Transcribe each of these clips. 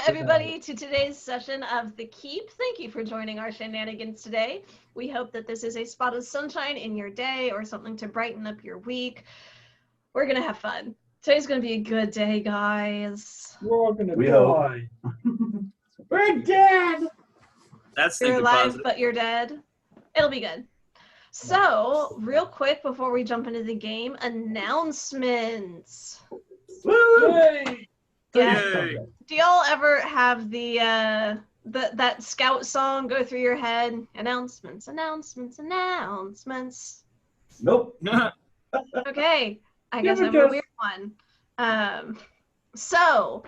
everybody, to today's session of The Keep. Thank you for joining our shenanigans today. We hope that this is a spot of sunshine in your day or something to brighten up your week. We're going to have fun. Today's going to be a good day, guys. We're all going to die. We're dead! You're alive, but you're dead. It'll be good. So, real quick, before we jump into the game, announcements. Woo! Yay! Yeah. Do y'all ever have that scout song go through your head? Announcements, announcements, announcements. Nope. Okay, I guess I'm a weird one. So,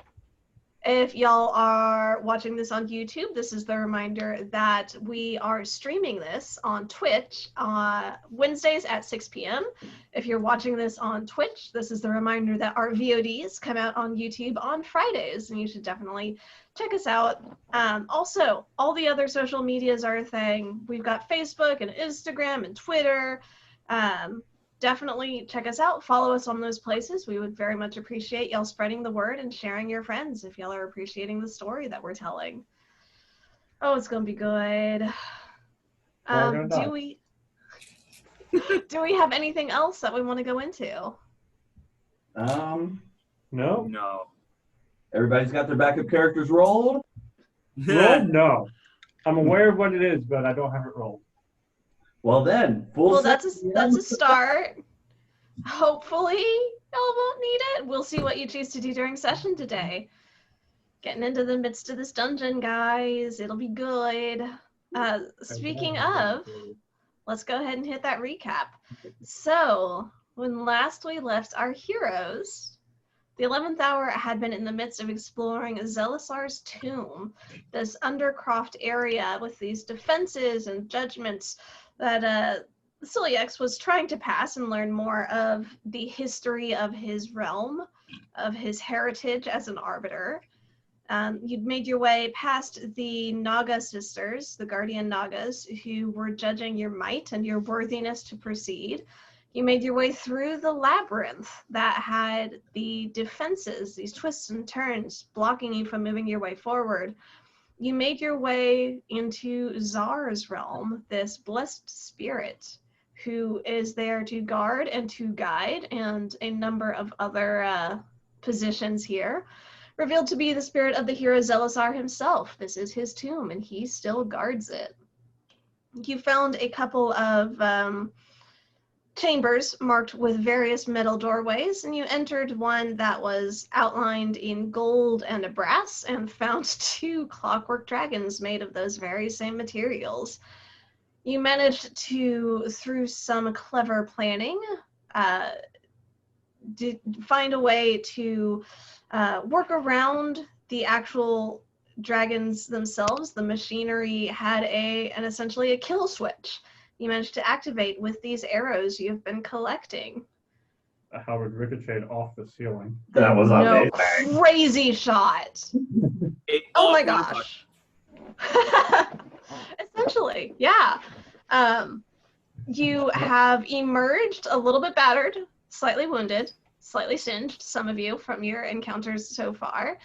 if y'all are watching this on YouTube, this is the reminder that we are streaming this on Twitch Wednesdays at 6 p.m. If you're watching this on Twitch, this is the reminder that our VODs come out on YouTube on Fridays, and you should definitely check us out. Also, all the other social medias are a thing. We've got Facebook and Instagram and Twitter. Definitely check us out. Follow us on those places. We would very much appreciate y'all spreading the word and sharing your friends if y'all are appreciating the story that we're telling. Oh, it's gonna be good. Do we have anything else that we want to go into? No. Everybody's got their backup characters rolled? Rolled? No. I'm aware of what it is, but I don't have it rolled. Well then, that's a start. Hopefully y'all won't need it. We'll see what you choose to do during session today. Getting into the midst of this dungeon, guys. It'll be good. Speaking of, let's go ahead and hit that recap. So, when last we left our heroes, the 11th hour had been in the midst of exploring Zelisar's tomb, this undercroft area with these defenses and judgments that Celiax was trying to pass and learn more of the history of his realm, of his heritage as an arbiter. You'd made your way past the Naga sisters, the guardian Nagas, who were judging your might and your worthiness to proceed. You made your way through the labyrinth that had the defenses, these twists and turns, blocking you from moving your way forward. You made your way into Zar's realm, this blessed spirit who is there to guard and to guide, and a number of other positions here, revealed to be the spirit of the hero Zelisar himself. This is his tomb, and he still guards it. You found a couple of chambers marked with various metal doorways, and you entered one that was outlined in gold and brass and found 2 clockwork dragons made of those very same materials. You managed to, through some clever planning, find a way to work around the actual dragons themselves. The machinery had essentially a kill switch. You managed to activate with these arrows you've been collecting. How it ricocheted off the ceiling. That was amazing. Crazy shot. Oh my gosh. Essentially, yeah. You have emerged a little bit battered, slightly wounded, slightly singed, some of you, from your encounters so far.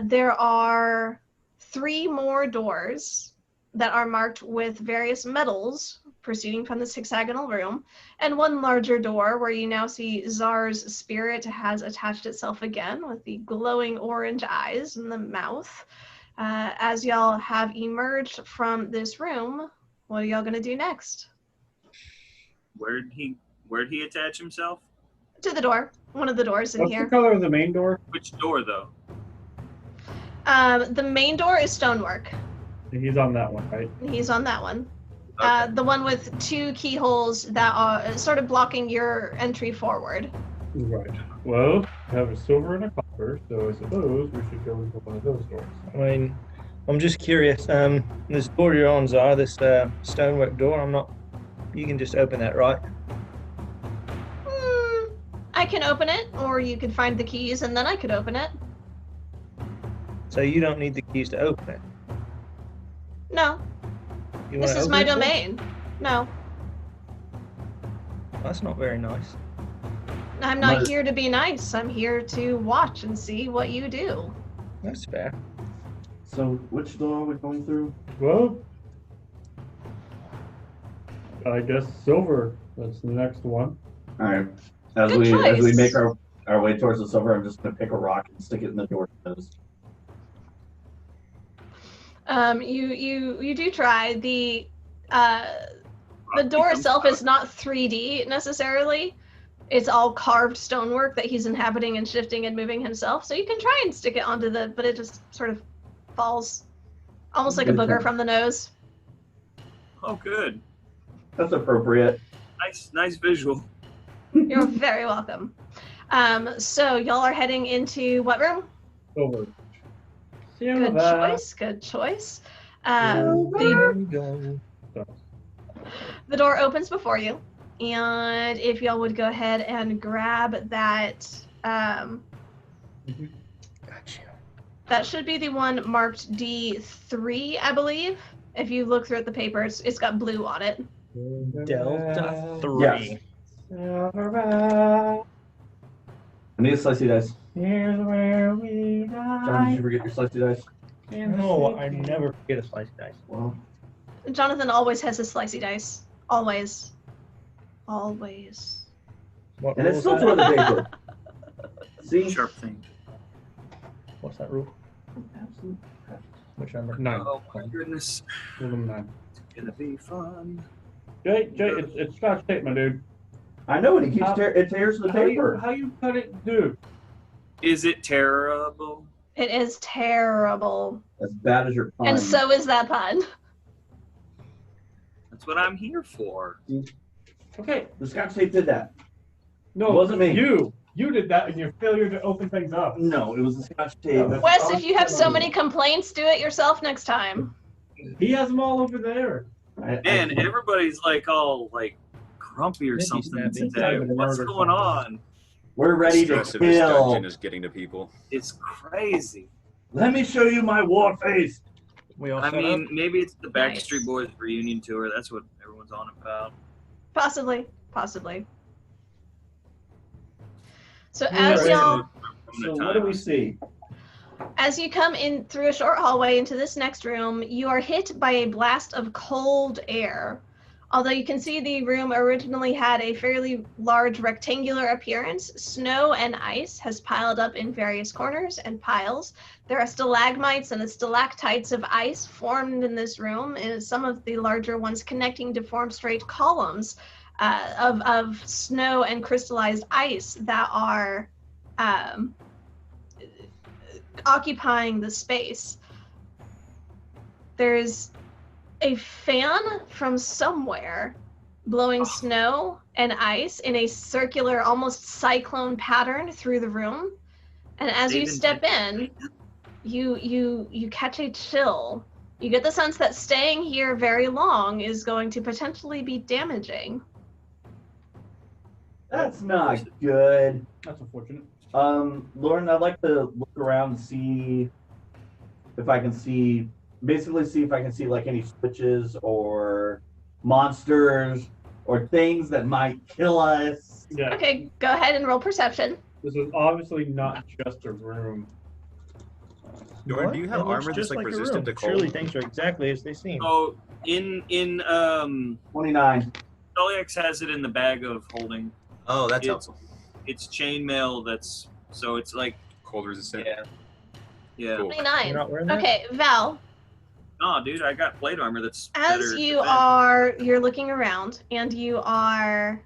There are 3 more doors that are marked with various metals proceeding from this hexagonal room, and 1 larger door where you now see Zar's spirit has attached itself again with the glowing orange eyes and the mouth. As y'all have emerged from this room, what are y'all gonna do next? Where'd he attach himself? To the door. One of the doors in here. What's the color of the main door? Which door, though? The main door is stonework. He's on that one, right? He's on that one. Okay. The one with 2 keyholes that are sort of blocking your entry forward. Right. Well, I have a silver and a copper, so I suppose we should go into one of those doors. I mean, I'm just curious. This door you're on, Zar, this stonework door, you can just open that, right? I can open it, or you could find the keys and then I could open it. So you don't need the keys to open it? No. This is my domain. No. That's not very nice. I'm not here to be nice. I'm here to watch and see what you do. That's fair. So, which door are we going through? Well, I guess silver. That's the next one. All right. As Good we choice. make our way towards the silver, I'm just gonna pick a rock and stick it in the door nose. You do try. The door itself is not 3D necessarily. It's all carved stonework that he's inhabiting and shifting and moving himself. So you can try and stick it onto but it just sort of falls, almost like a booger from the nose. Oh, good. That's appropriate. Nice visual. You're very welcome. So y'all are heading into what room? Silver. Good choice. Good choice. The door opens before you, and if y'all would go ahead and grab that, Gotcha. that should be the one marked D3, I believe. If you look through the papers, it's got blue on it. Delta 3. Yes. I need a slicey dice. Here's where we John, did you forget your slicey dice? No, I never forget a slice dice. Well, Jonathan always has his slicey dice. Always. Always. What and rule it's is still that? toward the paper. See? Sharp thing. What's that rule? Which number? 9. Oh my goodness. Rule number 9. It's gonna be fun. Jay, it's Scotch tape, my dude. I know, and it keeps How- it tears the paper. How you cut it, dude? Is it terrible? It is terrible. As bad as your pun. And so is that pun. That's what I'm here for. Okay. The Scotch tape did that. No, It wasn't me. You did that in your failure to open things up. No, it was the Scotch tape. Yeah. Wes, if you have so many complaints, do it yourself next time. He has them all over there. Man, everybody's like all like grumpy or Maybe something snappy. today. Type of What's nerd or going something. on? We're ready to stress of this kill. dungeon is getting to people. It's crazy. Let me show you my war face. We all I set mean, up? maybe it's the Nice. Backstreet Boys reunion tour. That's what everyone's on about. Possibly. So Yeah, as right. y'all So what do we see? As you come in through a short hallway into this next room, you are hit by a blast of cold air. Although you can see the room originally had a fairly large rectangular appearance, snow and ice has piled up in various corners and piles. There are stalagmites and stalactites of ice formed in this room, and some of the larger ones connecting to form straight columns of snow and crystallized ice that are occupying the space. There's a fan from somewhere blowing snow and ice in a circular, almost cyclone pattern through the room. And as you step in, you catch a chill. You get the sense that staying here very long is going to potentially be damaging. That's not good. That's unfortunate. Lauren, I'd like to look around and see if I can see like any switches or monsters or things that might kill us. Yeah. Okay, go ahead and roll perception. This is obviously not just a room. Jordan, What? do you have It looks armor just that's like a resistant room. to cold? Surely things are exactly as they seem. Oh, in 29. Stoliax has it in the bag of holding. Oh, that's It's- helpful. It's chainmail. That's so it's like Cold resistant. yeah. Cool. 29. You're not wearing that? Okay, Val, No, dude, I got plate armor that's as better you're looking around and you are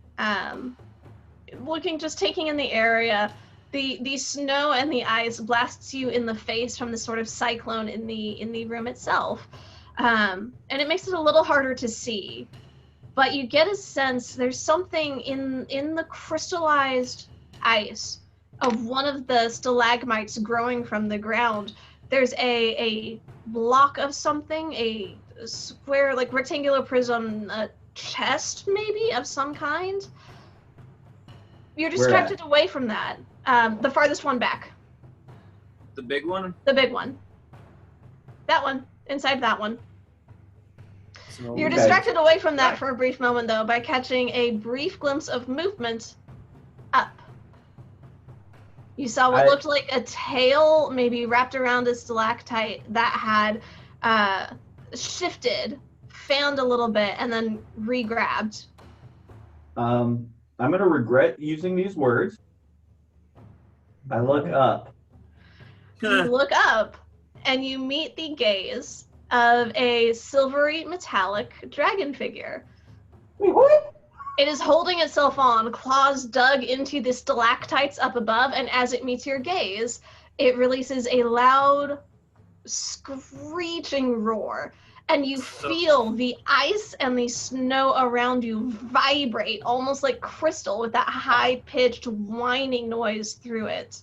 taking in the area, the snow and the ice blasts you in the face from the sort of cyclone in the room itself, and it makes it a little harder to see. But you get a sense there's something in the crystallized ice of one of the stalagmites growing from the ground. There's a block of something, a square, like rectangular prism, a chest maybe of some kind. You're distracted away from that. The farthest one back. The big one. The big one. That one. Inside that one. So, You're Okay. distracted away from that for a brief moment, though, by catching a brief glimpse of movement up. You saw what looked like a tail, maybe wrapped around a stalactite that had shifted, fanned a little bit, and then re-grabbed. I'm gonna regret using these words. I look up. You look up, and you meet the gaze of a silvery metallic dragon figure. Wait, what? It is holding itself on, claws dug into the stalactites up above, and as it meets your gaze, it releases a loud, screeching roar, and you feel the ice and the snow around you vibrate, almost like crystal, with that high-pitched whining noise through it.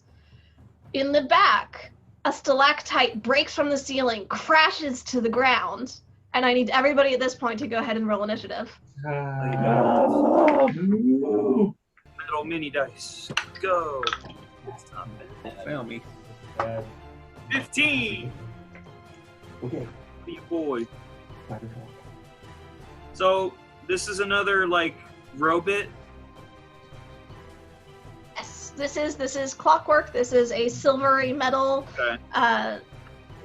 In the back, a stalactite breaks from the ceiling, crashes to the ground, and I need everybody at this point to go ahead and roll initiative. No. Metal mini dice. Go. That's not bad. Fail me. 15. Okay. Be boy. So this is another like robot. Yes, this is clockwork. This is a silvery metal. Okay.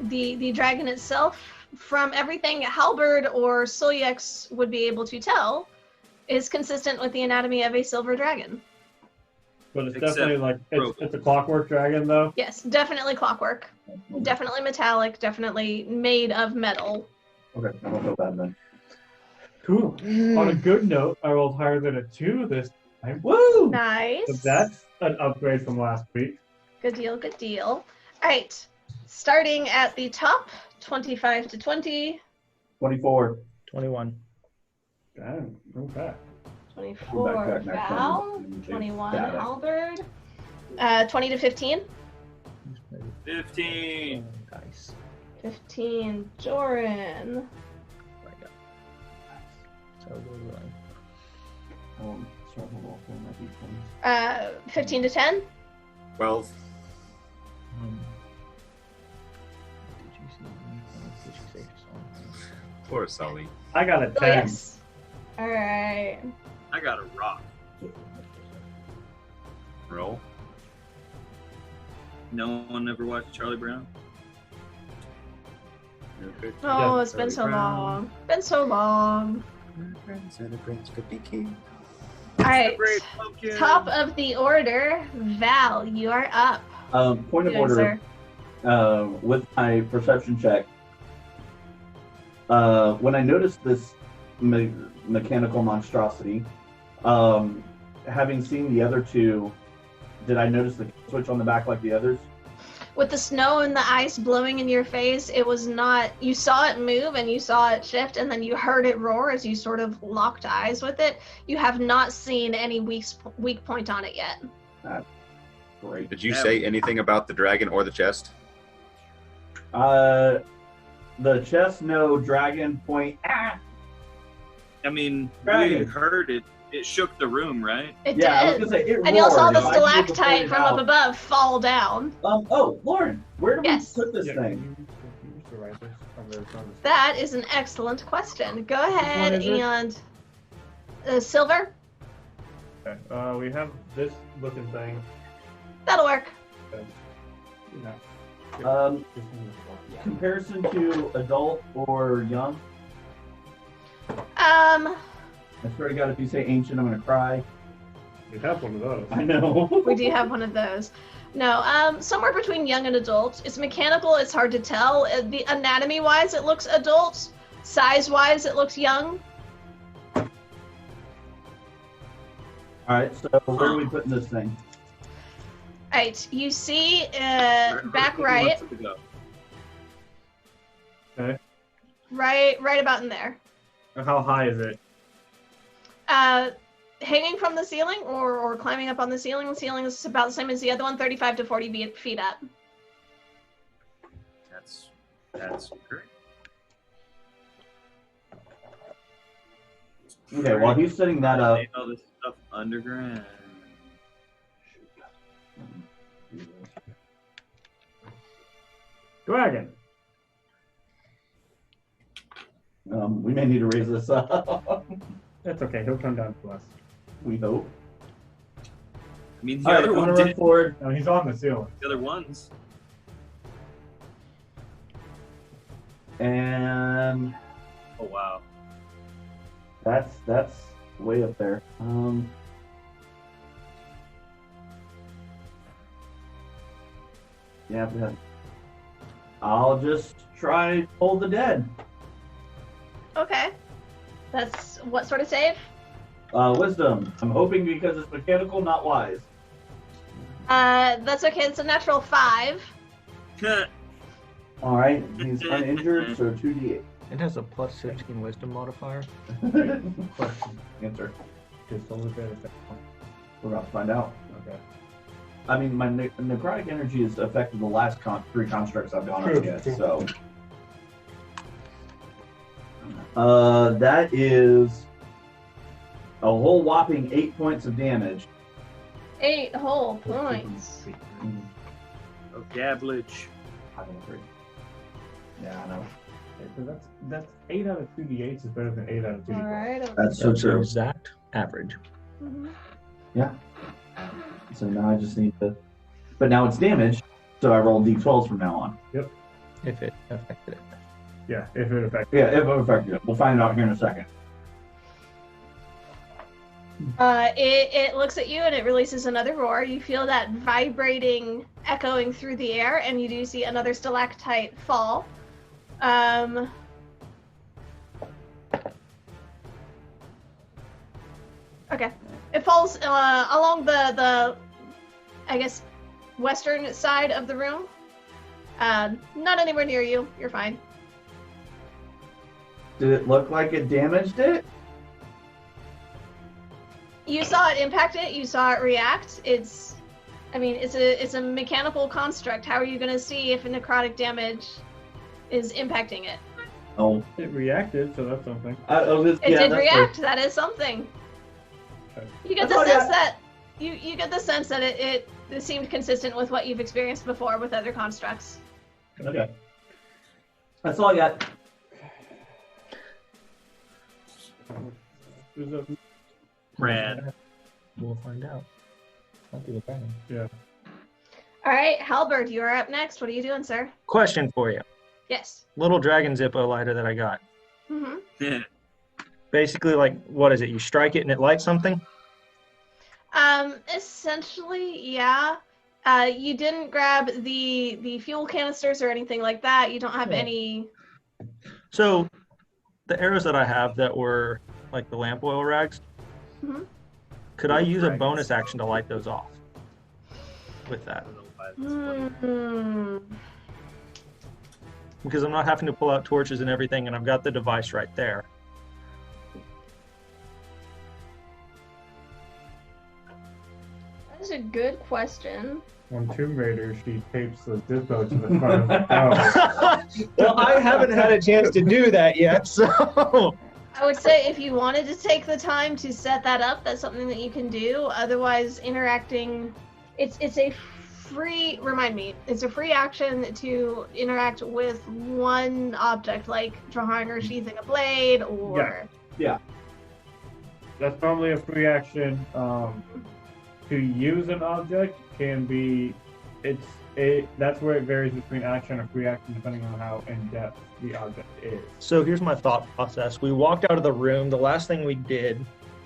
The dragon itself, from everything Halberd or Solyex would be able to tell, is consistent with the anatomy of a silver dragon. But it's Except definitely like robot. it's a clockwork dragon though. Yes, definitely clockwork. Definitely metallic, definitely made of metal. Okay, I don't feel bad then. Cool. On a good note, I rolled higher than a 2 this time. Woo! Nice. So that's an upgrade from last week. Good deal, good deal. All right, starting at the top, 25 to 20. 24. 21. Damn, okay. 24 Back, Val, back. 21 Got it. Halberd, 20 to 15. 15. Nice. 15 Joran. Right, yeah. So we'll Start with all four of my D20s. 15 to 10. 12. Did you see anything? Did you say something? Poor Sully. I got a 10. Oh, yes. All right. I got a rock. Roll. No one ever watched Charlie Brown? Okay. Oh, Yeah, it's been so Charlie Brown. long. Been so long. Friends and a prince could be king. All right. Great pumpkin. Top of the order, Val, you are up. Point of Good, order. sir. With my perception check, when I noticed this mechanical monstrosity, having seen the other two, did I notice the switch on the back like the others? With the snow and the ice blowing in your face, it was not. You saw it move and you saw it shift, and then you heard it roar as you sort of locked eyes with it. You have not seen any weak point on it yet. Great. Did you say anything about the dragon or the chest? The chest, no. Dragon point. Ah! I mean, Dragon. we heard it. It shook the room, right? It Yeah, I was did. gonna say it And you all saw roared. the I need to point stalactite it from out. up above fall down. Oh, Lauren, where do Yes. we put this Yeah, thing? you used to write this on the That is an excellent question. Go ahead is it? and silver. Okay. We have this looking thing. That'll work. You know, just in this one. Comparison to adult or young? I swear to God, if you say ancient, I'm gonna cry. You have one of those. I know. We do have one of those. No, somewhere between young and adult. It's mechanical. It's hard to tell. The anatomy-wise, it looks adult. Size-wise, it looks young. All right, so where are we putting this thing? All right, you see Where back he right, wants it to go. Okay. right about in there. How high is it? Hanging from the ceiling or climbing up on the ceiling. The ceiling is about the same as the other one, 35 to 40 feet up. That's great. Okay, while he's setting that up, They all this stuff underground. Dragon. we may need to raise this up. That's okay. He'll come down to us. We hope. I mean, the All right, other I'm one gonna run did. forward. No, he's on the ceiling. The other ones. And Oh wow. that's way up there. Yeah, but I'll just try Toll the Dead. Okay. That's what sort of save? Wisdom. I'm hoping because it's mechanical, not wise. That's okay. It's a natural 5. All right, he's uninjured, so 2d8. It has a plus 16 wisdom modifier. Answer. Just only benefit. We're about to find out. Okay. I mean, my necrotic energy has affected the last 3 constructs I've gone up True, against, true. so. That is a whole whopping 8 points of damage. 8 whole points. Oh, gablage. I don't agree. Yeah, I know. Okay, so that's 8 out of 2d8s is better than 8 out of 2d12. Alright. That's so That's the true. exact average. Mhm. So now I just need to. But now it's damage, so I roll d12s from now on. If it affected it. Yeah, if it affects. Yeah, if it affected it. We'll find out here in a second. It looks at you and it releases another roar. You feel that vibrating, echoing through the air, and you do see another stalactite fall. Okay. It falls along the I guess, western side of the room. Not anywhere near you. You're fine. Did it look like it damaged it? You saw it impact it. You saw it react. It's a mechanical construct. How are you going to see if a necrotic damage is impacting it? Oh. It reacted, so that's something. It did react. That is something. Okay. You get the sense that you get the sense that it seemed consistent with what you've experienced before with other constructs. Okay. That's all I got. There's a Rad. We'll find out. Not the dragon. yeah. All right, Halberd, you are up next. What are you doing, sir? Question for you. Yes. Little dragon Zippo lighter that I got. Mm-hmm. Yeah. Basically, like, what is it? You strike it and it lights something? Essentially, yeah. You didn't grab the fuel canisters or anything like that. You don't have any. So, the arrows that I have that were like the lamp oil rags, Mhm. could I use a bonus action to light those off with that? I don't know why that's funny. Hmm. Because I'm not having to pull out torches and everything, and I've got the device right there. That is a good question. On Tomb Raider, she tapes the Zippo to the front of the house. Well, I haven't had a chance to do that yet, so. I would say if you wanted to take the time to set that up, that's something that you can do. Otherwise, interacting, it's a free. Remind me, it's a free action to interact with one object, like drawing or sheathing a blade, or. That's probably a free action. To use an object can be, that's where it varies between action or free action depending on how in depth the object is. So here's my thought process. We walked out of the room. The last thing we did,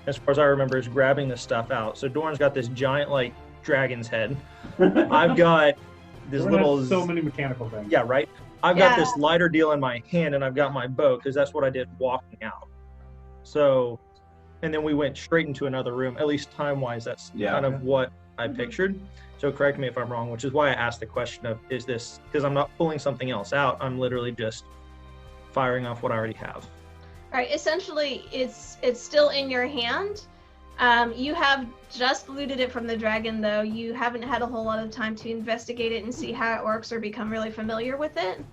as far as I remember, is grabbing the stuff out. So Doran's got this giant, like, dragon's head. I've got this Everyone little. has so many mechanical things. Yeah, right. I've got Yeah. this lighter deal in my hand, and I've got my bow because that's what I did walking out. So, and then we went straight into another room. At least time-wise, that's kind of what I pictured. So correct me if I'm wrong, which is why I asked the question of, is this, because I'm not pulling something else out. I'm literally just firing off what I already have. All right. Essentially, it's still in your hand. You have just looted it from the dragon, though. You haven't had a whole lot of time to investigate it and see how it works or become really familiar with it.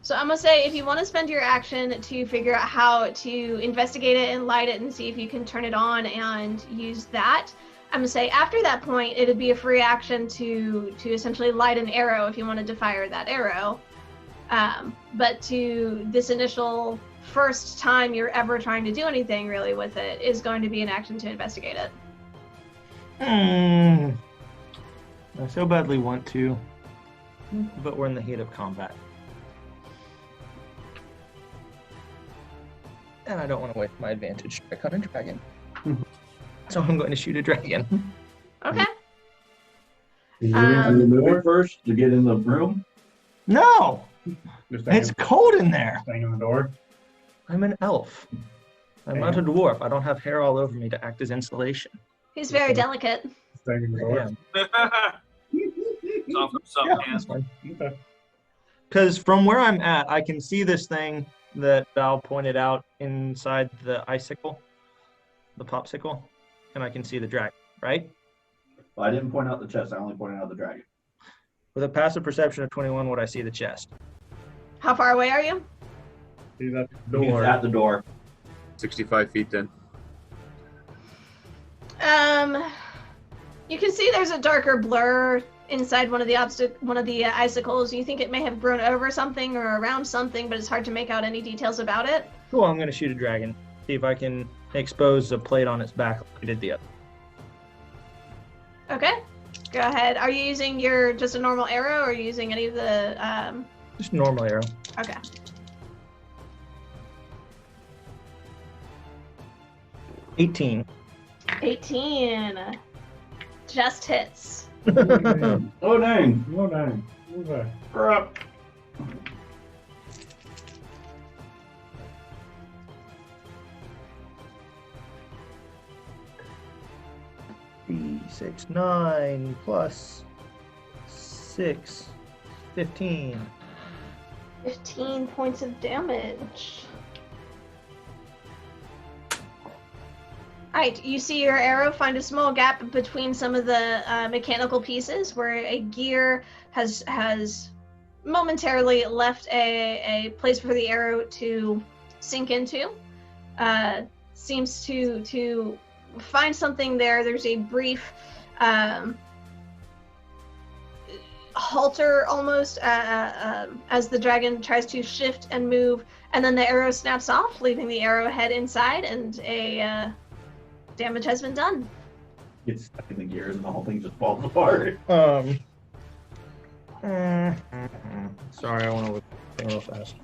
So I'm gonna say if you want to spend your action to figure out how to investigate it and light it and see if you can turn it on and use that, I'm gonna say after that point it'd be a free action to essentially light an arrow if you wanted to fire that arrow. But to this initial first time you're ever trying to do anything really with it is going to be an action to investigate it. I so badly want to, but we're in the heat of combat. And I don't want to waste my advantage strike on a dragon. So I'm going to shoot a dragon. Okay. Are you moving first to get in the room? No! Just It's cold in there. staying in the door. I'm an elf. I'm not a dwarf. I don't have hair all over me to act as insulation. He's very delicate. Staying in the door. It's off of some hands. Okay. Because from where I'm at, I can see this thing that Val pointed out inside the icicle, the popsicle, and I can see the dragon, right? Well, I didn't point out the chest. I only pointed out the dragon. With a passive perception of 21, would I see the chest? How far away are you? He's at the He's door. at the door. 65 feet then. You can see there's a darker blur inside one of the icicles. You think it may have grown over something or around something, but it's hard to make out any details about it. Cool, I'm going to shoot a dragon. See if I can expose a plate on its back like I did the other. Okay, go ahead. Are you using just a normal arrow, or are you using any of the? Just a normal arrow. Okay. $18. 18. Just hits. Oh, dang. Oh, dang. Okay. Crap. Six, 9 plus 6, 15. 15 points of damage. Alright, you see your arrow find a small gap between some of the mechanical pieces where a gear has momentarily left a place for the arrow to sink into. Seems to find something there. There's a brief halter almost as the dragon tries to shift and move, and then the arrow snaps off, leaving the arrowhead inside, and a damage has been done. Gets stuck in the gears and the whole thing just falls apart. Sorry, I want to look real fast.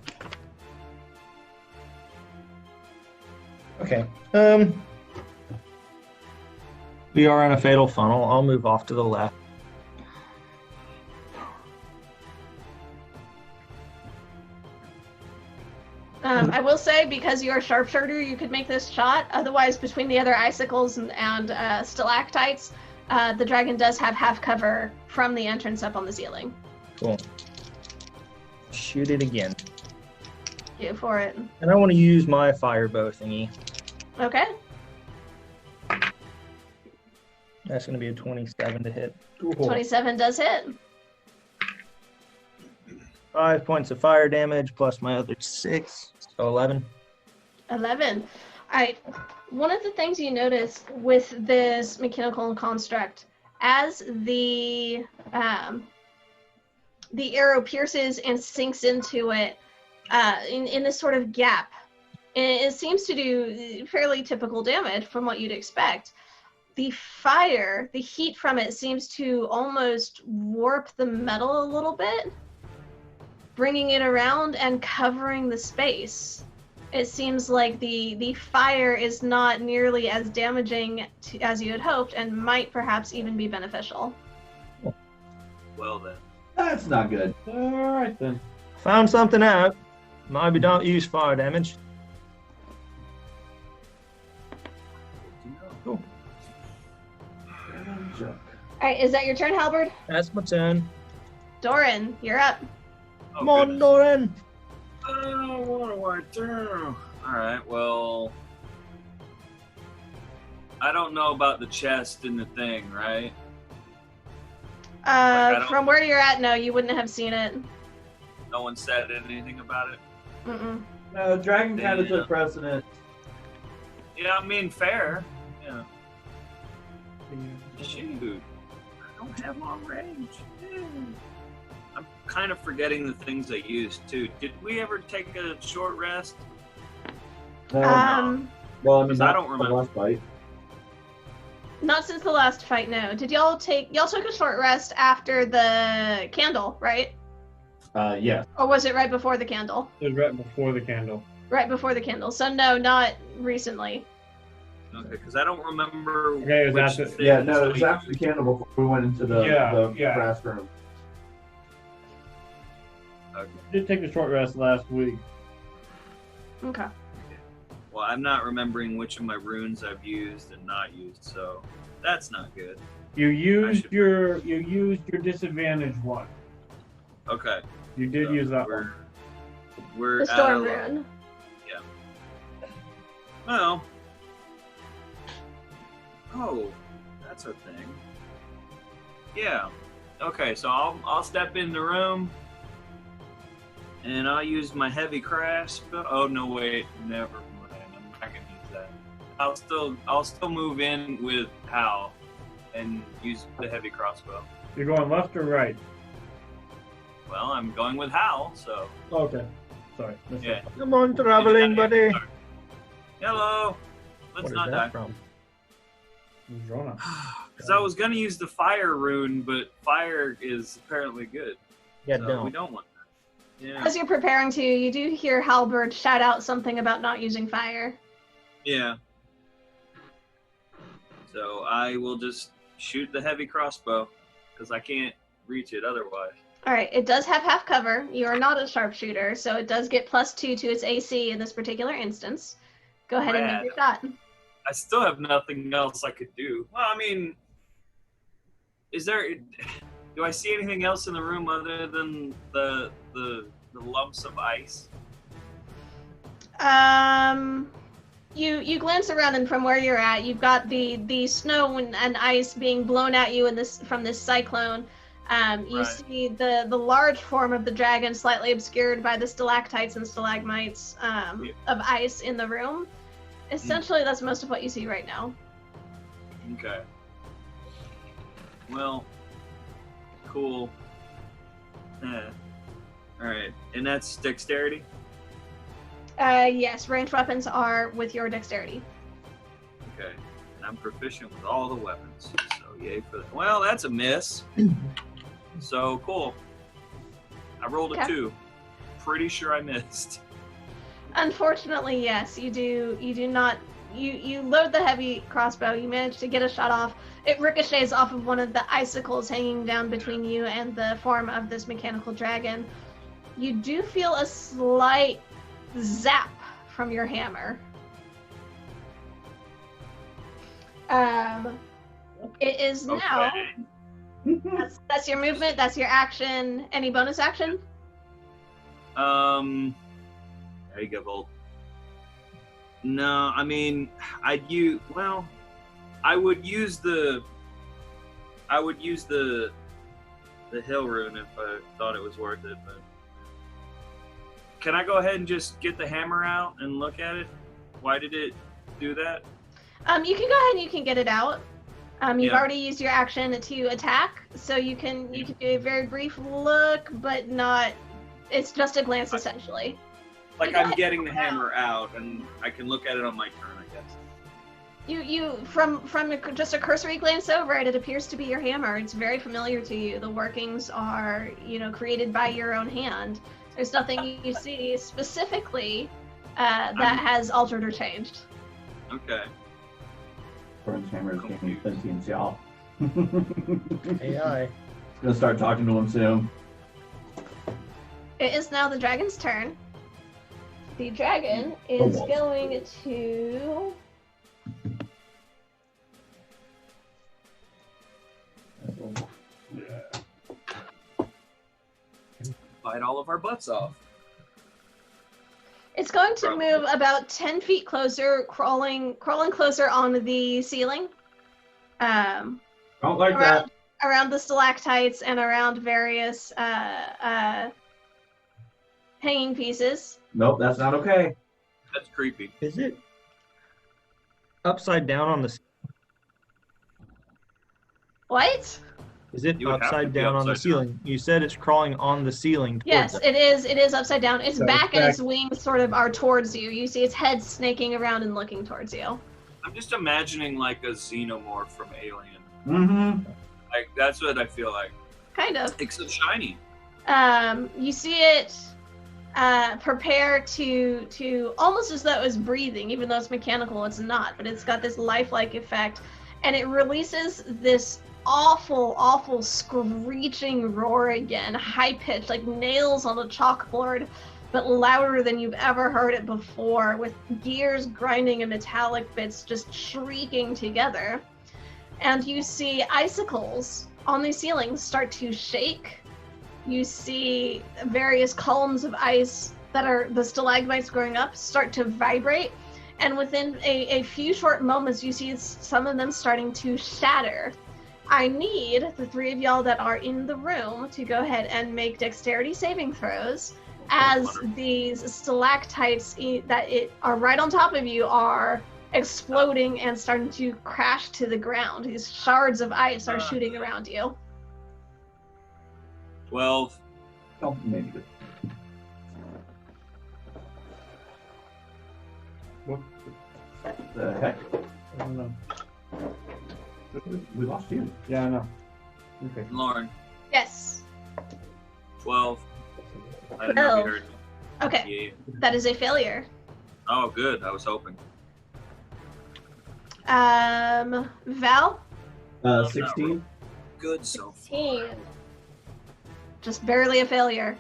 Okay. We are in a fatal funnel. I'll move off to the left. I will say, because you're a sharpshooter, you could make this shot. Otherwise, between the other icicles and stalactites, the dragon does have half cover from the entrance up on the ceiling. Cool. Shoot it again. Go for it. And I want to use my fire bow thingy. Okay. That's going to be a 27 to hit. 27 does hit. 5 points of fire damage plus my other 6, so 11. 11. Alright, one of the things you notice with this mechanical construct, as the arrow pierces and sinks into it, in this sort of gap, it seems to do fairly typical damage from what you'd expect. The fire, the heat from it seems to almost warp the metal a little bit, bringing it around and covering the space. It seems like the fire is not nearly as damaging as you had hoped, and might perhaps even be beneficial. Well then. That's not good. Alright then. Found something out. Maybe don't use fire damage. Cool. Alright, is that your turn, Halberd? That's my turn. Doran, you're up. Oh, Come on, goodness. Doran. Oh, what do I do? Alright, well, I don't know about the chest and the thing, right? From where you're at, no, you wouldn't have seen it. No one said anything about it. Mm-mm. No, dragon kind of Yeah. took precedent. Yeah, I mean, fair. Yeah. Shoot. I don't have long range. Yeah. I'm kind of forgetting the things I used, too. Did we ever take a short rest? No. Um, Well, I mean, 'Cause not I don't remember. the last fight. not since the last fight, no. Did y'all took a short rest after the candle, right? Yes. Or was it right before the candle? It was right before the candle. Right before the candle. So no, not recently. Okay, because I don't remember. Okay, it was which after- things Yeah, no, it was we after the candle before we went into the Yeah. brass room. Okay. Did take a short rest last week. Okay. Well, I'm not remembering which of my runes I've used and not used, so that's not good. You used should- your disadvantage one. Okay. You did so use that one. We're The storm at a- rune. Well. Oh, that's a thing. Yeah. Okay, so I'll step in the room and I'll use my heavy grasp. Oh no, wait, never mind. I'm not gonna use that. I'll still move in with Hal and use the heavy crossbow. You're going left or right? Well, I'm going with Hal, so Okay. Sorry. Missed yeah. that. Come on, traveling buddy. Hello. Let's What is not that die. from? Drona. Because I was gonna use the fire rune, but fire is apparently good. Yeah, So don't. we don't want that. Yeah. As you're preparing to, you do hear Halberd shout out something about not using fire. Yeah. So I will just shoot the heavy crossbow because I can't reach it otherwise. Alright, it does have half cover. You are not a sharpshooter, so it does get +2 to its AC in this particular instance. Go ahead and Rad. make your shot. I still have nothing else I could do. Well, I mean, do I see anything else in the room other than the lumps of ice? You glance around, and from where you're at, you've got the snow and ice being blown at you from this cyclone. You Right. see the large form of the dragon slightly obscured by the stalactites and stalagmites of ice in the room. Essentially, that's most of what you see right now. Okay. Well, cool. Yeah. Alright, and that's dexterity? Yes, ranged weapons are with your dexterity. Okay. And I'm proficient with all the weapons. So yay for that. Well, that's a miss. So cool. I rolled a Okay. 2. Pretty sure I missed. Unfortunately, yes, you do not. You load the heavy crossbow. You manage to get a shot off. It ricochets off of one of the icicles hanging down between you and the form of this mechanical dragon. You do feel a slight zap from your hammer. It is now. Okay. That's your movement. That's your action. Any bonus action? There you go, Volt. No, I mean, I would use the hill rune if I thought it was worth it, but can I go ahead and just get the hammer out and look at it? Why did it do that? You can go ahead and you can get it out. You've Yeah. already used your action to attack, so you can do a very brief look, but not. It's just a glance essentially. Like Go I'm ahead. getting the hammer out and I can look at it on my turn, I guess. You from just a cursory glance over it, it appears to be your hammer. It's very familiar to you. The workings are, created by your own hand. There's nothing you see specifically that has altered or changed. Okay. Burns hammer is gaining sentience, y'all. AI. It's gonna start talking to him soon. It is now the dragon's turn. The dragon is Almost. going to. Bite all of our butts off. It's going to move about 10 feet closer, crawling closer on the ceiling. Don't like Around, that. around the stalactites and around various hanging pieces. Nope, that's not okay. That's creepy. Is it upside down on the? What? Is it You would have to upside be down on the upside down. ceiling? You said it's crawling on the ceiling. Yes, Towards it is. It is upside down. Its So back it's and its back- wings sort of are towards you. You see its head snaking around and looking towards you. I'm just imagining like a xenomorph from Alien. Mm-hmm. Like that's what I feel like. Kind of. Except shiny. You see it prepare to almost as though it was breathing, even though it's mechanical, it's not. But it's got this lifelike effect, and it releases this awful screeching roar again, high pitched, like nails on a chalkboard, but louder than you've ever heard it before, with gears grinding and metallic bits just shrieking together. And you see icicles on the ceiling start to shake. You see various columns of ice that are the stalagmites growing up start to vibrate. And within a few short moments, you see some of them starting to shatter. I need the three of y'all that are in the room to go ahead and make dexterity saving throws as these stalactites that are right on top of you are exploding and starting to crash to the ground. These shards of ice are shooting around you. 12. Oh, maybe good. What The heck? I don't know. We lost you. Yeah, I know. Okay. Lauren. Yes. 12. I didn't know if you 12. heard me. Okay, Yeah. that is a failure. Oh, good. I was hoping. Val? 16. Good so far. 16. Just barely a failure.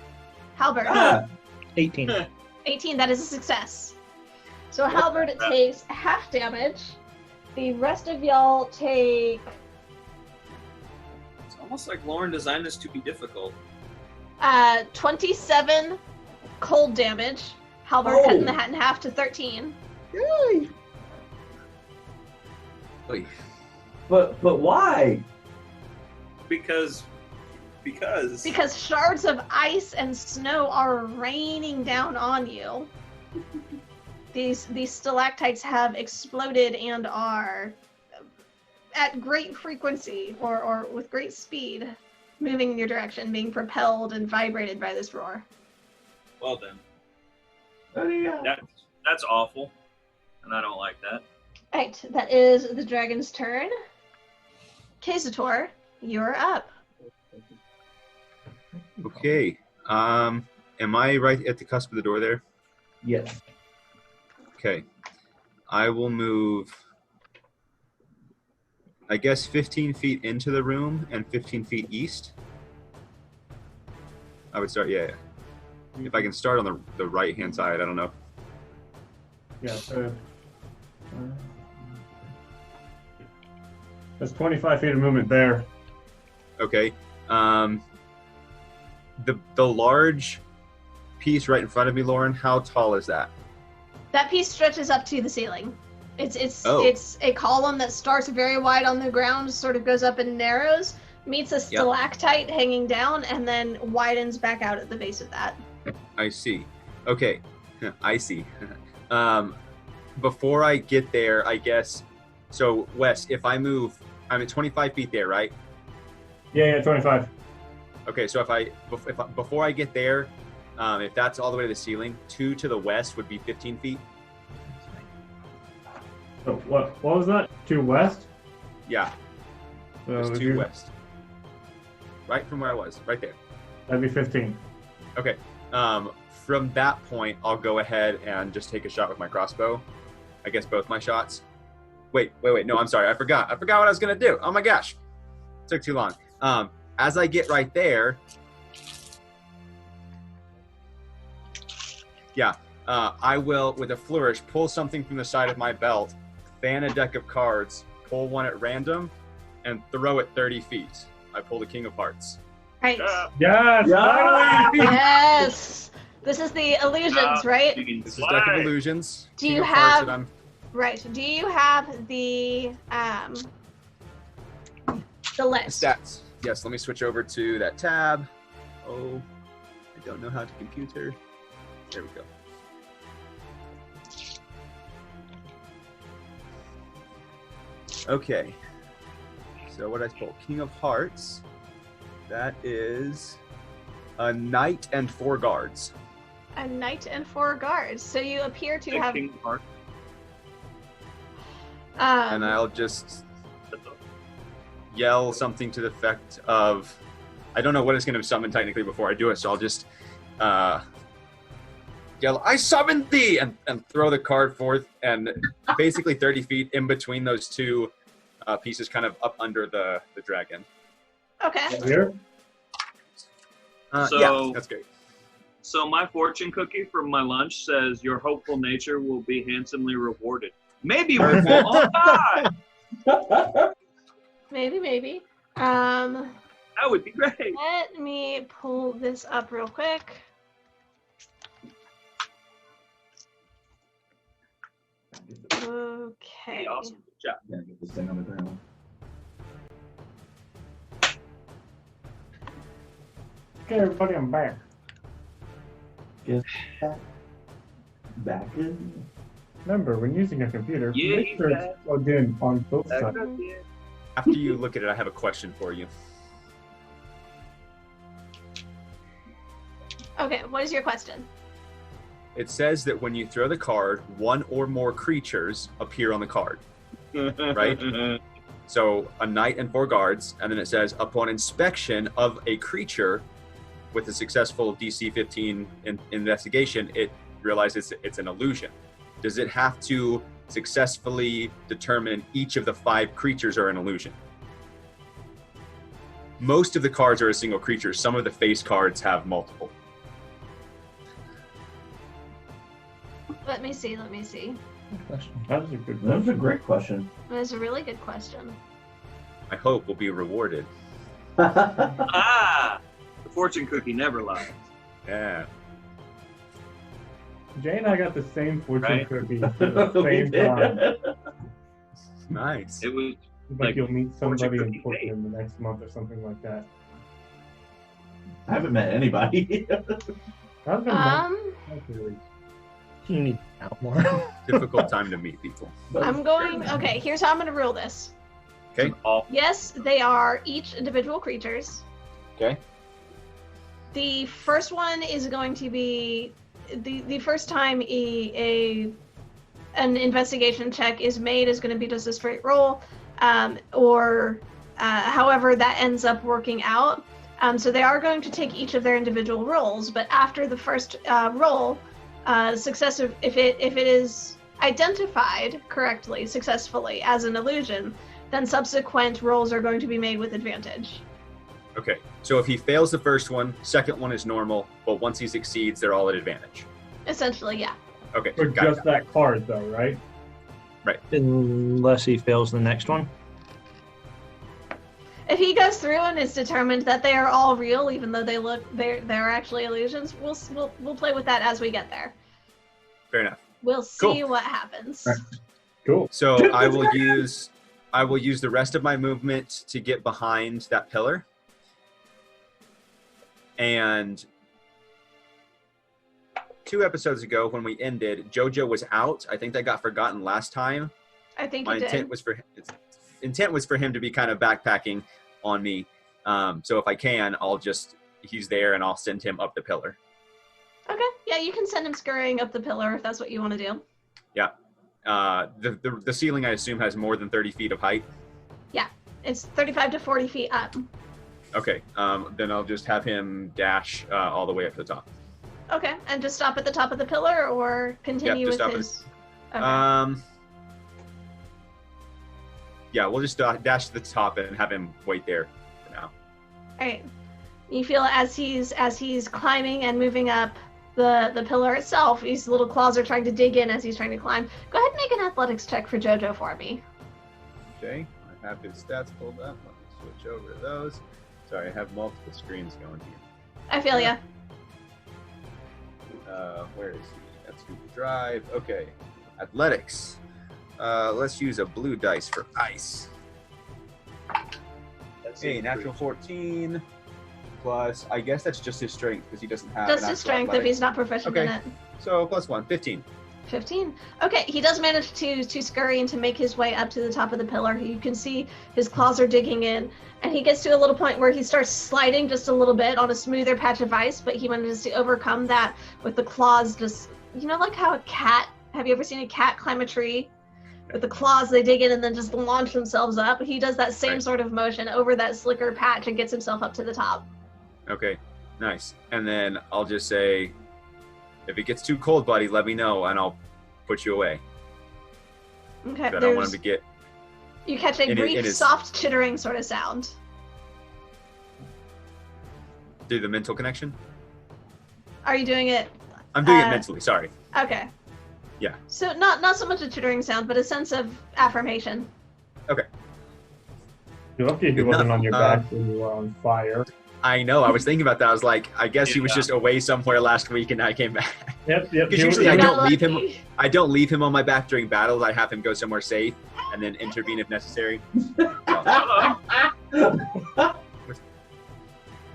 Halbert? Ah, 18. 18, that is a success. So Halbert takes half damage. The rest of y'all take It's almost like Lauren designed this to be difficult. 27 cold damage. Halbert Oh. cutting the hat in half to 13. Oy. but why? Because. Because shards of ice and snow are raining down on you. These stalactites have exploded and are at great frequency or with great speed moving in your direction, being propelled and vibrated by this roar. Well then. Oh, yeah. That's awful. And I don't like that. Right, that is the dragon's turn. Kazator, you're up. Okay. Am I right at the cusp of the door there? Yes. Okay. I will move, I guess, 15 feet into the room and 15 feet east. I would start, yeah. If I can start on the right-hand side, I don't know. Yeah, so there's 25 feet of movement there. Okay. The large piece right in front of me, Lauren, how tall is that? That piece stretches up to the ceiling. It's Oh. a column that starts very wide on the ground, sort of goes up and narrows, meets a stalactite hanging down, and then widens back out at the base of that. I see. Okay. I see. Before I get there, I guess, so Wes, if I move, I'm at 25 feet there, right? Yeah, 25. Okay, so if before I get there, if that's all the way to the ceiling, 2 to the west would be 15 feet. So what was that? 2 west? Yeah, So it's if 2 you- west. Right from where I was, right there. That'd be 15. Okay. From that point, I'll go ahead and just take a shot with my crossbow. I guess both my shots. Wait. No, I'm sorry. I forgot what I was gonna do. Oh my gosh, took too long. As I get right there, I will, with a flourish, pull something from the side of my belt, fan a deck of cards, pull one at random, and throw it 30 feet. I pull the King of Hearts. Right. Yes! Yeah! Finally! Yes! This is the illusions, right? This is Deck of Illusions. Do King you of Hearts, have- and I'm- Right. Do you have the list? Stats. Yes, let me switch over to that tab. Oh, I don't know how to computer. There we go. Okay. So what did I pull? King of Hearts. That is a knight and 4 guards. A knight and 4 guards. So you appear to have. King Mark. And I'll just yell something to the effect of, I don't know what it's going to summon technically before I do it, so I'll just yell, I summoned thee! And throw the card forth, and basically 30 feet in between those two pieces, kind of up under the dragon. Okay. Here? Yeah, that's great. So my fortune cookie from my lunch says, your hopeful nature will be handsomely rewarded. Maybe we will all die! Maybe. That would be great. Let me pull this up real quick. Okay. Awesome. Good job. Yeah, get this thing on the ground. Okay, everybody, I'm back. Get back in. Remember, when using a computer, Yeah, make sure it's plugged in on both sides. After you look at it, I have a question for you. Okay, what is your question? It says that when you throw the card, 1 or more creatures appear on the card. Right? So a knight and 4 guards, and then it says, upon inspection of a creature with a successful DC 15 investigation, it realizes it's an illusion. Does it have to successfully determine each of the 5 creatures are an illusion? Most of the cards are a single creature. Some of the face cards have multiple. Let me see. That was a good That one. was a great question. That's a really good question. I hope will be rewarded. Ah! The fortune cookie never lies. Yeah. Jay and I got the same fortune Right. cookie at the same time. Nice. It was Like Like, you'll meet fortune somebody in cookie Portland in the next month or something like that. I haven't met anybody. How's been really. You need out more. Difficult time to meet people. I'm going. Okay, here's how I'm going to rule this. Okay. all Yes, they are each individual creatures. Okay. The first one is going to be the first time an investigation check is made is going to be just a straight roll, or however that ends up working out. So they are going to take each of their individual rolls, but after the first roll, successive if it is identified correctly, successfully as an illusion, then subsequent rolls are going to be made with advantage. Okay. So if he fails the first one, second one is normal, but once he succeeds, they're all at advantage. Essentially, yeah. Okay. For got it. just that card, though, right? Unless he fails the next one. If he goes through and it's determined that they are all real, even though they're actually illusions, we'll play with that as we get there. Fair enough. We'll see what happens. Right. Cool. So I will use the rest of my movement to get behind that pillar. And 2 episodes ago when we ended, JoJo was out. I think that got forgotten last time. I think My you did. intent was for him to be kind of backpacking on me. So if I can, he's there and I'll send him up the pillar. Okay, yeah, you can send him scurrying up the pillar if that's what you want to do. Yeah. The ceiling, I assume, has more than 30 feet of height. It's 35 to 40 feet up. Okay. Then I'll just have him dash all the way up to the top. Okay, and just stop at the top of the pillar or continue just with stop at his... Okay. Yeah, we'll just dash to the top and have him wait there for now. Alright. You feel as he's climbing and moving up the pillar itself, his little claws are trying to dig in as he's trying to climb. Go ahead and make an athletics check for JoJo for me. Okay, I have his stats pulled up. Let me switch over to those. Sorry, I have multiple screens going here. I feel ya. Where is he? That's Google Drive. Okay, athletics. Let's use a blue dice for ice. Hey, natural 14 plus, I guess that's just his strength because he doesn't have Just an his actual strength if athletics. he's not proficient in Okay. it. So plus 1, 15. 15. Okay, he does manage to scurry and to make his way up to the top of the pillar. You can see his claws are digging in, and he gets to a little point where he starts sliding just a little bit on a smoother patch of ice, but he manages to overcome that with the claws just, like how a cat, have you ever seen a cat climb a tree? With the claws, they dig in and then just launch themselves up. He does that same sort of motion over that slicker patch and gets himself up to the top. Okay, nice. And then I'll just say, if it gets too cold, buddy, let me know, and I'll put you away. Okay, I don't want him to get... You catch a brief, soft chittering sort of sound. Do the mental connection? Are you doing it? I'm doing it mentally, sorry. Okay. Yeah. So not so much a chittering sound, but a sense of affirmation. Okay. You're lucky he wasn't on your back when you were on fire. I know. I was thinking about that. I was like, I guess he was just away somewhere last week, and I came back. Yep. Because usually I don't leave him on my back during battles. I have him go somewhere safe and then intervene if necessary.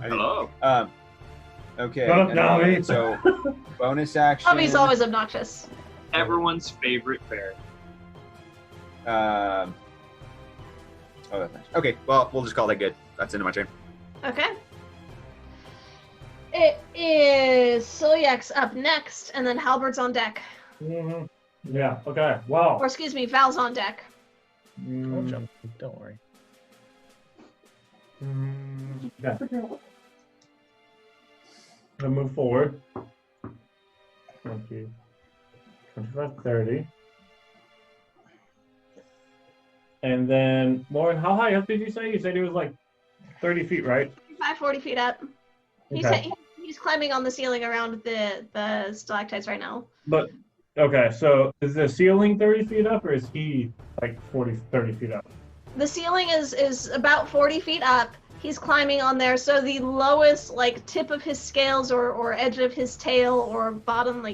Hello. Okay. So bonus action. He's always obnoxious. Everyone's favorite bear. Oh, that's nice. Okay. Well, we'll just call that good. That's into my turn. Okay. It is Solyak's up next, and then Halbert's on deck. Mm-hmm. Yeah, okay. Wow. Or excuse me, Val's on deck. I'll jump. Don't worry. Yeah. I'll move forward. 20, 25, 30. And then, Lauren, how high up did you say? You said it was like 30 feet, right? 40 feet up. Okay. He's climbing on the ceiling around the stalactites right now. But, okay, so is the ceiling 30 feet up, or is he like 30 feet up? The ceiling is about 40 feet up. He's climbing on there, so the lowest tip of his scales or edge of his tail or bottom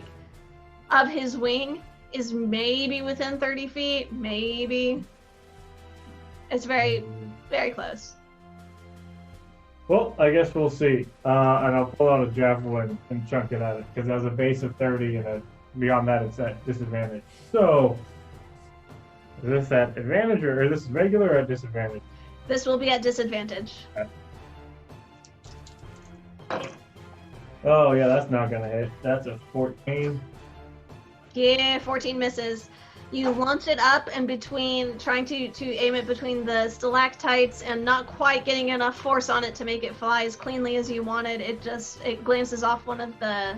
of his wing is maybe within 30 feet, maybe. It's very, very close. Well, I guess we'll see. And I'll pull out a javelin and chunk it at it, because there's a base of 30, and beyond that it's at disadvantage. So, is this at advantage, or is this regular or at disadvantage? This will be at disadvantage. Okay. Oh, yeah, that's not going to hit. That's a 14. Yeah, 14 misses. You launch it up, and trying to aim it between the stalactites and not quite getting enough force on it to make it fly as cleanly as you wanted, it glances off one of the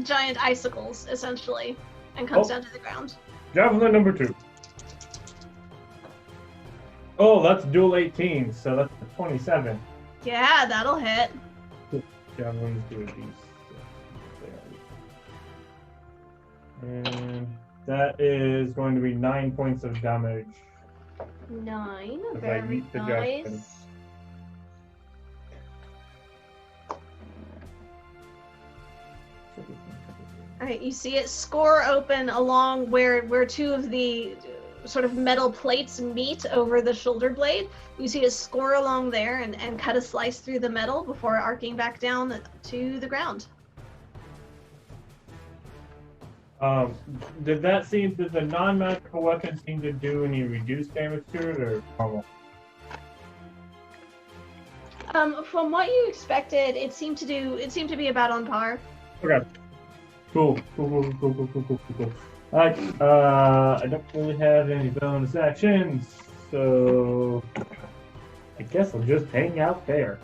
giant icicles, essentially, and comes down to the ground. Javelin number 2. Oh, that's dual 18, so that's a 27. Yeah, that'll hit. Javelins do these. And that is going to be 9 points of damage. 9, If I very meet the javelin. nice. Alright, you see it score open along where two of the sort of metal plates meet over the shoulder blade. You see it score along there and cut a slice through the metal before arcing back down to the ground. Did the non-magical weapon seem to do any reduced damage to it, or normal? From what you expected, it seemed to be about on par. Okay. Cool. Alright, I don't really have any bonus actions, so I guess I'll just hang out there.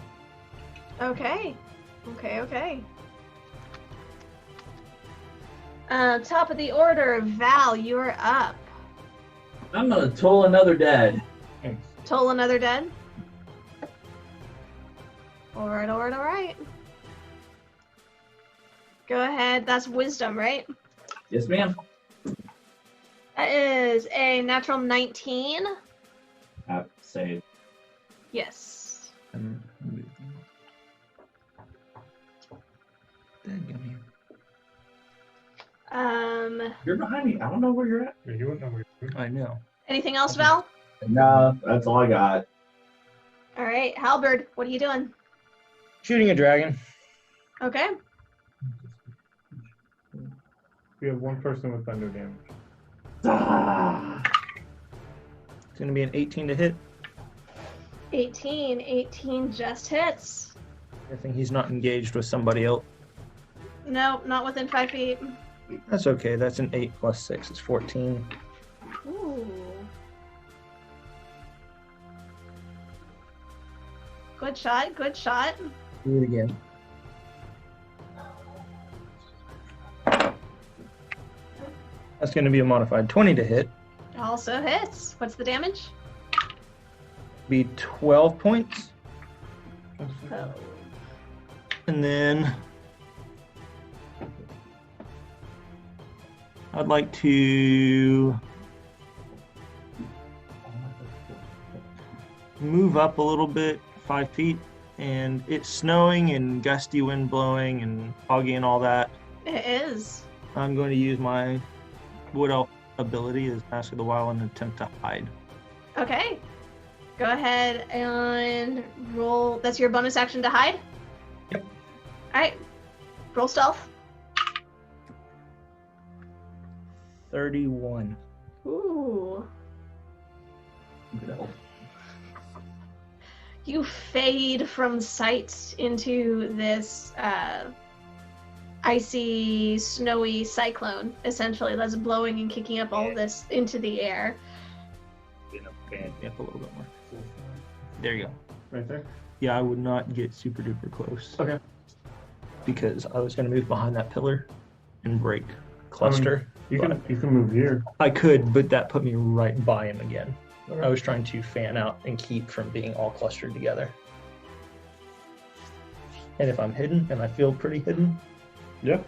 Okay. Top of the order, Val, you're up. I'm gonna toll another dead. Thanks. Toll another dead? Alright. Go ahead. That's wisdom, right? Yes, ma'am. That is a natural 19. Save. Yes. You're behind me. I don't know where you're at. You wouldn't know where you're I know. Anything else, Val? No, that's all I got. All right, Halberd, what are you doing? Shooting a dragon. Okay. you have one person with thunder damage. It's going to be an 18 to hit. 18 just hits. I think he's not engaged with somebody else. No, not within 5 feet. That's okay. That's an 8 plus 6. It's 14. Ooh. Good shot, good shot. Do it again. That's going to be a modified 20 to hit. Also hits. What's the damage? Be 12 points. Oh. And then I'd like to move up a little bit, 5 feet, and it's snowing and gusty wind blowing and foggy and all that. It is. I'm going to use my Wood Elf ability as Master of the Wild and attempt to hide. Okay. Go ahead and roll. That's your bonus action to hide? Yep. Alright. Roll stealth. 31. Ooh. You fade from sight into this icy, snowy cyclone, essentially, that's blowing and kicking up all this into the air. Up a little bit more. There you go. Right there? Yeah, I would not get super duper close. Okay. Because I was going to move behind that pillar and break cluster. You can move here. I could, but that put me right by him again. Okay. I was trying to fan out and keep from being all clustered together. And if I'm hidden, and I feel pretty hidden, Yeah.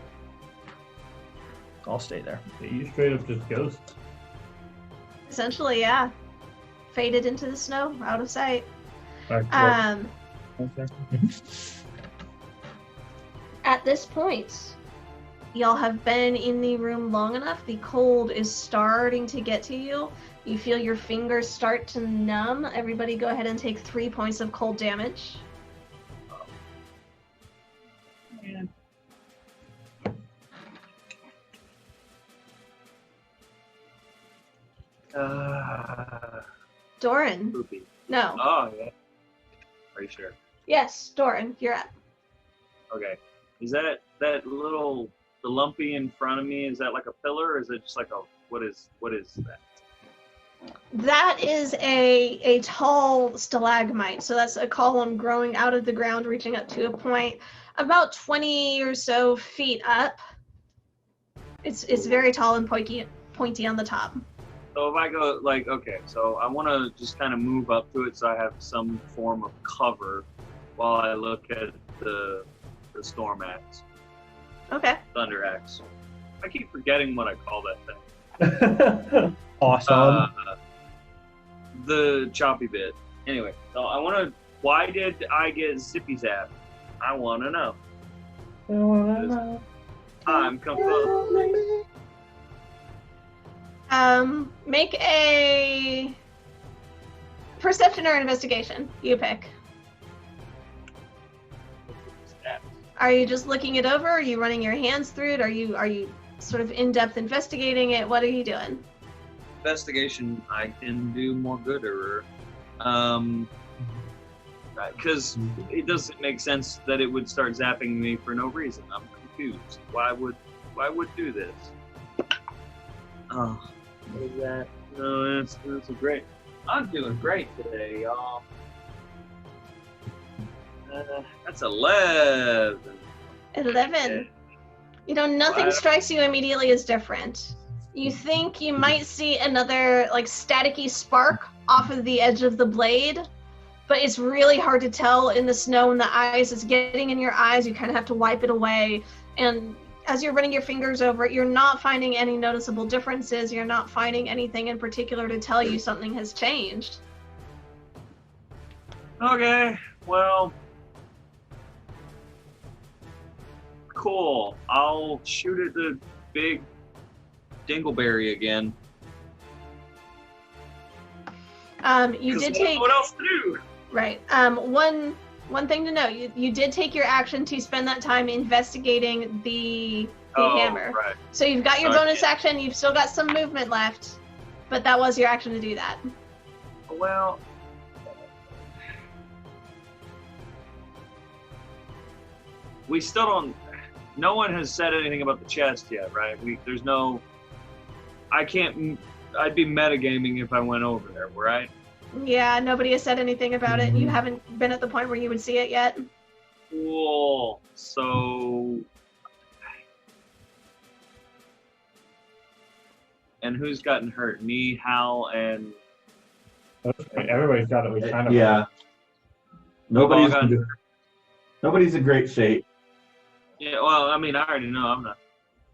I'll stay there. You straight up just ghost. Essentially, yeah. Faded into the snow, out of sight. Okay. At this point, y'all have been in the room long enough. The cold is starting to get to you. You feel your fingers start to numb. Everybody go ahead and take 3 points of cold damage. Doran. Poopy. No. Oh, yeah. Are you sure? Yes, Doran, you're up. Okay. Is that little, the lumpy in front of me, is that like a pillar, or is it just like a, what is that? That is a tall stalagmite. So that's a column growing out of the ground, reaching up to a point about 20 or so feet up. It's very tall and pointy on the top. So if I go, like, okay, so I want to just kind of move up to it so I have some form of cover while I look at the storm axe, Okay. thunder axe. I keep forgetting what I call that thing. Awesome. The choppy bit. Anyway, so I want to, why did I get zippy zap? I want to know. I'm confused. Make a perception or investigation. You pick. Are you just looking it over? Are you running your hands through it? Are you sort of in-depth investigating it? What are you doing? Investigation, I can do more good or because it doesn't make sense that it would start zapping me for no reason. I'm confused. Why would do this? Oh, what is that? No, that's great. I'm doing great today, y'all. That's 11. 11. You know, nothing strikes you immediately as different. You think you might see another, like, staticky spark off of the edge of the blade, but it's really hard to tell in the snow and the ice. It's getting in your eyes. You kind of have to wipe it away. And as you're running your fingers over it, you're not finding any noticeable differences. You're not finding anything in particular to tell you something has changed. Okay, well, cool. I'll shoot at the big dingleberry again. You did 'Cause take what else to do? right. One one thing to know, you did take your action to spend that time investigating the hammer. Right. So you've got your bonus action, you've still got some movement left, but that was your action to do that. Well, we still don't. No one has said anything about the chest yet, right? There's no. I can't. I'd be metagaming if I went over there, right? Yeah, nobody has said anything about it. You haven't been at the point where you would see it yet. Cool. So. And who's gotten hurt? Me, Hal, and. Everybody's got at least kind of. Yeah. Nobody's in great shape. Yeah, well, I mean, I already know I'm not.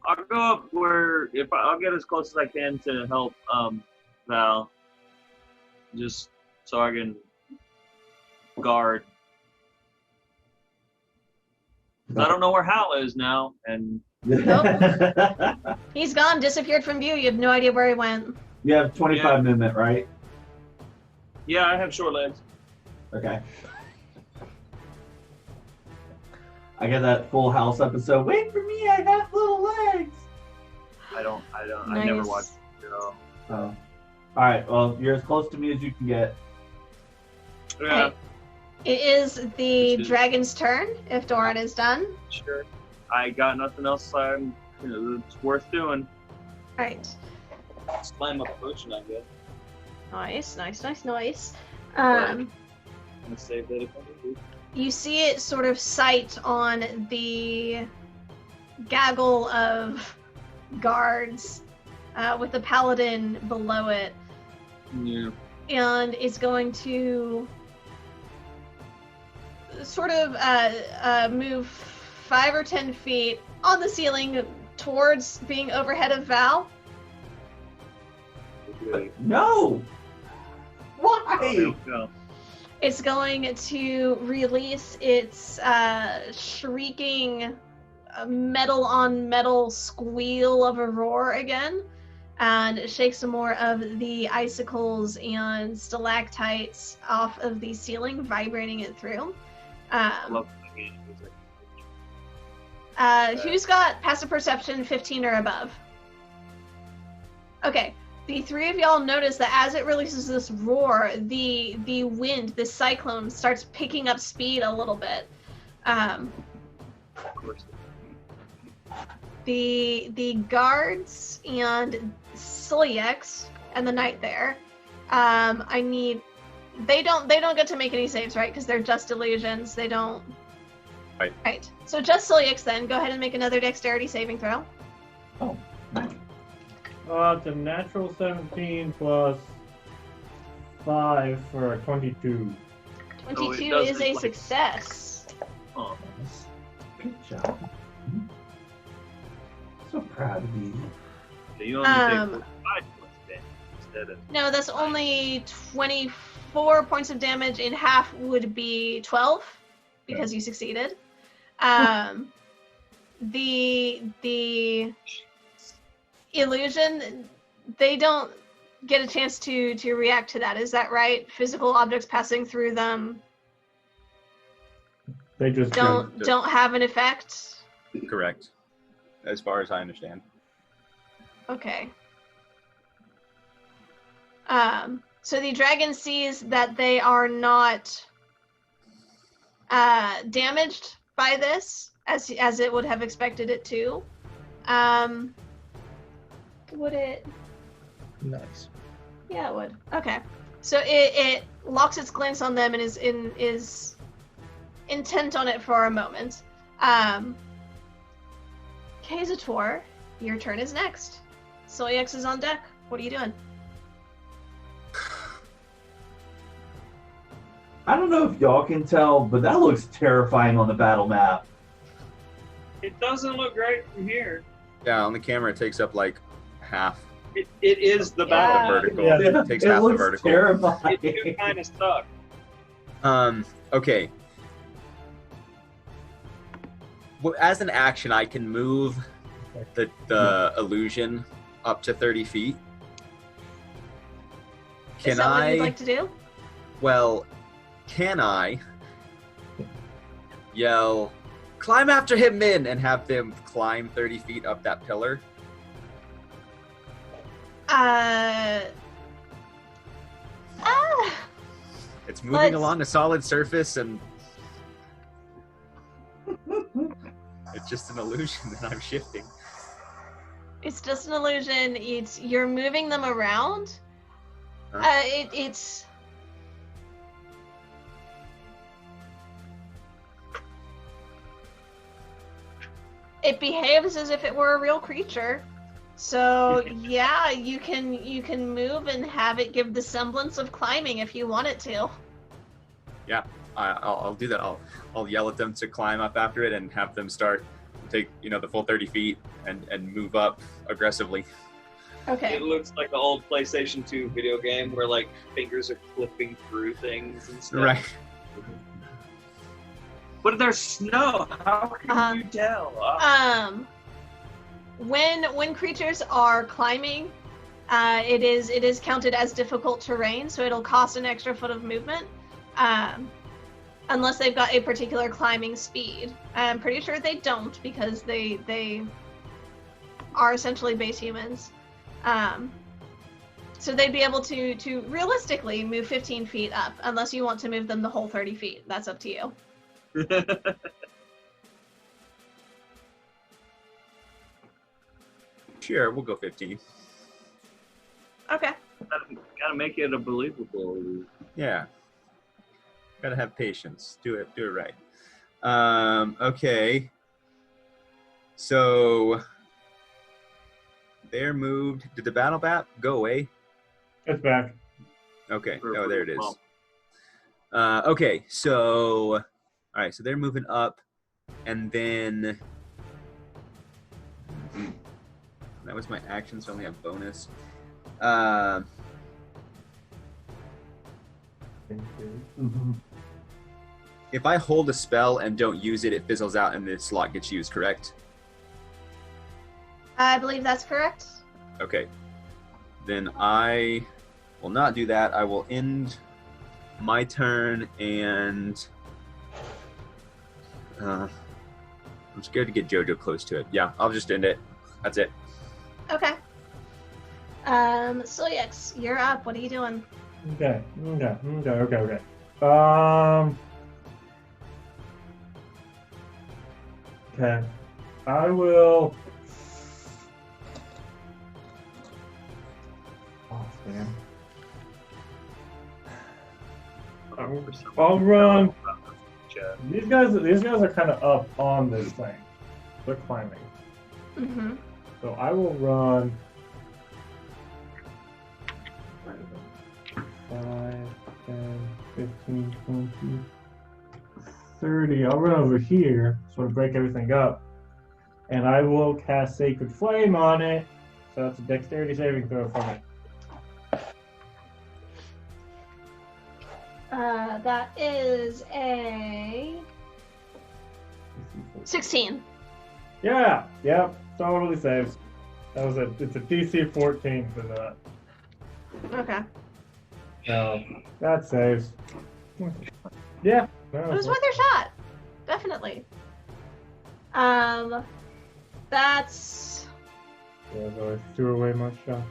I'll go up where I'll get as close as I can to help Val, just so I can guard. I don't know where Hal is now, and He's gone, disappeared from view. You have no idea where he went. You have 25 movement, right? Yeah, I have short legs. Okay. I get that Full House episode. Wait for me, I have little legs. I Nice. never watched it. All right. Well, you're as close to me as you can get. Yeah, It is the dragon's turn, if Doran is done. sure. I got nothing else. It's worth doing. Alright. Slam up a potion, I guess. Nice. I'm gonna save that if I need to. You see it sort of sight on the gaggle of guards with the paladin below it. Yeah. And it's going to sort of move 5 or 10 feet on the ceiling towards being overhead of Val. No. Why? No. It's going to release its shrieking metal on metal squeal of a roar again, and shake some more of the icicles and stalactites off of the ceiling, vibrating it through. I love the game. Who's got passive perception 15 or above? Okay. The three of y'all notice that as it releases this roar, the wind, the cyclone, starts picking up speed a little bit. The guards and Siliex and the knight there, they don't get to make any saves, right? Because they're just illusions. They don't. Right. So just Siliex then. Go ahead and make another dexterity saving throw. Oh, nice. It's a natural 17 plus 5 for a 22. 22 is a success. Oh. Good job. So proud of you. So you only take 5 points damage instead of. No, that's only 24 points of damage. In half would be 12 because you succeeded. The illusion, they don't get a chance to react to that. Is that right? Physical objects passing through them They just don't have an effect. Correct. As far as I understand. Okay. So the dragon sees that they are not damaged by this, as it would have expected it to. Would it? Nice. Yeah, it would. Okay. So it locks its glance on them and is intent on it for a moment. Kazator, your turn is next. Siliex is on deck. What are you doing? I don't know if y'all can tell, but that looks terrifying on the battle map. It doesn't look great from here. Yeah, on the camera it takes up like half It is the the battle. vertical. Yeah. It takes It half the looks vertical. terrifying. It kind of stuck. Okay. Well, as an action, I can move the illusion up to 30 feet. Is that what you'd like to do? Well, can I yell, "Climb after him, Min!" and have them climb 30 feet up that pillar. It's moving along a solid surface, and it's just an illusion that I'm shifting. It's just an illusion. You're moving them around. Huh? It behaves as if it were a real creature. So yeah, you can move and have it give the semblance of climbing if you want it to. Yeah, I'll do that. I'll yell at them to climb up after it and have them start take the full 30 feet and move up aggressively. Okay. It looks like the old PlayStation 2 video game where like fingers are clipping through things and stuff. Right. But there's snow. How can you tell? When creatures are climbing, it is counted as difficult terrain, so it'll cost an extra foot of movement, unless they've got a particular climbing speed. I'm pretty sure they don't because they are essentially base humans. So they'd be able to realistically move 15 feet up, unless you want to move them the whole 30 feet. That's up to you. Sure, we'll go 15. Okay. Gotta make it a believable. Yeah. Gotta have patience. Do it right. Okay. So they're moved. Did the battle map go away? It's back. Okay. Oh, there it is. Okay. So, all right. So they're moving up, and then that was my action, so I only have bonus. If I hold a spell and don't use it, it fizzles out and the slot gets used, correct? I believe that's correct. Okay. Then I will not do that. I will end my turn, and I'm scared to get Jojo close to it. Yeah, I'll just end it. That's it. Okay. Silyax, you're up. What are you doing? Okay. Okay. I will. Oh, man. I'll run. These guys are kind of up on this thing. They're climbing. Mm-hmm. So I will run 5, 10, 15, 20, 30. I'll run over here, sort of break everything up. And I will cast Sacred Flame on it. So that's a dexterity saving throw from it. That is a 16. Yeah, yep, totally saves. It's a DC 14 for that. Okay. That saves. Yeah. It was worth your shot. Definitely. That's... Yeah, so I threw away my shot.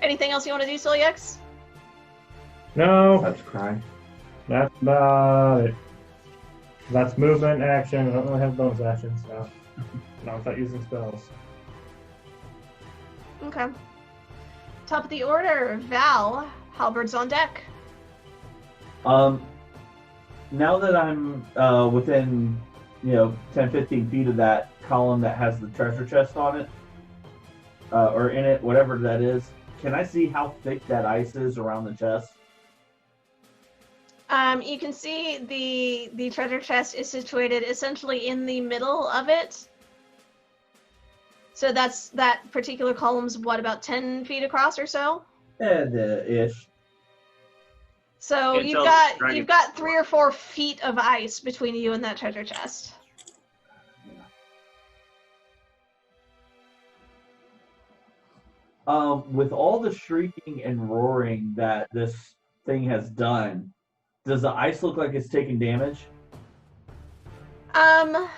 Anything else you want to do, Silyax? No. That's cry. That's about it. That's movement, action. I don't really have bonus actions, so not without using spells. Okay. Top of the order, Val. Halberds on deck. Now that I'm within 10-15 feet of that column that has the treasure chest on it, or in it, whatever that is, can I see how thick that ice is around the chest? You can see the treasure chest is situated essentially in the middle of it. So that particular column's what, about 10 feet across or so? Ish. So you've got 3 or 4 feet of ice between you and that treasure chest. With all the shrieking and roaring that this thing has done, does the ice look like it's taking damage? Some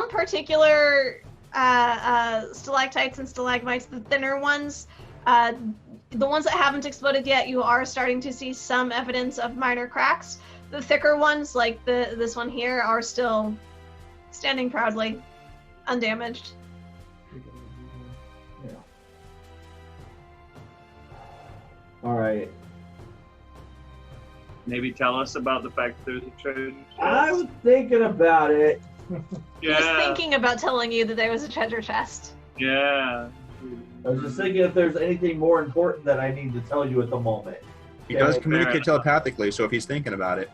particular stalactites and stalagmites, the thinner ones, the ones that haven't exploded yet, you are starting to see some evidence of minor cracks. The thicker ones, like this one here, are still standing proudly, undamaged. Yeah. All right. Maybe tell us about the fact that there's a treasure chest. I was thinking about it. He was thinking about telling you that there was a treasure chest. Yeah. I was just thinking if there's anything more important that I need to tell you at the moment. He does communicate telepathically, so if he's thinking about it,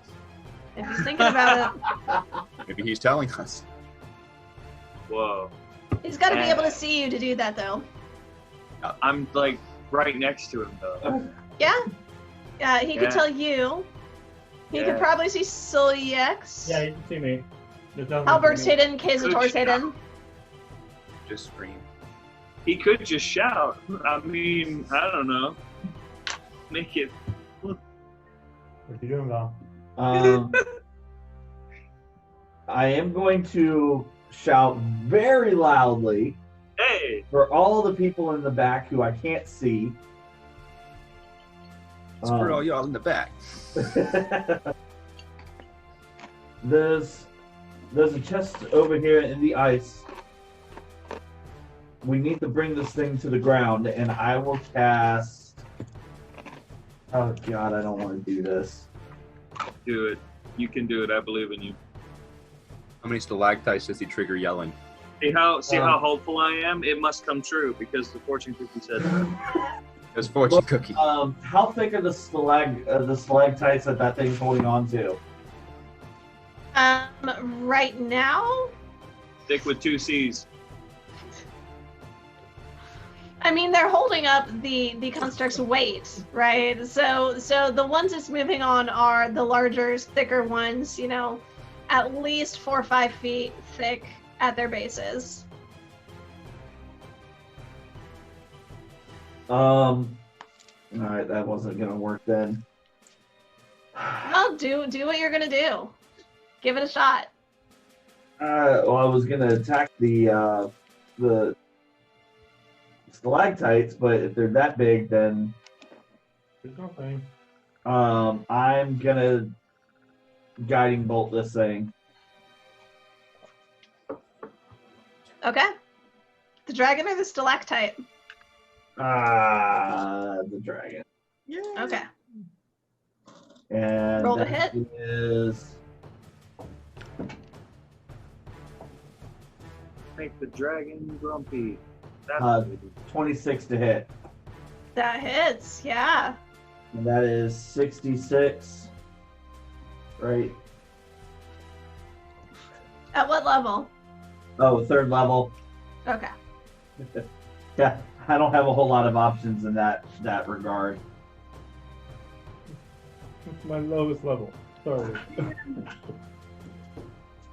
If he's thinking about it, maybe he's telling us. Whoa. he's got to be able to see you to do that, though. I'm like right next to him though. Yeah? He could tell you. He could probably see Soliex. Yeah, you can see me. Albert's hidden, Kazator's hidden. Just scream. He could just shout. I mean, I don't know. Make it. What you doing, Val? I am going to shout very loudly Hey. for all the people in the back who I can't see. It's for all y'all in the back. There's a chest over here in the ice. We need to bring this thing to the ground, and I will cast. Oh God, I don't want to do this. Do it. You can do it. I believe in you. How many stalactites does he trigger yelling? See how hopeful I am? It must come true because the fortune cookie said that. There's fortune cookie. How thick are the stalactites that thing's holding on to? Right now, Stick with 2 C's. I mean, they're holding up the construct's weight, right? So the ones it's moving on are the larger, thicker ones, you know, at least 4 or 5 feet thick at their bases. All right, that wasn't gonna work then. Well, do what you're gonna do. Give it a shot. Well, I was gonna attack the stalactites, but if they're that big, then There's nothing. I'm gonna guiding bolt this thing. Okay. The dragon or the stalactite? The dragon. Okay. And Roll the that hit. is Make the dragon grumpy. That's 26 to hit. That hits, yeah. And that is 66. Right. At what level? Oh, 3rd level. Okay. Yeah, I don't have a whole lot of options in that regard. It's my lowest level. Sorry.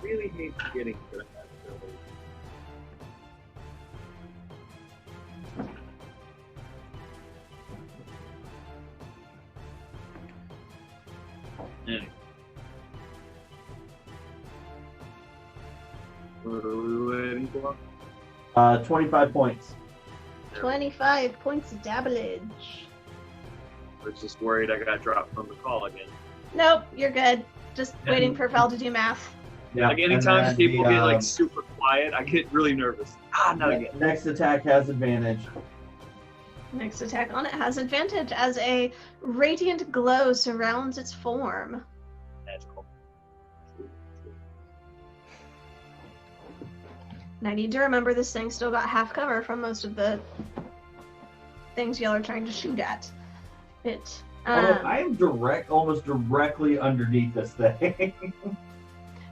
really hate getting to that. Anyway. What are we waiting for? 25 points. 25 points of damage. I was just worried I got dropped from the call again. Nope, you're good. Just waiting for Val to do math. Yeah. Like anytime people get like super quiet, I get really nervous. Not again. Next attack has advantage. Next attack on it has advantage as a radiant glow surrounds its form. That's cool. And I need to remember this thing still got half cover from most of the things y'all are trying to shoot at. It. I am almost directly underneath this thing.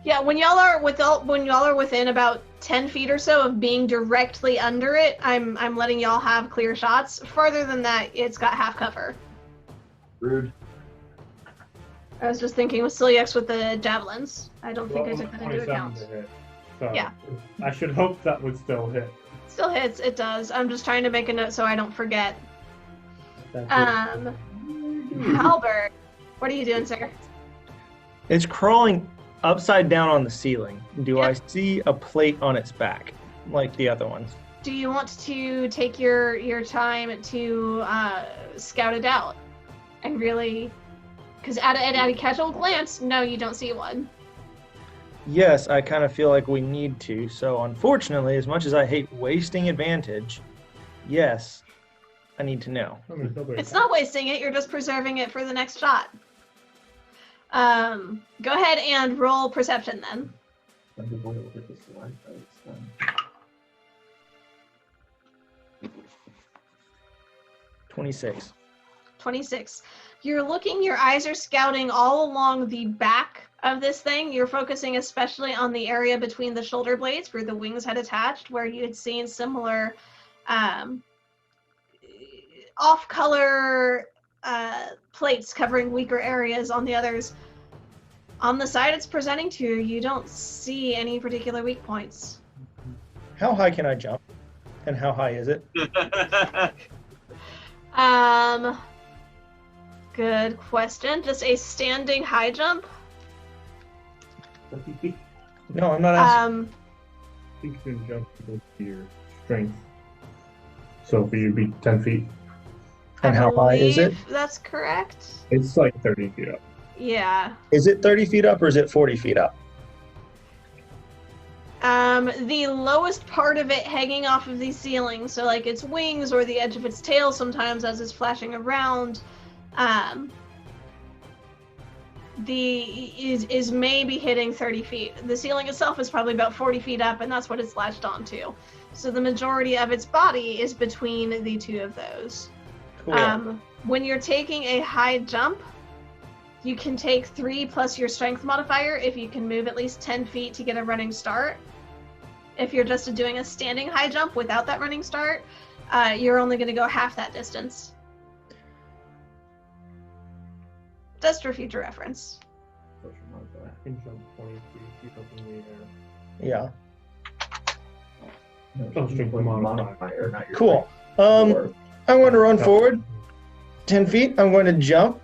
Yeah, when y'all are within about 10 feet or so of being directly under it, I'm letting y'all have clear shots. Farther than that, it's got half cover. Rude. I was just thinking with Siliex with the javelins. I don't think I took that into 27 account. to hit. So Yeah. I should hope that would still hit. Still hits, it does. I'm just trying to make a note so I don't forget. That's Halbert, what are you doing, sir? It's crawling upside down on the ceiling. Do I Yep. see a plate on its back, like the other ones? Do you want to take your time to scout it out and really? Because at a casual glance, no, you don't see one. Yes, I kind of feel like we need to. So unfortunately, as much as I hate wasting advantage, yes, I need to know. It's not wasting it. You're just preserving it for the next shot. Go ahead and roll perception then. 26. 26. You're looking, your eyes are scouting all along the back of this thing. You're focusing especially on the area between the shoulder blades where the wings had attached, where you had seen similar off-color plates covering weaker areas on the others. On the side it's presenting to you, you don't see any particular weak points. How high can I jump? And how high is it? Good question. Just a standing high jump. No, I'm not asking. I think you can jump equal to your strength. So for you, be 10 feet. And how high is it? believe That's correct. It's like 30 feet up. Yeah. Is it 30 feet up or is it 40 feet up? The lowest part of it hanging off of the ceiling, so like its wings or the edge of its tail sometimes as it's flashing around, is maybe hitting 30 feet. The ceiling itself is probably about 40 feet up, and that's what it's latched onto. So the majority of its body is between the two of those. Cool. When you're taking a high jump, you can take 3 plus your strength modifier if you can move at least 10 feet to get a running start. If you're just doing a standing high jump without that running start, you're only going to go half that distance. Just for future reference. I can jump 23 feet up in the Yeah. air. Oh, strength modifier. not your Cool. strength. I'm going to run forward 10 feet. I'm going to jump.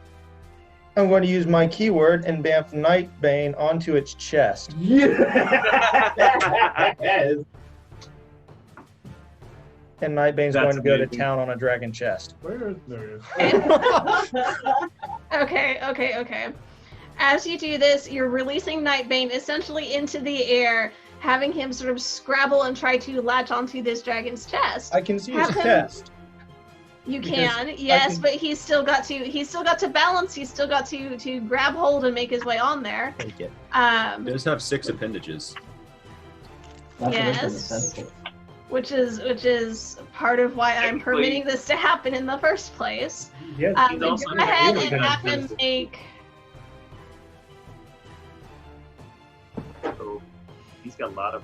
I'm going to use my keyword and bamf Nightbane onto its chest. Yes. And Nightbane's That's going to go to amazing. town on a dragon chest. Where is there? Okay. As you do this, you're releasing Nightbane essentially into the air, having him sort of scrabble and try to latch onto this dragon's chest. I can see his Have him- chest. You Because can, yes, can- but he's still got to balance. He's still got to grab hold and make his way on there. Take it. It does have 6 appendages. Yes. Which is part of why I'm Technically- permitting this to happen in the first place. Yes. He's Go also ahead able and to have have him this. make. So he's got a lot of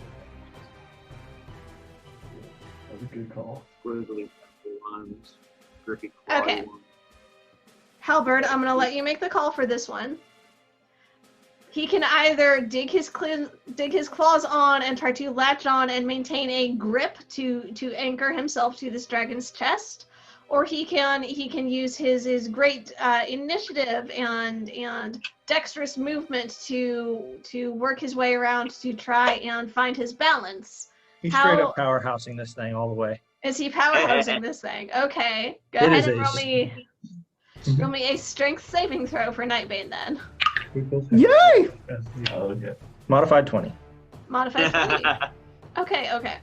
That's a good call. squiggly ones, grippy clawy Okay. ones. Halberd, I'm gonna let you make the call for this one. He can either dig his claws on and try to latch on and maintain a grip to anchor himself to this dragon's chest, or he can use his great initiative and dexterous movement to work his way around to try and find his balance. He's How- straight up powerhousing this thing all the way. Is he powerhousing this thing? Okay, go It ahead is and a- roll me a strength saving throw for Nightbane then. Yay! Oh, okay. Modified 20. Modified 20. Okay.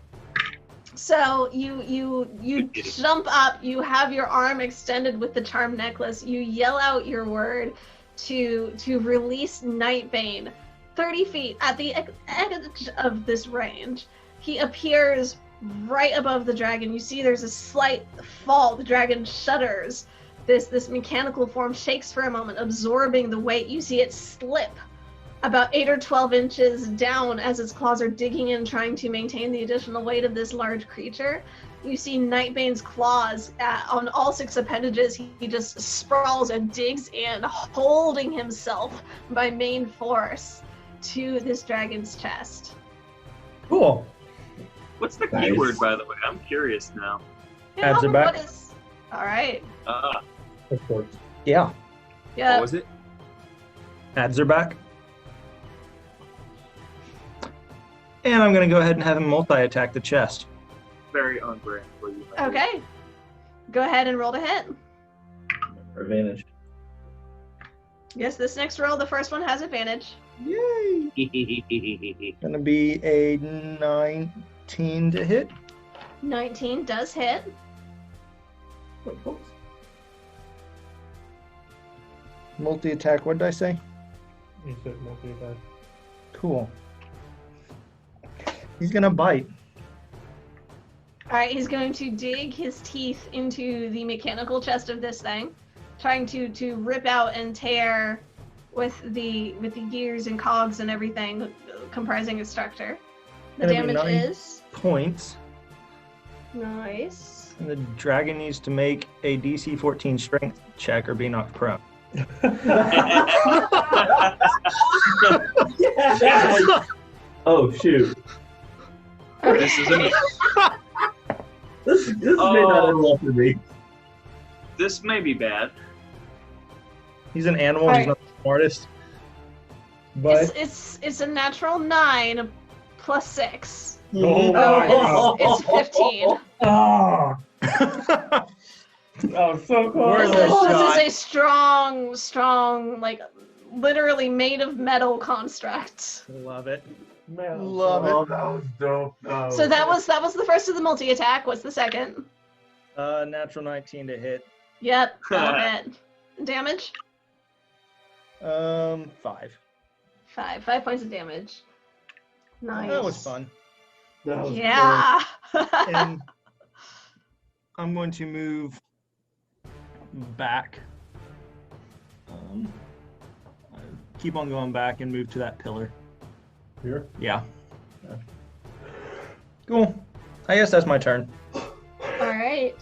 So you jump up, you have your arm extended with the charm necklace, you yell out your word to release Nightbane 30 feet at the edge of this range. He appears right above the dragon. You see there's a slight fall. The dragon shudders. This mechanical form shakes for a moment, absorbing the weight. You see it slip about 8 or 12 inches down as its claws are digging in, trying to maintain the additional weight of this large creature. You see Nightbane's claws on all 6 appendages. He just sprawls and digs in, holding himself by main force to this dragon's chest. Cool. What's the Nice. keyword, by the way? I'm curious now. Adds it back. All right. Of course. Yeah. Yeah. What was it? Ads are back. And I'm going to go ahead and have him multi-attack the chest. Very on brand for you. Okay. Go ahead and roll to hit. Advantage. Yes, this next roll, the first one has advantage. Yay! Going to be a 19 to hit. 19 does hit. Multi-attack, what did I say? You said multi-attack. Cool. He's going to bite. All right, he's going to dig his teeth into the mechanical chest of this thing, trying to rip out and tear with the gears and cogs and everything comprising its structure. The Gonna be damage 9 is points. nice. And the dragon needs to make a DC 14 strength check or be knocked prone. Oh shoot! This is it. This may not end well for me. This may be bad. He's an animal, he's not the smartest. But It's a natural 9 plus 6. Oh So it's 15. Oh, that was so Where's close. that This shot? is a strong, like, literally made of metal construct. Love it. Man, Love it. oh, that was dope. So that was the first of the multi-attack. What's the second? Natural 19 to hit. Yep, that'll hit. Damage? 5. 5 points of damage. Nice. That was fun. That was Yeah. And I'm going to move back. Keep on going back and move to that pillar. Here? Yeah. Cool. I guess that's my turn. All right.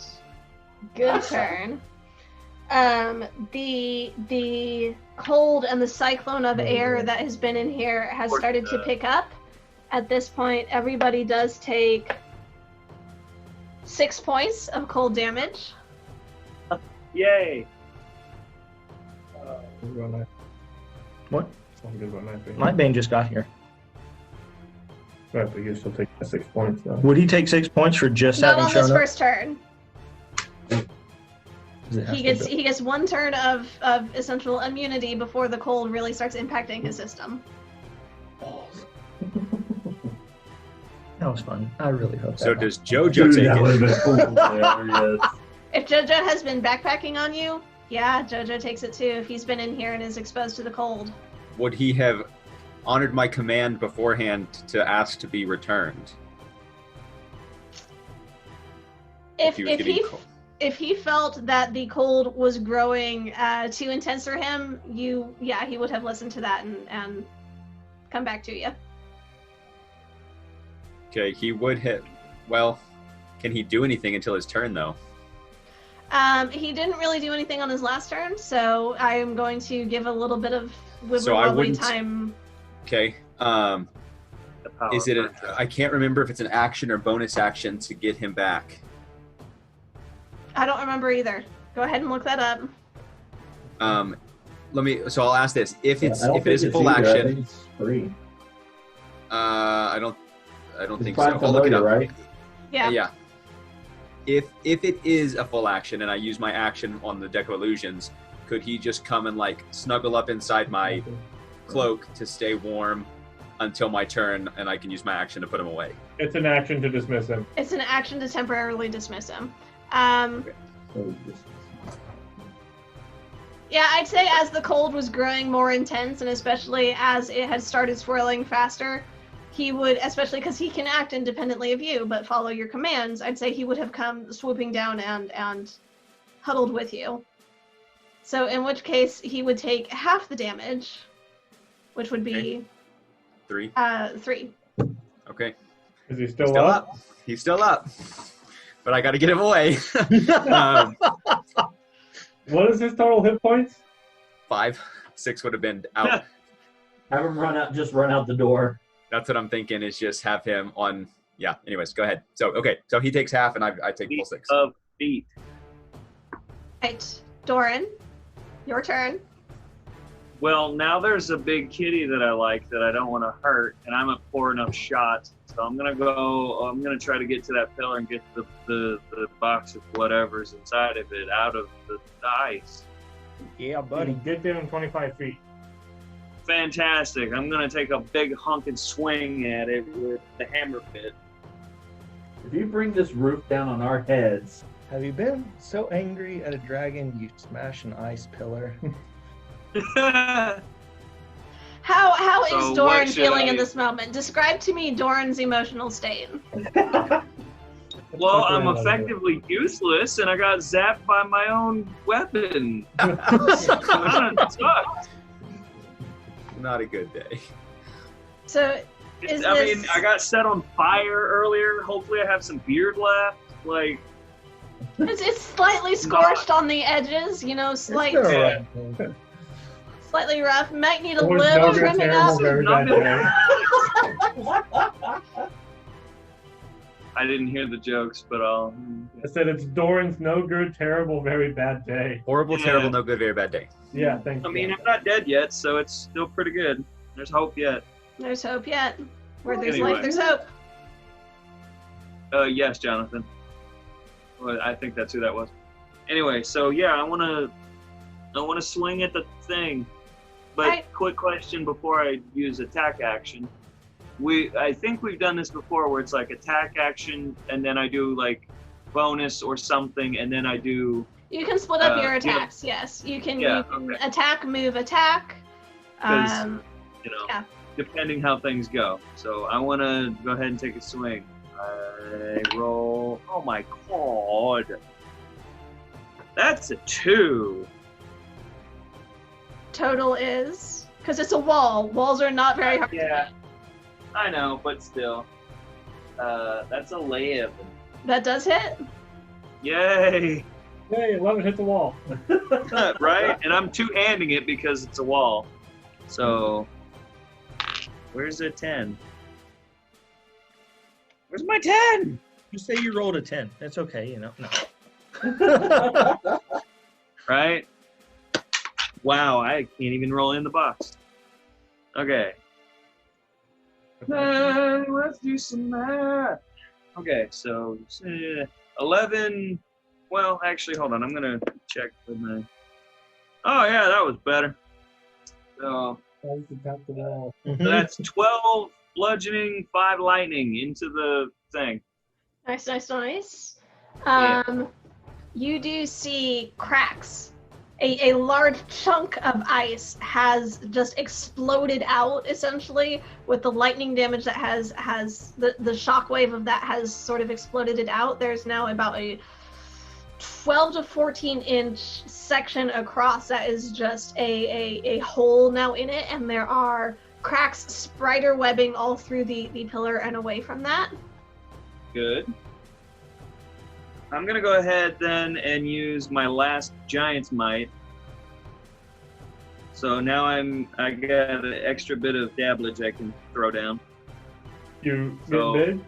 Good turn. The cold and the cyclone of air that has been in here has started to pick up. At this point, everybody does take 6 points of cold damage. Yay! What? I'm good about 9. Nightbane just got here. Right, but you still take 6 points though. Would he take 6 points for just Not having on shown this up? first turn. Does it have He to gets go? he gets 1 turn of essential immunity before the cold really starts impacting his system. That was fun. I really hope So that. does JoJo take that would it? have been cool. Yes. If JoJo has been backpacking on you, yeah, JoJo takes it too. If he's been in here and is exposed to the cold. Would he have honored my command beforehand to ask to be returned? If he was getting cold. if he felt that the cold was growing too intense for him, he would have listened to that and come back to you. Okay, he would hit. Well, can he do anything until his turn, though? He didn't really do anything on his last turn, so I am going to give a little bit of So I wibbly wouldn't- time. Okay. The power Is it? franchise. I can't remember if it's an action or bonus action to get him back. I don't remember either. Go ahead and look that up. Let me. So I'll ask this: if it's I don't if it is think full it's either. I action, think it's free. I don't It's think Prime so. I'll look it Familiar, up. right? Yeah. Yeah. If it is a full action and I use my action on the Deck of Illusions, could he just come and like snuggle up inside my cloak to stay warm until my turn, and I can use my action to put him away? It's an action to dismiss him. It's an action to temporarily dismiss him. So just- Yeah, I'd say as the cold was growing more intense, and especially as it had started swirling faster, he would, especially because he can act independently of you, but follow your commands, I'd say he would have come swooping down and huddled with you. So in which case, he would take half the damage, which would be 3. 3. Okay. Is he still, Still up? up. He's still up. But I got to get him away. What is his total hit points? 5, 6 would have been out. Have him run out the door. That's what I'm thinking. Is just have him on. Yeah. Anyways, go ahead. So okay. So he takes half, and I take full 6. Of feet. Right, Doran, your turn. Well, now there's a big kitty that I like that I don't want to hurt, and I'm at 4 enough shots. So I'm gonna try to get to that pillar and get the box of whatever's inside of it out of the ice. Yeah, buddy. Get there in 25 feet. Fantastic. I'm gonna take a big hunkin' swing at it with the hammer bit. If you bring this roof down on our heads, Have you been so angry at a dragon you smash an ice pillar? How So is what Doran should feeling I- in this moment? Describe to me Doran's emotional state. Well, Fuck I'm around a little bit. effectively useless, and I got zapped by my own weapon. Kinda sucked. Not a good day. So is I this... mean, I got set on fire earlier. Hopefully, I have some beard left. Like, It's slightly scorched on the edges, you know, slightly rough. Might need a Doran's little no good, trimming terrible, up. very Not bad day. I didn't hear the jokes, but I'll. I said it's Doran's no good, terrible, very bad day. Horrible, Yeah. terrible, no good, very bad day. Yeah, thank I you. mean, I'm not dead yet, so it's still pretty good. There's hope yet. There's hope yet. Where there's Anyway. life, there's hope. Yes, Jonathan. Well, I think that's who that was. Anyway, so yeah, I wanna swing at the thing. But Right. quick question before I use attack action. I think we've done this before where it's like attack action and then I do like bonus or something and then I do You can split up your yeah. attacks, yes. You can, Yeah, you can okay. attack, move, attack. 'Cause- Yeah. depending how things go. So I want to go ahead and take a swing. I roll. Oh my god. That's a 2. Total is... Because it's a wall. Walls are not very hard to Yeah. hit. I know, but still. That's 11. That does hit. Yay! Hey, 11 hit the wall. Right? And I'm two-handing it because it's a wall. So, where's the 10? Where's my 10? Just say you rolled a 10. That's okay, you know. No. Right? Wow, I can't even roll in the box. Okay. Let's do some math. Okay, so 11. Well, actually, hold on. I'm gonna check with my. Oh yeah, that was better. So Tap the wall. that's 12 bludgeoning, 5 lightning into the thing. Nice, nice, nice. Yeah. You do see cracks. A large chunk of ice has just exploded out, essentially, with the lightning damage that has the shockwave of that has sort of exploded it out. There's now about a 12 to 14 inch section across that is just a hole now in it, and there are cracks spider webbing all through the pillar and away from that. Good. I'm gonna go ahead then and use my last Giant's Might. So now I got an extra bit of dabblage I can throw down. You So- get big?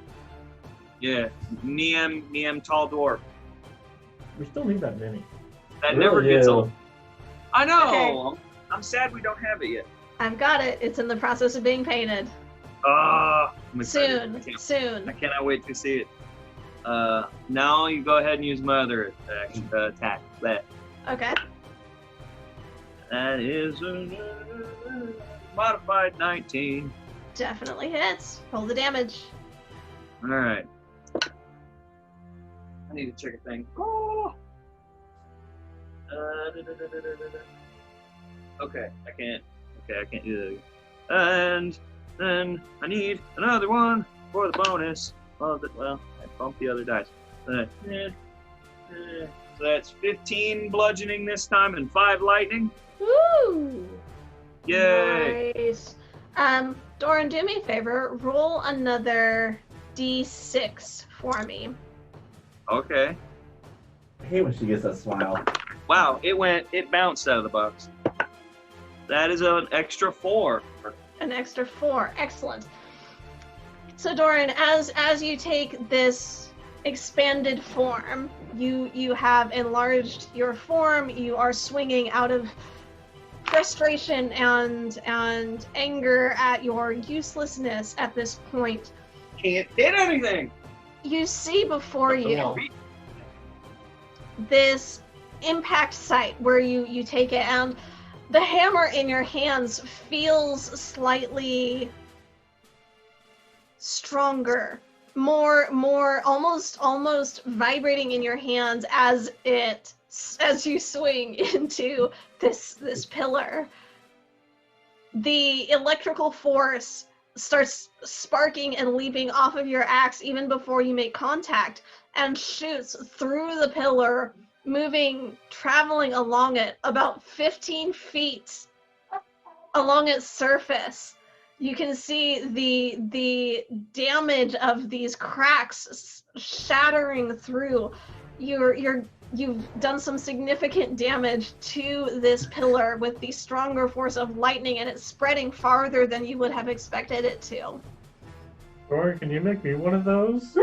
Yeah, Niem Tall Dwarf. We still need that mini. That Really never gets do. old. I know. Okay. I'm sad we don't have it yet. I've got it. It's in the process of being painted. I'm excited. Soon. I cannot wait to see it. Now you go ahead and use my other attack. Okay. That is a modified 19. Definitely hits. Roll the damage. All right. I need to check a thing. Oh. Okay, I can't. Okay, I can't do that. And then I need another one for the bonus. Well, I bumped the other dice. So that's 15 bludgeoning this time and 5 lightning. Woo! Yay! Nice. Doran, do me a favor. Roll another D6 for me. Okay. I hate when she gets that smile. Wow, it bounced out of the box. That is an extra 4. An extra 4. Excellent. So Doran, as you take this expanded form, you have enlarged your form. You are swinging out of frustration and anger at your uselessness at this point, Can't hit anything. you see before you this impact site where you take it, and the hammer in your hands feels slightly stronger, more almost vibrating in your hands as you swing into this pillar. The electrical force starts sparking and leaping off of your axe even before you make contact, and shoots through the pillar, traveling along it about 15 feet along its surface. You can see the damage of these cracks shattering through. You've done some significant damage to this pillar with the stronger force of lightning, and it's spreading farther than you would have expected it to. Dory, can you make me one of those?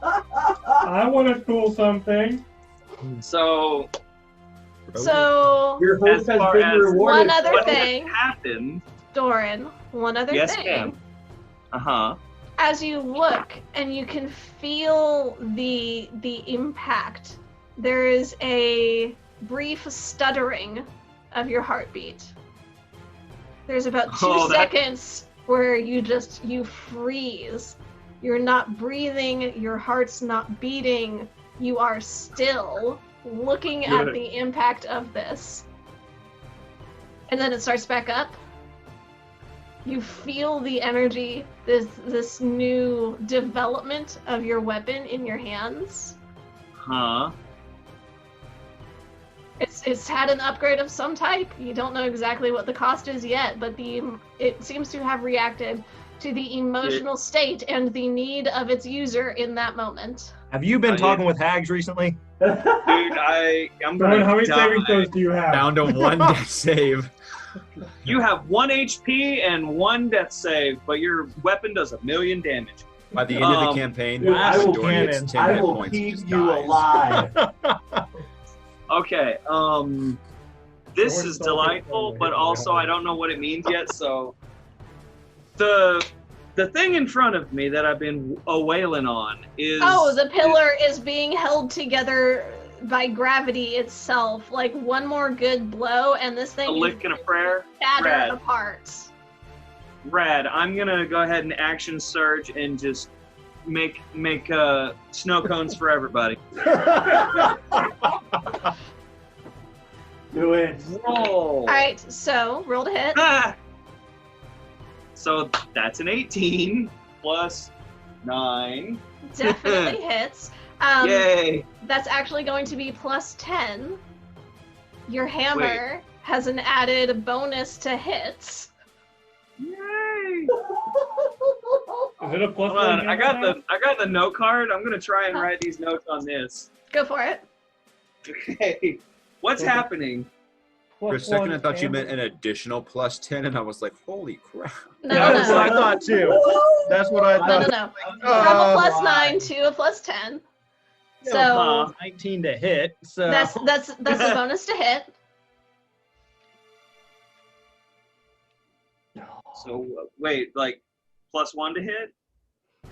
I want to cool something. So Your host As has far been as rewarded. one other what thing, happened? Doran, one other Yes, thing. ma'am. Uh-huh. As you look and you can feel the impact, there is a brief stuttering of your heartbeat. There's about 2 seconds where you freeze. You're not breathing, your heart's not beating, you are still looking at Good. the impact of this. And then it starts back up. You feel the energy, this new development of your weapon in your hands. Huh. It's had an upgrade of some type. You don't know exactly what the cost is yet, but it seems to have reacted to the emotional state and the need of its user in that moment. Have you been talking with hags recently? Dude, I'm Dory, gonna how many die. saving throws do you have? Down to one death save. You have 1 HP and 1 death save, but your weapon does 1,000,000 damage. By the end of the campaign, dude, I will Dory gets 10 I hit will points. keep and just you dies. alive. Okay, this Doran's is still delightful, hitting but me. also I don't know what it means yet, so the thing in front of me that I've been wailing on is The pillar is being held together by gravity itself. Like one more good blow, and this a thing lick and a prayer. shattered Rad. apart. Rad, I'm gonna go ahead and action surge and just make snow cones for everybody. Do it. Roll. All right, so roll to hit. Ah! So that's an 18 plus 9. Definitely hits. Yay! That's actually going to be plus 10. Your hammer has an added bonus to hits. Yay! Is it a plus Hold on, one? I got the note card. I'm gonna try and write these notes on this. Go for it. Okay. What's Okay. happening? For a second, I thought you meant an additional plus 10, and I was like, holy crap. No, That's what I no. thought too. That's what I No, thought. no, no. From a plus 9 to a plus 10. So Uh-huh. 19 to hit. So that's a bonus to hit. So wait, like plus 1 to hit?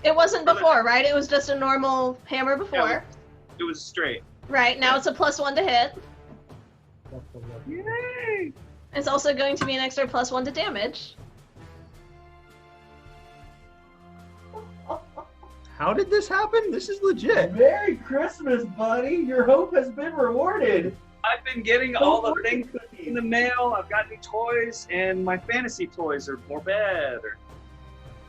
It wasn't before, right? It was just a normal hammer before. It was straight. Right, now it's a plus 1 to hit. Yay! It's also going to be an extra plus 1 to damage. how did this happen? This is legit. Merry Christmas, buddy. Your hope has been rewarded. I've been getting all the things in the mail. I've got new toys, and my fantasy toys are more better.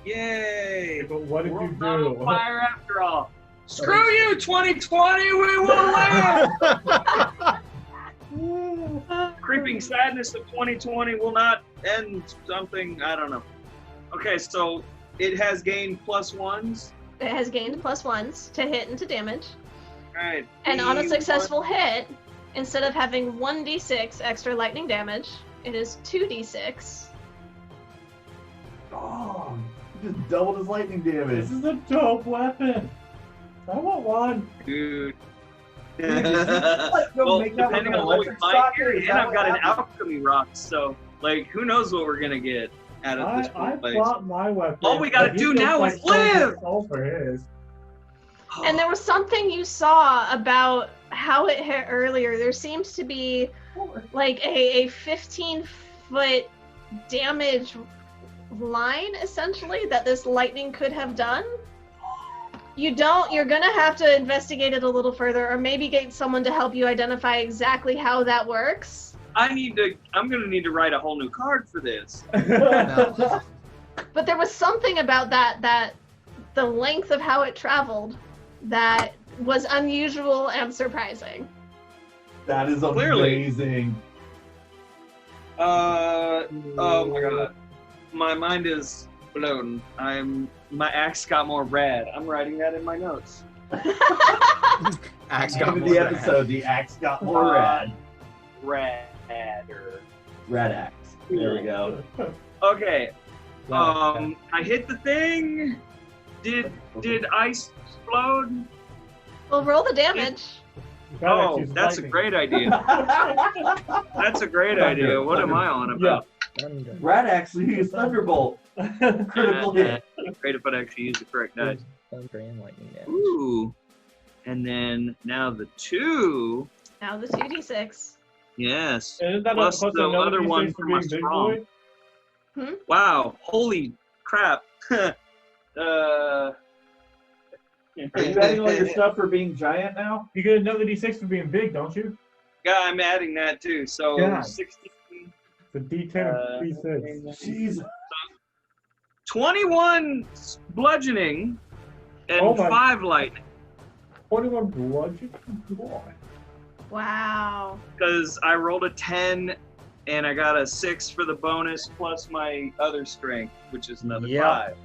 Yay! But what did you World's not on do? fire after all. Screw you, 2020. We will live. Creeping sadness of 2020 will not end something. I don't know. Okay, so it has gained plus 1s. It has gained plus 1s to hit and to damage. All right. And on a D1. successful hit, instead of having 1d6 extra lightning damage, it is 2d6. Oh, you just doubled his lightning damage. This is a dope weapon. I want one. Dude, Well, make that depending with an on what we electric find socket? here, Is and that I've what got an happens? alchemy rock, so like who knows what we're gonna get out of this I place. plot my weapon. All we gotta but he do gets, now like, is live! All for his. And there was something you saw about how it hit earlier. There seems to be like a 15-foot damage line, essentially, that this lightning could have done. You're gonna have to investigate it a little further, or maybe get someone to help you identify exactly how that works. I'm gonna need to write a whole new card for this. But there was something about that the length of how it traveled that was unusual and surprising. That is Clearly. amazing. Oh my god. My mind is blown. My axe got more rad. I'm writing that in my notes. Axe End got of more the rad. episode, the axe got more rad. Radder. Red axe. There we go. Okay. I hit the thing. Did ice explode? Well, roll the damage. Oh, that's a great idea. That's a great idea. What am I on about? Red actually used Thunderbolt. Critical hit. Great if I'd actually use the correct dice. Thunder and lightning damage. Ooh. And then now the 2. Now the 2d6. Yes. Isn't that Plus plus the another other D6 one for for my being big strong. boy? Wow. Holy crap. Are you adding all your stuff for being giant now? You get another D6 for being big, don't you? Yeah, I'm adding that too. So God. 16. It's a D10 and D6. Jesus. 21 bludgeoning and Oh my- 5 lightning. 21 bludgeoning? Boy. Wow. Because I rolled a 10 and I got a 6 for the bonus plus my other strength, which is another Yeah. 5.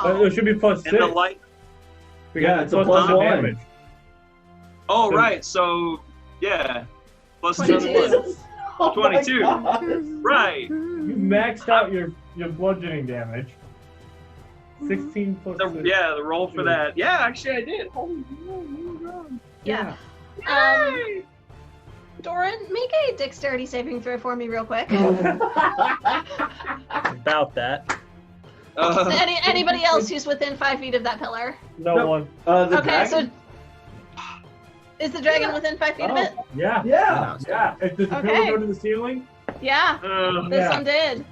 Wow. It should be plus 6. And the light. Yeah, it's a plus the one. damage. Oh, So- right. So, yeah. Plus 22. another one. Oh my 22. God. Right. You maxed out your bludgeoning damage. 16 plus 6. The roll for that. Yeah, actually I did. Holy God. Yeah. Yay! Doran, make a dexterity saving throw for me real quick. About that. Anybody else who's within 5 feet of that pillar? No Nope. one. The Okay, so dragon? is the dragon within 5 feet of it? Yeah. Yeah. Yeah. Does the Okay. pillar go to the ceiling? Yeah, this Yeah. one did.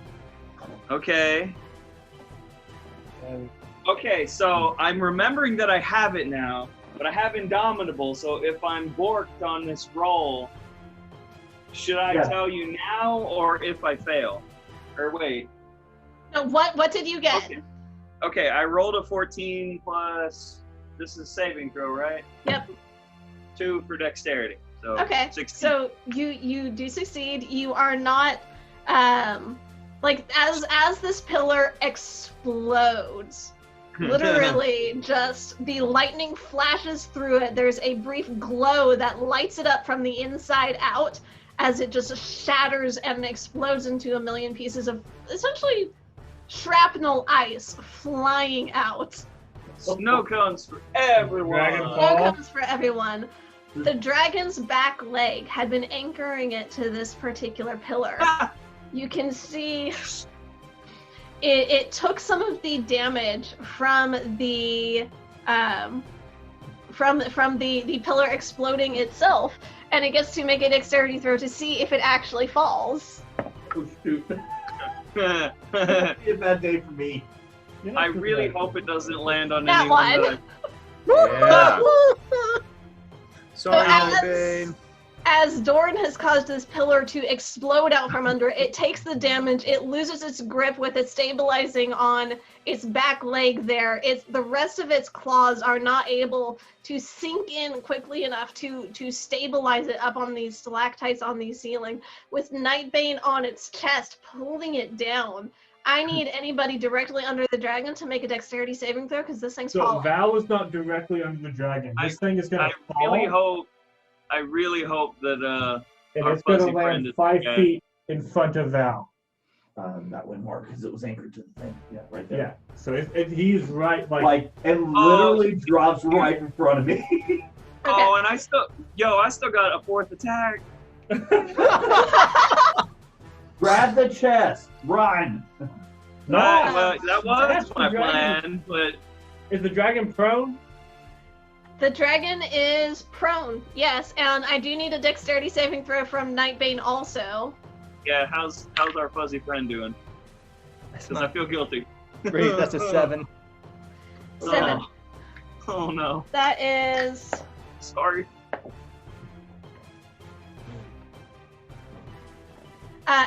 Okay. And Okay, so I'm remembering that I have it now, but I have Indomitable, so if I'm borked on this roll, should I Yeah. tell you now or if I fail? Or wait. No, what did you get? Okay, I rolled a 14 plus, this is saving throw, right? Yep. 2 for dexterity. So Okay, 16. so you do succeed. You are not like as this pillar explodes, literally just the lightning flashes through it. There's a brief glow that lights it up from the inside out as it just shatters and explodes into a million pieces of essentially shrapnel ice flying out. Snow cones for everyone. Dragon Snow Ball. comes for everyone. The dragon's back leg had been anchoring it to this particular pillar. Ah! You can see it took some of the damage from the pillar exploding itself, and it gets to make a dexterity throw to see if it actually falls. Oh, shoot. It'd be a bad day for me. You're not I too really bad. hope it doesn't land on That anyone. one. that Yeah. Sorry, as- Bane. As Doran has caused this pillar to explode out from under it, it takes the damage, it loses its grip with it stabilizing on its back leg there. The rest of its claws are not able to sink in quickly enough to stabilize it up on these stalactites on the ceiling. With Nightbane on its chest, pulling it down. I need anybody directly under the dragon to make a dexterity saving throw, because this thing's So falling. Val is not directly under the dragon. This thing is gonna fall, I really hope that and our it's gonna fuzzy friend land is 5 okay. feet in front of Val. That wouldn't work because it was anchored to the thing. Yeah, right Yeah. there. So he's right, And literally drops right in front of me. Oh, and I still got a fourth attack. Grab the chest. Run. No, That was my plan, but is the dragon prone? The dragon is prone, yes, and I do need a dexterity saving throw from Nightbane also. yeah, how's our fuzzy friend doing? Because I feel guilty. Great, that's a 7. 7. Oh no. That is Sorry.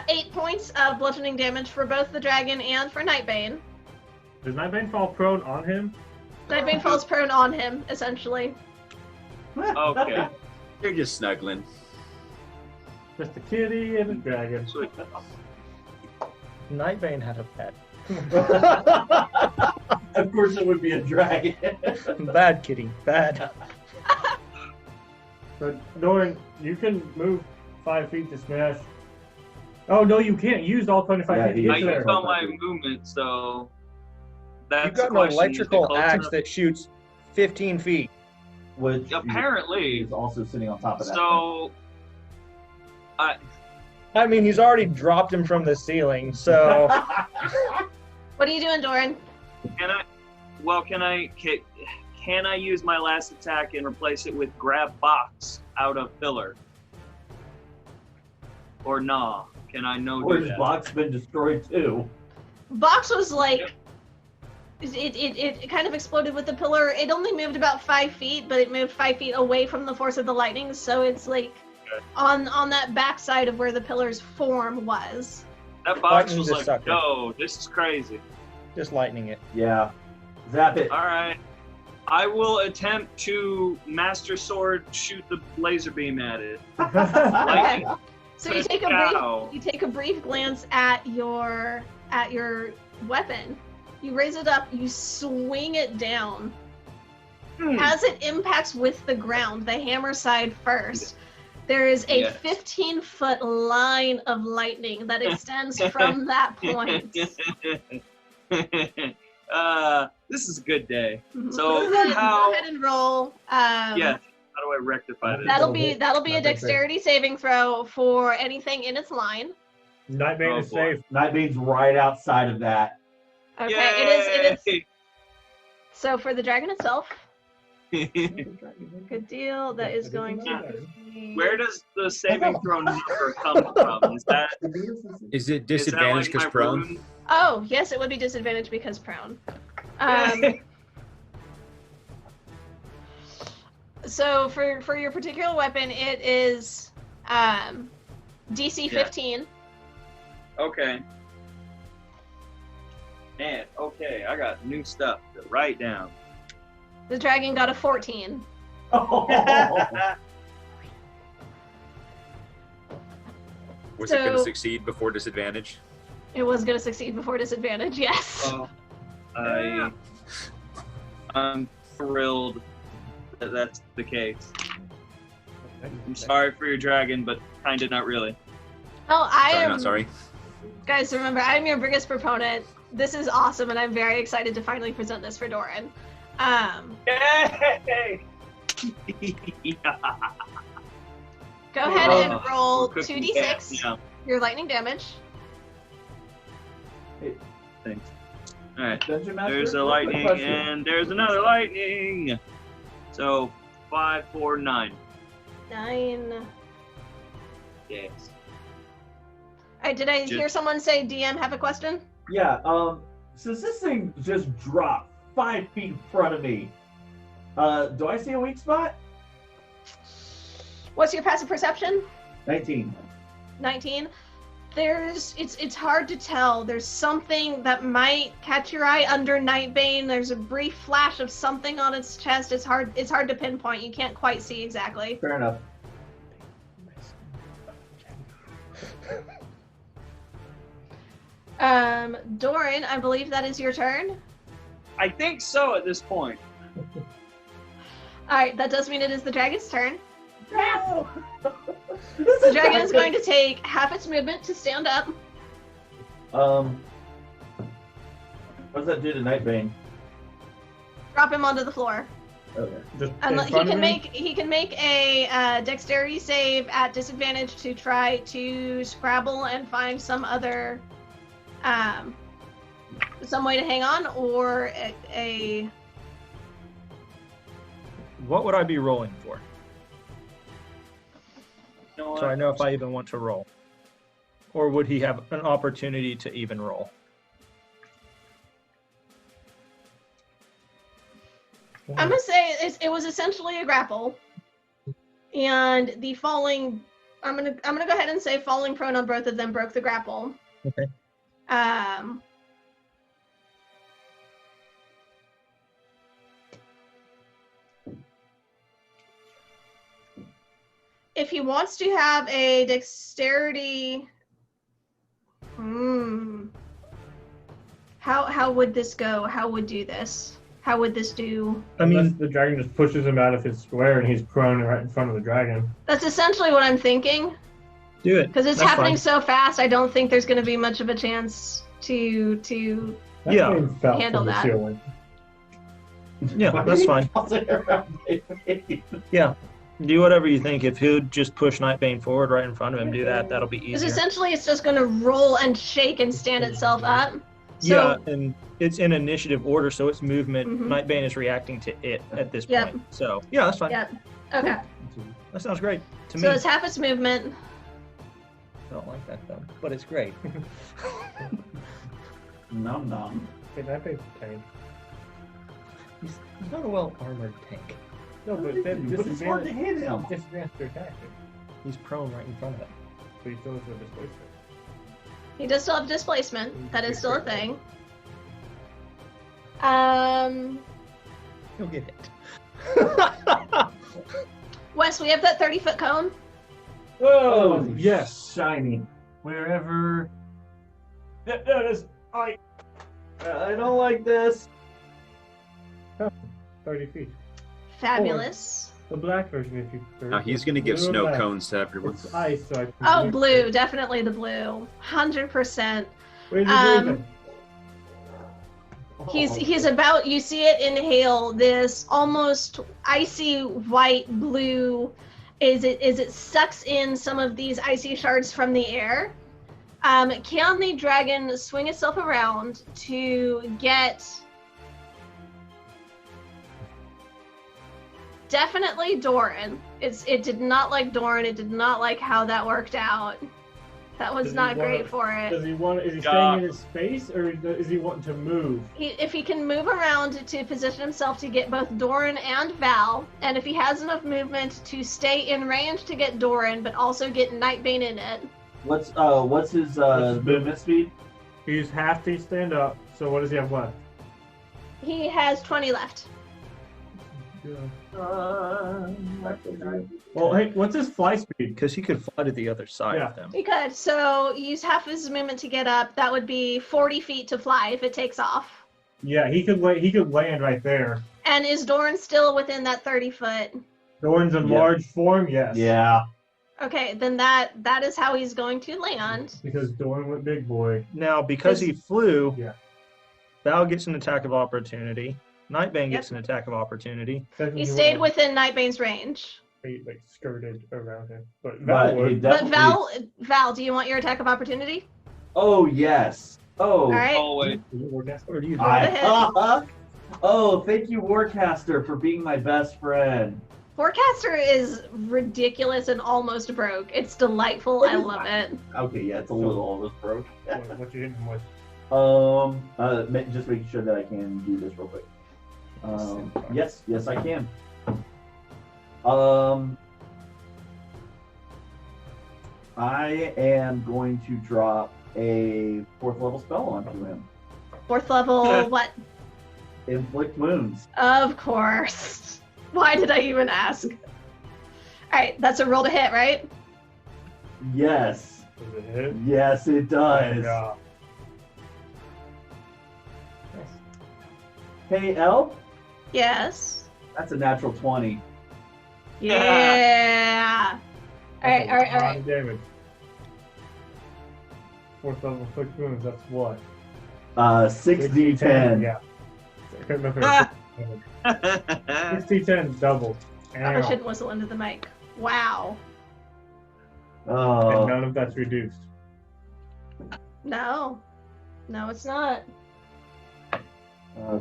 8 points of bludgeoning damage for both the dragon and for Nightbane. Does Nightbane fall prone on him? Nightbane falls prone on him, essentially. Okay. You're just snuggling. Just a kitty and a dragon. Sweet. Nightbane had a pet. Of course, it would be a dragon. Bad kitty, bad. So, Doran, you can move 5 feet to smash. Oh, no, you can't use all 25 Yeah, feet to he- get I there. used all my movement, so that's You've got the an question. Is it electrical close axe enough? that shoots 15 feet. Which Apparently. is also sitting on top of that. So, I mean, he's already dropped him from the ceiling, so What are you doing, Doran? can I use my last attack and replace it with grab box out of filler? Or nah? Can I no Or do his that? box been destroyed too. Box was like, it kind of exploded with the pillar. It only moved about 5 feet, but it moved 5 feet away from the force of the lightning, so it's like on that backside of where the pillar's form was. That box Lightning was just like, sucked it. yo, this is crazy. just lightning it. Yeah. Zap it. All right. I will attempt to Master Sword shoot the laser beam at it. Okay. So you take Ow. a brief glance at your weapon. You raise it up, you swing it down. As it impacts with the ground, the hammer side first, there is a Yes. 15-foot line of lightning that extends from that point. This is a good day. Mhm. So go how? ahead and roll. Yeah. How do I rectify this? That'll be a dexterity saving throw for anything in its line. Nightbane Oh, is boy. safe. Nightbane's right outside of that. Okay, it is. Yay! So for the dragon itself, good deal. That is going to be... Where does the saving throw number come from? Is that Is it is that disadvantage like because my prone? rune? Oh, yes, it would be disadvantage because prone. So for your particular weapon, it is DC 15. Okay. Man, okay, I got new stuff to write down. The dragon got a 14. Oh. Was it going to So- succeed before disadvantage? It was going to succeed before disadvantage, yes. Oh, I'm thrilled that that's the case. I'm sorry for your dragon, but kinda not really. Well, I Sorry, am. not sorry. Guys, remember, I'm your biggest proponent. This is awesome, and I'm very excited to finally present this for Doran. Yay! Go ahead and Oh, roll we're cooking 2d6, gas now. your lightning damage. Thanks. Alright, Dungeon Master, there's a quick lightning, question. and there's another lightning! So, 5, 4, 9. 9. Yes. Alright, did I hear someone say DM have a question? Yeah, since this thing just dropped 5 feet in front of me, do I see a weak spot? What's your passive perception? 19. 19. It's hard to tell. There's something that might catch your eye under Nightbane. There's a brief flash of something on its chest. It's hard to pinpoint. You can't quite see exactly. Fair enough. Doran, I believe that is your turn. I think so at this point. Alright, that does mean it is the dragon's turn. No! The dragon is going to take half its movement to stand up. What does that do to Nightbane? Drop him onto the floor. Okay. Just in He front of can him? make a dexterity save at disadvantage to try to scrabble and find some other some way to hang on, or a What would I be rolling for? You know what? So I know if I even want to roll. Or would he have an opportunity to even roll? I'm gonna say it was essentially a grapple, and the falling. I'm gonna go ahead and say falling prone on both of them broke the grapple. Okay. If he wants to have a dexterity, how would this go? How would do this? How would this do? I Unless mean, the dragon just pushes him out of his square and he's prone right in front of the dragon. That's essentially what I'm thinking. do it. Because it's That's happening fine. so fast, I don't think there's going to be much of a chance to. That Yeah. thing fell Handle from the that. ceiling. Yeah, that's fine. Yeah. Do whatever you think. If he'll just push Nightbane forward right in front of him, do that. That'll be Because easier. essentially, it's just going to roll and shake and stand itself up. Yeah, So, and it's in initiative order, so its movement, Mhm. Nightbane is reacting to it at this Yep. point. So, yeah, that's fine. Yep. Okay. That sounds great to So me. it's half its movement. I don't like that, though, but it's great. Nom nom. Hey, that thing's a tank. He's not a well-armored tank. No, but then But it's hard to hit him. disadvantage to attack him. He's prone right in front of him. But he still has no displacement. He does still have displacement. That is still a thing. He'll get it. Wes, we have that 30-foot cone. Oh, Holy yes. shiny. Wherever. Yeah, there it is. I don't like this. 30 feet. Fabulous. The black version, if you prefer. Now he's gonna give Blue or snow black? cones to everyone. It's ice, so I can Oh, use blue. it. Definitely the blue. 100%. Where's he Um, moving? He's about, you see it inhale this almost icy white blue as it sucks in some of these icy shards from the air. Can the dragon swing itself around to get definitely Doran? It did not like Doran. It did not like how that worked out. That was Does he not wanna- great for it. Does he want? Is he Yeah. staying in his space, or is he wanting to move? If he can move around to position himself to get both Doran and Val, and if he has enough movement to stay in range to get Doran, but also get Nightbane in it. What's his What's his movement speed? He's half to stand up. So what does he have left? He has 20 left. Well, hey, what's his fly speed? Because he could fly to the other side Yeah. of them. He could. So use half his movement to get up. That would be 40 feet to fly if it takes off. Yeah, he could land right there. And is Doran still within that 30-foot? Doran's in Yeah. large form, yes. Yeah. Okay, then that is how he's going to land. Because Doran went big boy. Now, because he flew, Yeah. Val gets an attack of opportunity. Nightbane Yep. gets an attack of opportunity. He stayed within Nightbane's range. He like skirted around him, but But Val he would. But definitely. Val, do you want your attack of opportunity? Oh yes. Oh. All right. Oh wait. Or do you I, oh, thank you, Warcaster, for being my best friend. Forecaster is ridiculous and almost broke. It's delightful. I love it. Okay, yeah, it's a little almost broke. What you hitting him with? Just making sure that I can do this real quick. Yes, I can. I am going to drop a 4th level spell onto him. 4th level, what? Inflict wounds. Of course. Why did I even ask? Alright, that's a roll to hit, right? Yes. Does it hit? Yes, it does. Yeah. Hey, Elf, Yes. that's a natural 20. Yeah. Alright. Damage. 4th level 6 wounds. That's what? 6d10. Yeah. I couldn't remember. 60-10 doubled. I Ow. shouldn't whistle into the mic. Wow. And none of that's reduced. No. No, it's not.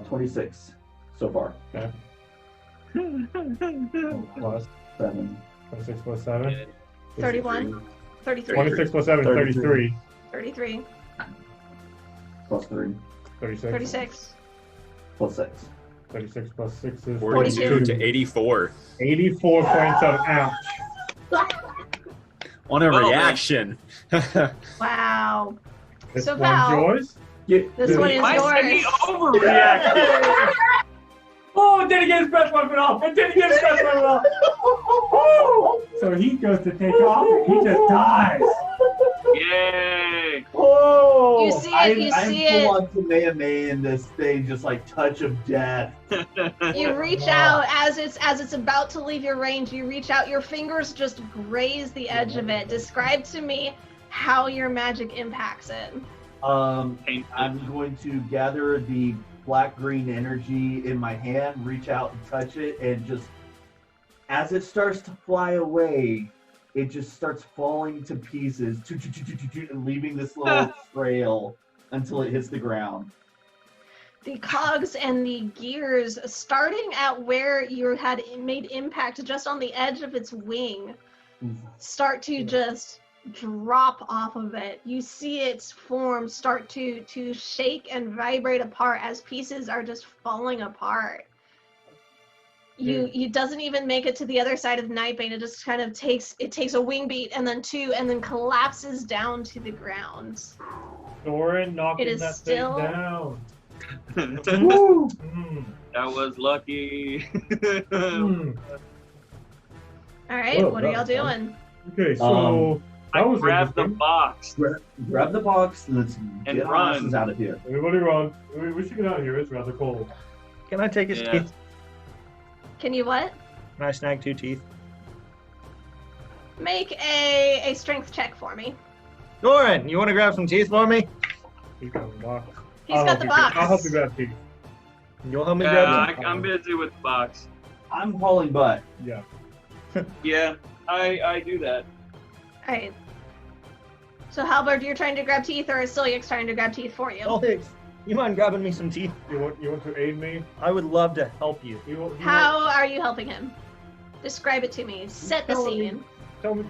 26 so far. Okay. Plus 7. 26 plus 7. 31. 33. 26 plus 7 is 33. 33. Plus 3. 36. 36. Plus 6. 36 plus 6 is 42 to 84. 84 points of ouch. On a Oh, reaction. Wow. This So one's Val, yours. this one is Why said he yours. overreacted? Oh, did he get his breath weapon off? And did he get his breath weapon off? So he goes to take off and he just dies. Yay! Oh! You see it, you see I'm it. full on Kamehameha in this thing, just like touch of death. You reach out as it's about to leave your range. You reach out, your fingers just graze the edge of it. Describe to me how your magic impacts it. I'm going to gather the black-green energy in my hand, reach out and touch it, and just as it starts to fly away, it just starts falling to pieces, and leaving this little trail until it hits the ground. The cogs and the gears, starting at where you had made impact just on the edge of its wing, start to just drop off of it. You see its form start to shake and vibrate apart as pieces are just falling apart. You doesn't even make it to the other side of Nightbane. It just kind of takes a wing beat and then two and then collapses down to the ground. Doran knocking It is that still- thing down. Woo! That was lucky. All right, Whoa, what are y'all that was doing? Okay, so I that was grabbed the interesting. box. Grab the box, let's And get our run. asses out of here. Everybody run. We should get out of here. It's rather cold. Can I take his Yeah. teeth? Can you what? Can I snag 2 teeth? Make a strength check for me. Doran, you want to grab some teeth for me? He's got the box. He's I'll got help the you- box. I'll help you grab teeth. You'll help me grab Yeah, some. I'm busy with the box. I'm hauling butt. Yeah. Yeah, I do that. All right. So Halberd, you're trying to grab teeth, or is Celiax trying to grab teeth for you? Oh, Higgs, you mind grabbing me some teeth? You want to aid me? I would love to help you. How are you helping him? Describe it to me. Set the Tell me. scene. Tell me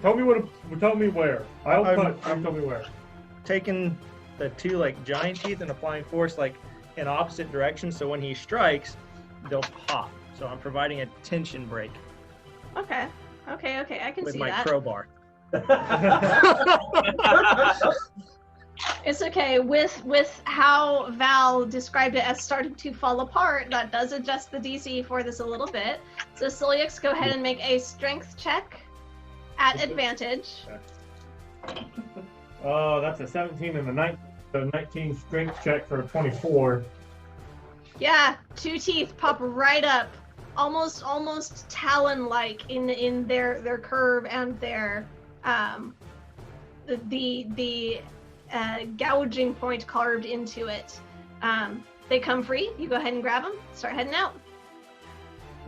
where. I'll I'm- touch. You tell me where. Taking the 2 like giant teeth and applying force like in opposite directions, so when he strikes, they'll pop. So I'm providing a tension break Okay. I can with see my that. crowbar. It's okay. With how Val described it as starting to fall apart, that does adjust the DC for this a little bit. So Celiax, go ahead and make a strength check at advantage. Oh, that's a 17 and a 19 strength check for a 24. Yeah, 2 teeth pop right up, almost talon-like in their curve and their the gouging point carved into it. They come free. You go ahead and grab them. Start heading out.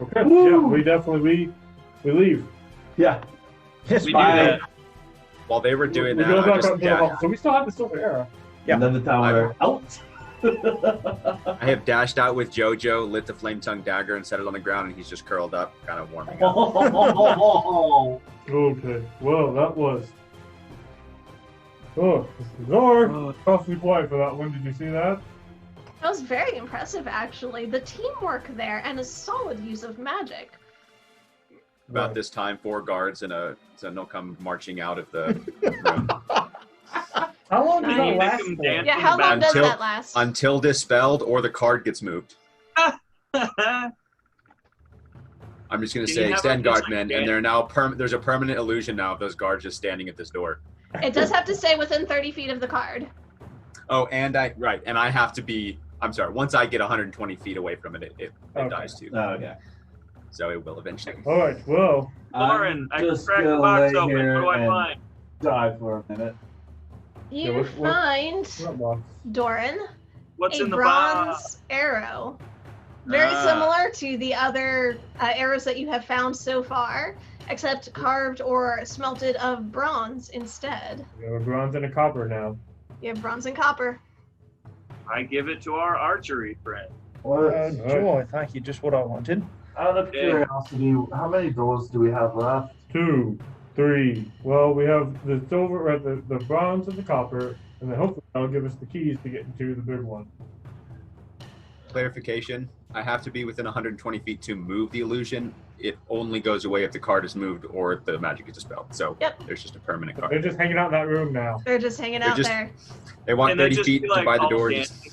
Okay. Woo! Yeah, we definitely we leave. Yeah. Yes, We do Bye. that. While they were doing we that, go I back just up to the vault. So we still have the silver arrow. Yeah. And then the tower. Out. I have dashed out with Jojo, lit the flame tongue dagger, and set it on the ground, and he's just curled up, kind of warming up. Okay. Well, that was. Oh, Zor, awfully quiet for that one. Did you see that? That was very impressive, actually. The teamwork there and a solid use of magic. About this time, 4 guards and a sentinel come marching out of the room. How long did Nice. that Make last them for? dance. Yeah, how long does Until- that last? Until dispelled or the card gets moved. I'm just going to Can you say have extend them guard just, men, like, and they're now there's a permanent illusion now of those guards just standing at this door. It does have to stay within 30 feet of the card. Oh, and I have to be. I'm sorry. Once I get 120 feet away from it, it Okay. dies too. Okay. So it will eventually. All right. Well, Lauren, I can just crack the gonna box lay open. What here do I and find? Die for a minute. You what- find, what box? Doran, What's a in the bronze box? arrow Very similar to the other arrows that you have found so far, except carved or smelted of bronze instead. We have a bronze and a copper now. You have bronze and copper. I give it to our archery friend. Joy, thank you. Just what I wanted. Out of curiosity, how many doors do we have left? 2, 3. Well, we have the silver, the bronze and the copper, and then hopefully that'll give us the keys to get into the big one. Clarification, I have to be within 120 feet to move the illusion. It only goes away if the card is moved or the magic is dispelled. So there's just a permanent card. They're just hanging out in that room now. They're just hanging out there. They want 30 feet to buy the all door. dancing.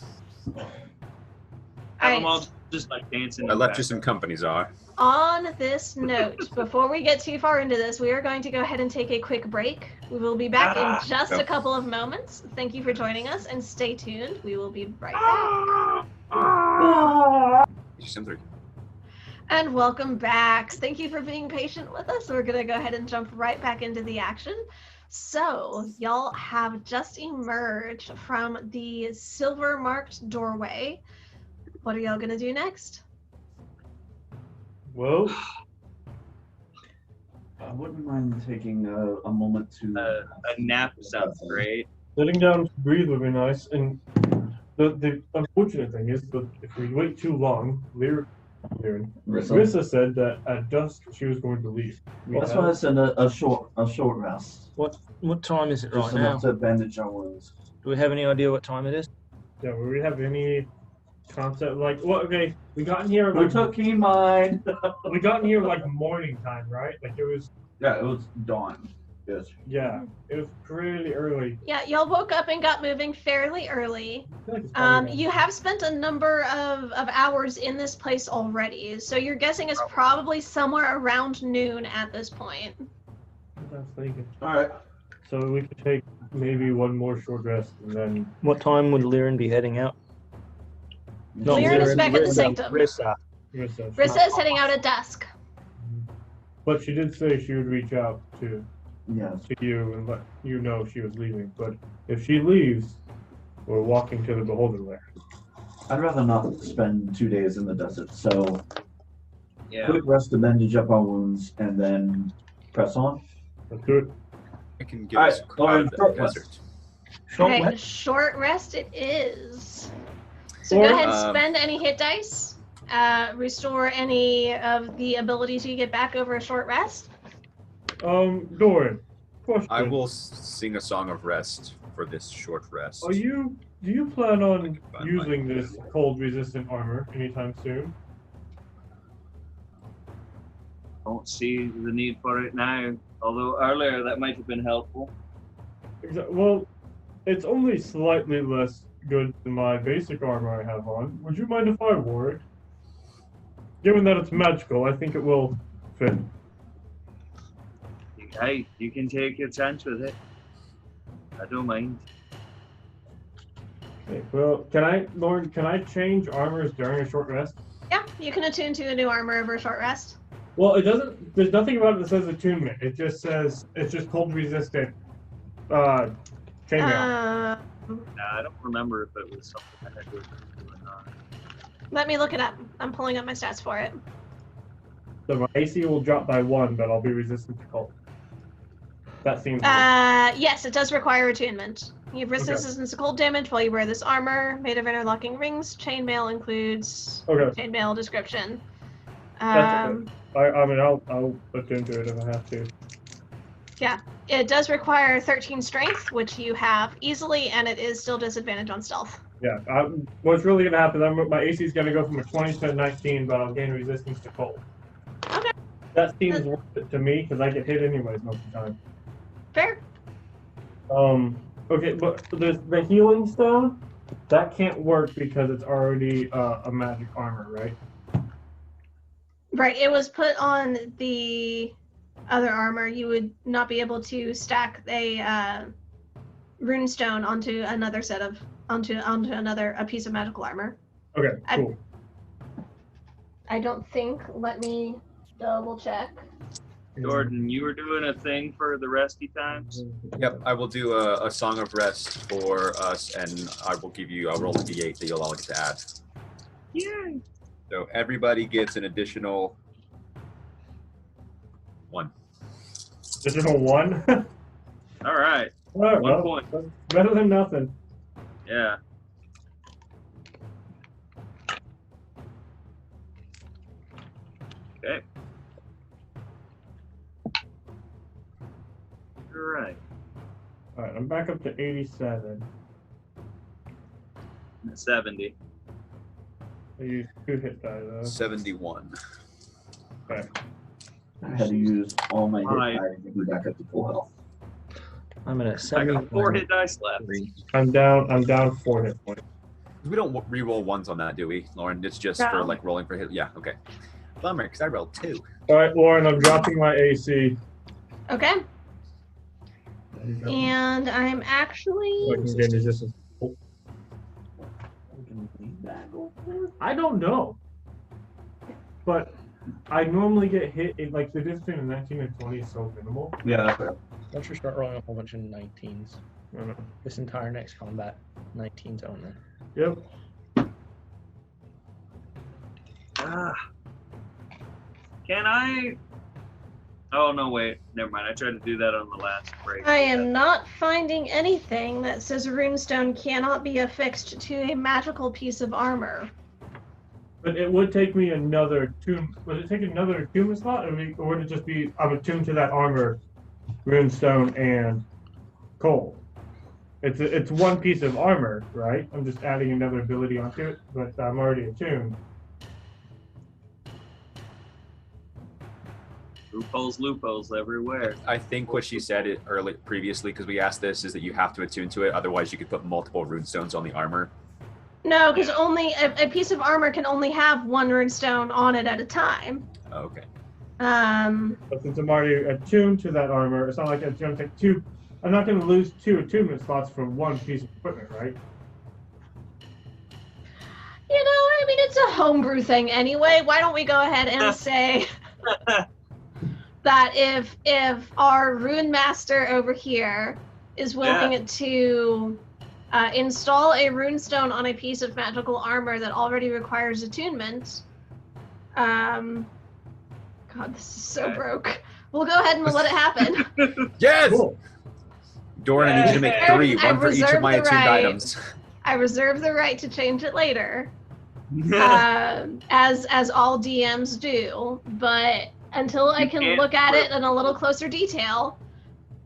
Have them all just like dancing. I left you some companies, are. On this note, before we get too far into this, we are going to go ahead and take a quick break. We will be back in just a couple of moments. Thank you for joining us, and stay tuned. We will be right back. And welcome back. Thank you for being patient with us. We're going to go ahead and jump right back into the action. So, y'all have just emerged from the silver-marked doorway. What are y'all going to do next? Well, I wouldn't mind taking a moment to... a nap sounds great. sitting down to breathe would be nice. And the unfortunate thing is that if we wait too long, Rissa said that at dusk she was going to leave. That's why I said a short rest. What time is it right Just now? enough to bandage our wounds. Do we have any idea what time it is? Yeah, will we have any concept okay, we got in here We took key mine. we got in here like morning time, right? Like it was dawn. Yes. Yeah, it was pretty early. Yeah, y'all woke up and got moving fairly early. I feel like it's probably You have spent a number of hours in this place already, so you're guessing it's probably somewhere around noon at this point. what I was thinking. All right. So we could take maybe one more short rest and then What time would Liren be heading out? Liren is back at the Sanctum. Rissa. Rissa is heading out at dusk. But she did say she would reach out to Yes. you and let you know she was leaving. But if she leaves, we're walking to the Beholder Lair. I'd rather not spend 2 days in the desert, so Yeah. quick rest to bandage up our wounds and then press on. Let's do it. I can give All us right, out of the short rest. desert. Okay, short rest it is. So go ahead and spend any hit dice. Restore any of the ability to get back over a short rest. Doran, question. I will sing a song of rest for this short rest. Do you plan on Fine, using this cold resistant armor anytime soon? Don't see the need for it now. Although earlier that might have been helpful. Well, it's only slightly less good than my basic armor I have on. Would you mind if I wore it? Given that it's magical, I think it will fit. Hey, you can take your chance with it. I don't mind. Okay, well, Lauren, can I change armors during a short rest? Yeah, you can attune to a new armor over a short rest. Well, it doesn't. There's nothing about it that says attunement. It just says it's just cold resistant. Chainmail. Nah, I don't remember if it was something I had to do or not. Let me look it up. I'm pulling up my stats for it. So my AC will drop by 1, but I'll be resistant to cold. That seems. Yes, it does require attunement. You have resistance to cold damage while you wear this armor, made of interlocking rings. Chainmail includes chainmail description. That's okay. I mean, I'll look into it if I have to. Yeah, it does require 13 strength, which you have easily, and it is still disadvantage on stealth. Yeah, what's really going to happen, my AC is going to go from a 20 to a 19, but I'll gain resistance to cold. Okay. That seems worth it to me, because I get hit anyways most of the time. Fair. Okay, but the healing stone, that can't work because it's already a magic armor, right? Right, it was put on the other armor. You would not be able to stack a rune stone onto another set of a piece of magical armor. Okay, cool. I don't think. Let me double check. Jordan, you were doing a thing for the resty times? Yep, I will do a song of rest for us, and I'll roll a d8 that you'll all get to add. Yay! So everybody gets an additional 1. Additional 1? All right. Alright, 1 well, point. that's better than nothing. Yeah. Okay. All right. Alright, I'm back up to 87. 70. I used 2 hit die though. 71. Okay. I had to use all my hit Alright. die to get me back up to full health. I'm at I 70. got 4 hit dice left. I'm down 4 hit points. We don't re-roll 1s on that, do we, Lauren? It's just for No. like rolling for hit. Yeah, okay. Bummer, because I rolled 2. Alright, Lauren, I'm dropping my AC. Okay. And I'm actually. So I can get resistance. I don't know. But I normally get hit, like the difference between a 19 and 20 is so minimal. Yeah, that's fair. Once you start rolling a whole bunch of 19s, I don't know. this entire next combat, 19s only. Yep. Ah. Can I? Oh no! Wait, never mind. I tried to do that on the last break. I am not finding anything that says a runestone cannot be affixed to a magical piece of armor. But it would take me another tomb. Would it take another attunement slot, or would it just be I'm attuned to that armor, runestone, and coal? It's one piece of armor, right? I'm just adding another ability onto it, but I'm already attuned. Loopholes everywhere. I think what she said previously, because we asked this, is that you have to attune to it. Otherwise, you could put multiple runestones on the armor. No, because only a piece of armor can only have 1 runestone on it at a time. Okay. But since I'm already attuned to that armor, it's not like it's going to take 2. I'm not going to lose 2 attunement slots for 1 piece of equipment, right? You know, I mean, it's a homebrew thing anyway. Why don't we go ahead and say that if our rune master over here is willing to install a runestone on a piece of magical armor that already requires attunement, God, this is so broke. We'll go ahead and we'll let it happen. Yes! Cool. Doran, I need you to make 3, I 1 for each of reserve my the attuned right. items. I reserve the right to change it later, as all DMs do. But until I can look at it in a little closer detail,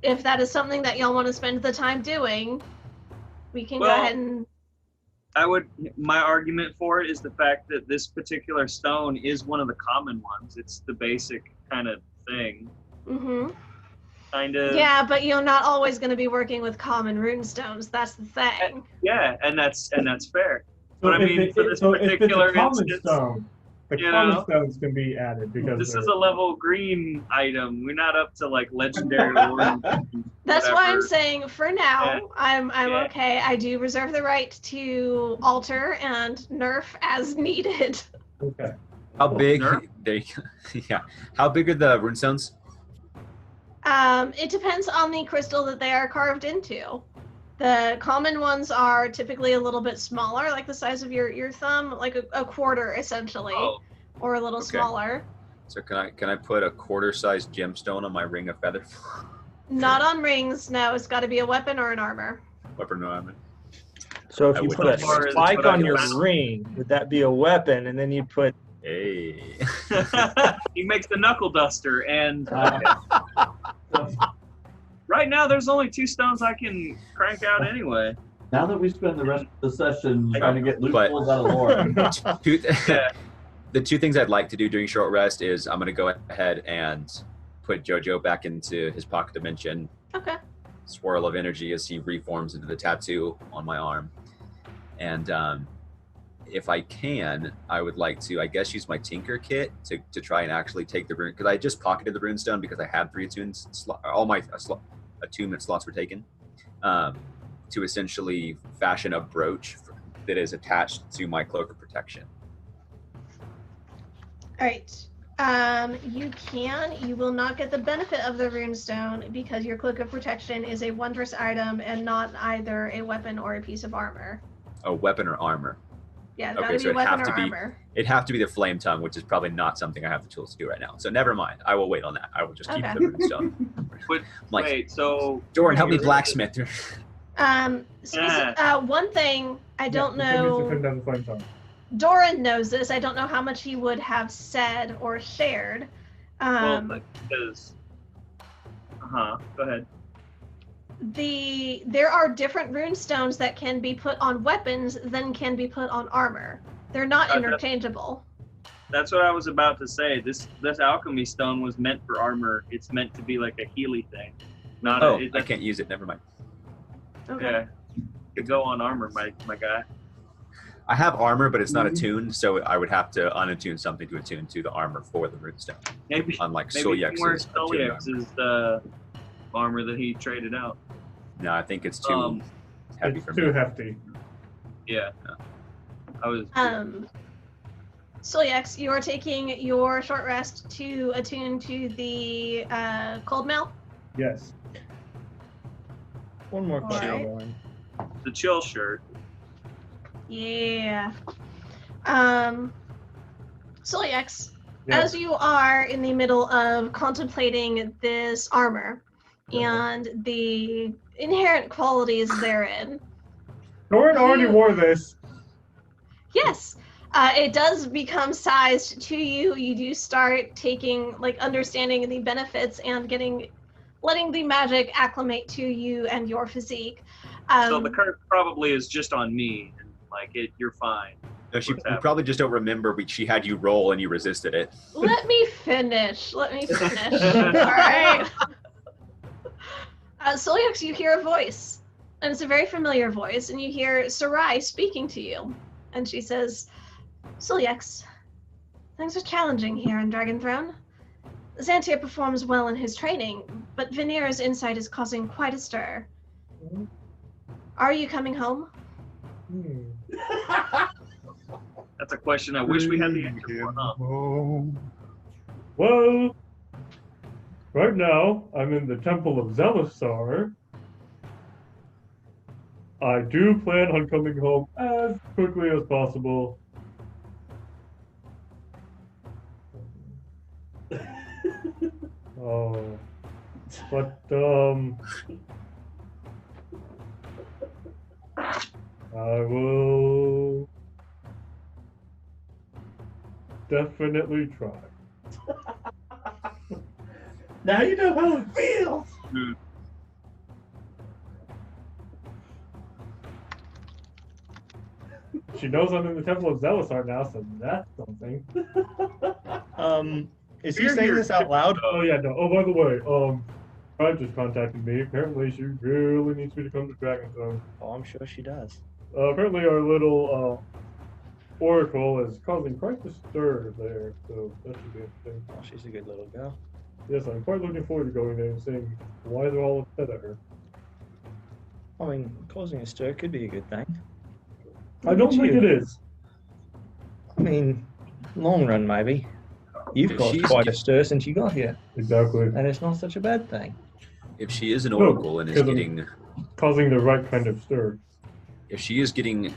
if that is something that y'all want to spend the time doing, we can go ahead and. My argument for it is the fact that this particular stone is one of the common ones. It's the basic kind of thing. Mm-hmm. Kind of. Yeah, but you're not always going to be working with common runestones. That's the thing. Yeah, and that's fair. So But I if mean, it- for this so if it's a particular common instance, stone, the you common know, stones can be added because this they're- is a level green item. We're not up to like legendary lore. That's why I'm whatever. saying for now, Yeah. I'm Yeah. okay. I do reserve the right to alter and nerf as needed. okay. How big? Nerf? Yeah. How big are the runestones? It depends on the crystal that they are carved into. The common ones are typically a little bit smaller, like the size of your thumb, like a quarter essentially, Oh, or a little Okay. smaller. So can I put a quarter-sized gemstone on my ring of feather? Not on rings, no. It's got to be a weapon or an armor. Weapon or armor? So if I you would put a not know. spike But I on can your find- ring, would that be a weapon? And then you'd put Hey. he makes the knuckle duster, and right now there's only 2 stones I can crank out anyway. Now that we spend the rest of the session I trying to know, get loopholes out of Lauren, Yeah. The 2 things I'd like to do during short rest is I'm going to go ahead and put JoJo back into his pocket dimension. Okay. Swirl of energy as he reforms into the tattoo on my arm. And if I can, I would like to, I guess, use my Tinker kit to try and actually take the rune, because I just pocketed the runestone because I had 3 attunement all my attunement slots were taken, to essentially fashion a brooch that is attached to my cloak of protection. All right. You will not get the benefit of the runestone because your cloak of protection is a wondrous item and not either a weapon or a piece of armor. A weapon or armor. Yeah, it's Okay, gotta so be it'd weapon have or to be- armor. It'd have to be the flame tongue, which is probably not something I have the tools to do right now. So never mind. I will wait on that. I will just keep Okay. the runestone. But Like, wait, so Doran, help me you're- blacksmith. One thing I don't Yeah, you can know. down the flame tongue. Doran knows this. I don't know how much he would have said or shared. well, because go ahead. There are different rune stones that can be put on weapons than can be put on armor. They're not interchangeable. That's what I was about to say. This alchemy stone was meant for armor. It's meant to be like a Healy thing. Not Oh, a, I can't use it. Never mind. Okay. Yeah. To go on armor, my guy. I have armor, but it's not attuned, so I would have to unattune something to attune to the armor for the runestone. Maybe Unlike maybe Solyex's attuned armor. Solyex's the armor that he traded out. No, I think it's too heavy It's for too me. hefty. Yeah. I was Solyax, you are taking your short rest to attune to the cold mail. Yes. One more question. Alright. the chill shirt. Yeah. Solyax, Yeah. as you are in the middle of contemplating this armor and the inherent qualities therein, Doran already wore this. yes, it does become sized to you. You do start taking, understanding the benefits and letting the magic acclimate to you and your physique. So the curse probably is just on me, and you're fine. No, What's you happening? probably just don't remember she had you roll and you resisted it. Let me finish. All right. Solyax, you hear a voice, and it's a very familiar voice, and you hear Sarai speaking to you, and she says, Solyax, things are challenging here in Dragon Throne. Xantier performs well in his training, but Veneer's insight is causing quite a stir. Are you coming home? That's a question I wish we had the answer for, huh? Well, right now I'm in the Temple of Zelisar. I do plan on coming home as quickly as possible. Oh, but I will definitely try. Now you know how it feels. She knows I'm in the Temple of Zelisar now, so that's something. Is he saying this out loud? Oh yeah, no. Oh, by the way, Pride just contacted me. Apparently, she really needs me to come to Dragon Throne. Oh, I'm sure she does. Apparently, our little oracle is causing quite the stir there, so that should be interesting. Oh, she's a good little girl. Yes, I'm quite looking forward to going there and seeing why they're all upset at her. I mean, causing a stir could be a good thing. I don't think it is. I mean, long run maybe. You've If caused she's quite a stir since you got here, Exactly. and it's not such a bad thing. If she is an oracle and is because I'm- getting, Causing the right kind of stir. if she is getting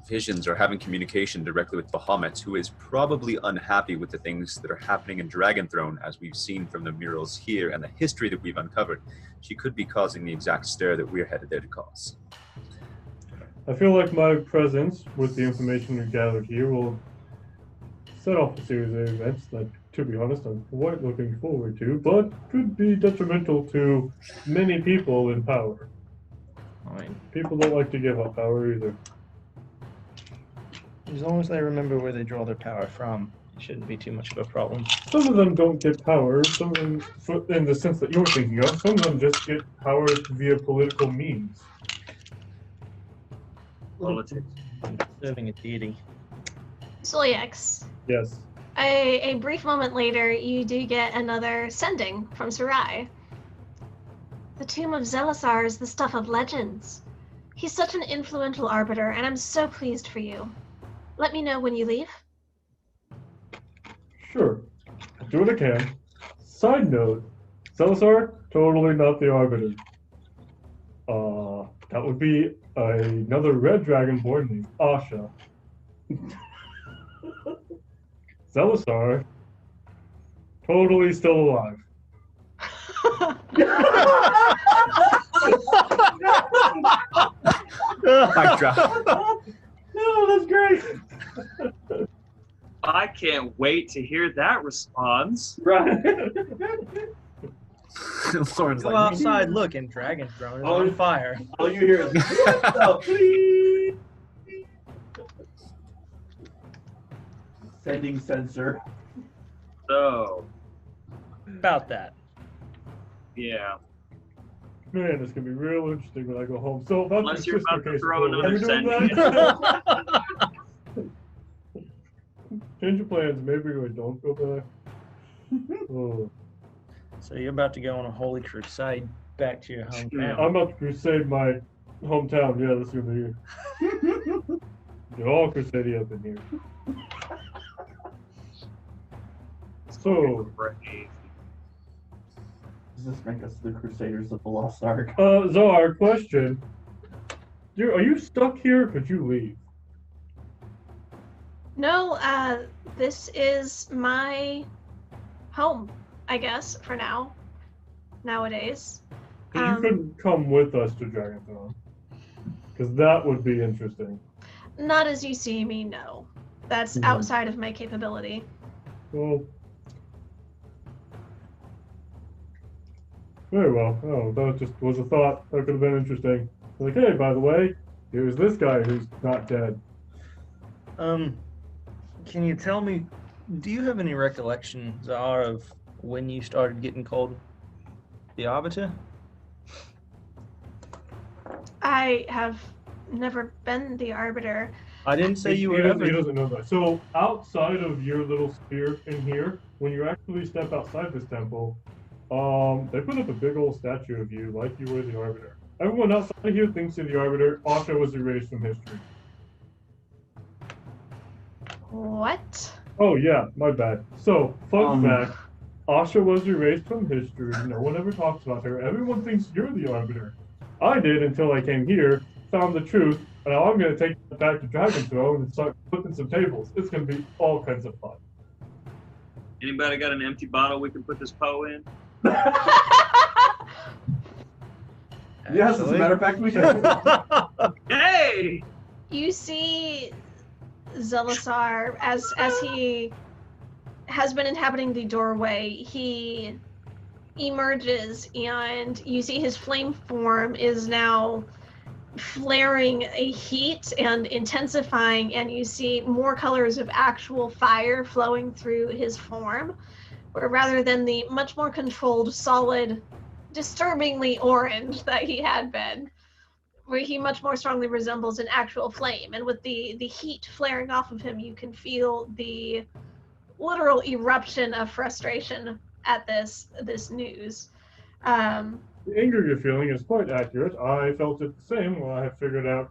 visions or having communication directly with Bahamut, who is probably unhappy with the things that are happening in Dragon Throne, as we've seen from the murals here and the history that we've uncovered, she could be causing the exact stir that we're headed there to cause. I feel like my presence with the information we gathered here will set off a series of events that, to be honest, I'm quite looking forward to, but could be detrimental to many people in power. I mean, People don't like to give up power either. as long as they remember where they draw their power from, it shouldn't be too much of a problem. Some of them don't get power, some of them, in the sense that you're thinking of, some of them just get power via political means. Politics. Serving a deity. Solyax, Yes. a brief moment later, you do get another sending from Sarai. The Tomb of Zelisar is the stuff of legends. He's such an influential arbiter, and I'm so pleased for you. Let me know when you leave. Sure. I'll do what I can. Side note, Zelisar, totally not the Arbiter. That would be another red dragonborn named Asha. Zelisar, totally still alive. Mic drop. No, that's great. I can't wait to hear that response. Right. Lauren's Go like, outside, look, and Dragon's drone is Oh, on fire. All you hear is oh, please. Sending sensor. So, About that. yeah. Man, it's gonna be real interesting when I go home. So about Unless your you're sister about to case, throw are another we doing sentence. that? Change of plans. Maybe we don't go back. Oh. So you're about to go on a holy crusade back to your hometown. I'm about to crusade my hometown. Yeah, this is gonna be here. You're all crusading up in here. So, Does this make us the Crusaders of the Lost Ark? Zohar, question. Are you stuck here? Could you leave? No, this is my home, I guess, for now. Nowadays. 'Cause you couldn't come with us to Dragonthron. Because that would be interesting. Not as you see me, no. That's outside of my capability. Well, very well. Oh, that just was a thought. That could have been interesting. Like, hey, by the way, here's this guy who's not dead. Can you tell me, do you have any recollection, Zahar, of when you started getting called the Arbiter? I have never been the Arbiter. I didn't say you were He ever. doesn't know that. So outside of your little sphere in here, when you actually step outside this temple, they put up a big old statue of you, like you were the Arbiter. Everyone outside of here thinks you're the Arbiter. Asha was erased from history. What? Oh yeah, my bad. So, fun fact, Asha was erased from history. No one ever talks about her. Everyone thinks you're the Arbiter. I did until I came here, found the truth, and now I'm going to take it back to Dragonthron and start flipping some tables. It's going to be all kinds of fun. Anybody got an empty bottle we can put this Poe in? Yes, as a matter of fact, we should. Hey! You see Zelisar as he has been inhabiting the doorway. He emerges, and you see his flame form is now flaring a heat and intensifying, and you see more colors of actual fire flowing through his form, where rather than the much more controlled, solid, disturbingly orange that he had been, where he much more strongly resembles an actual flame. And with the heat flaring off of him, you can feel the literal eruption of frustration at this news. The anger you're feeling is quite accurate. I felt it the same when I figured out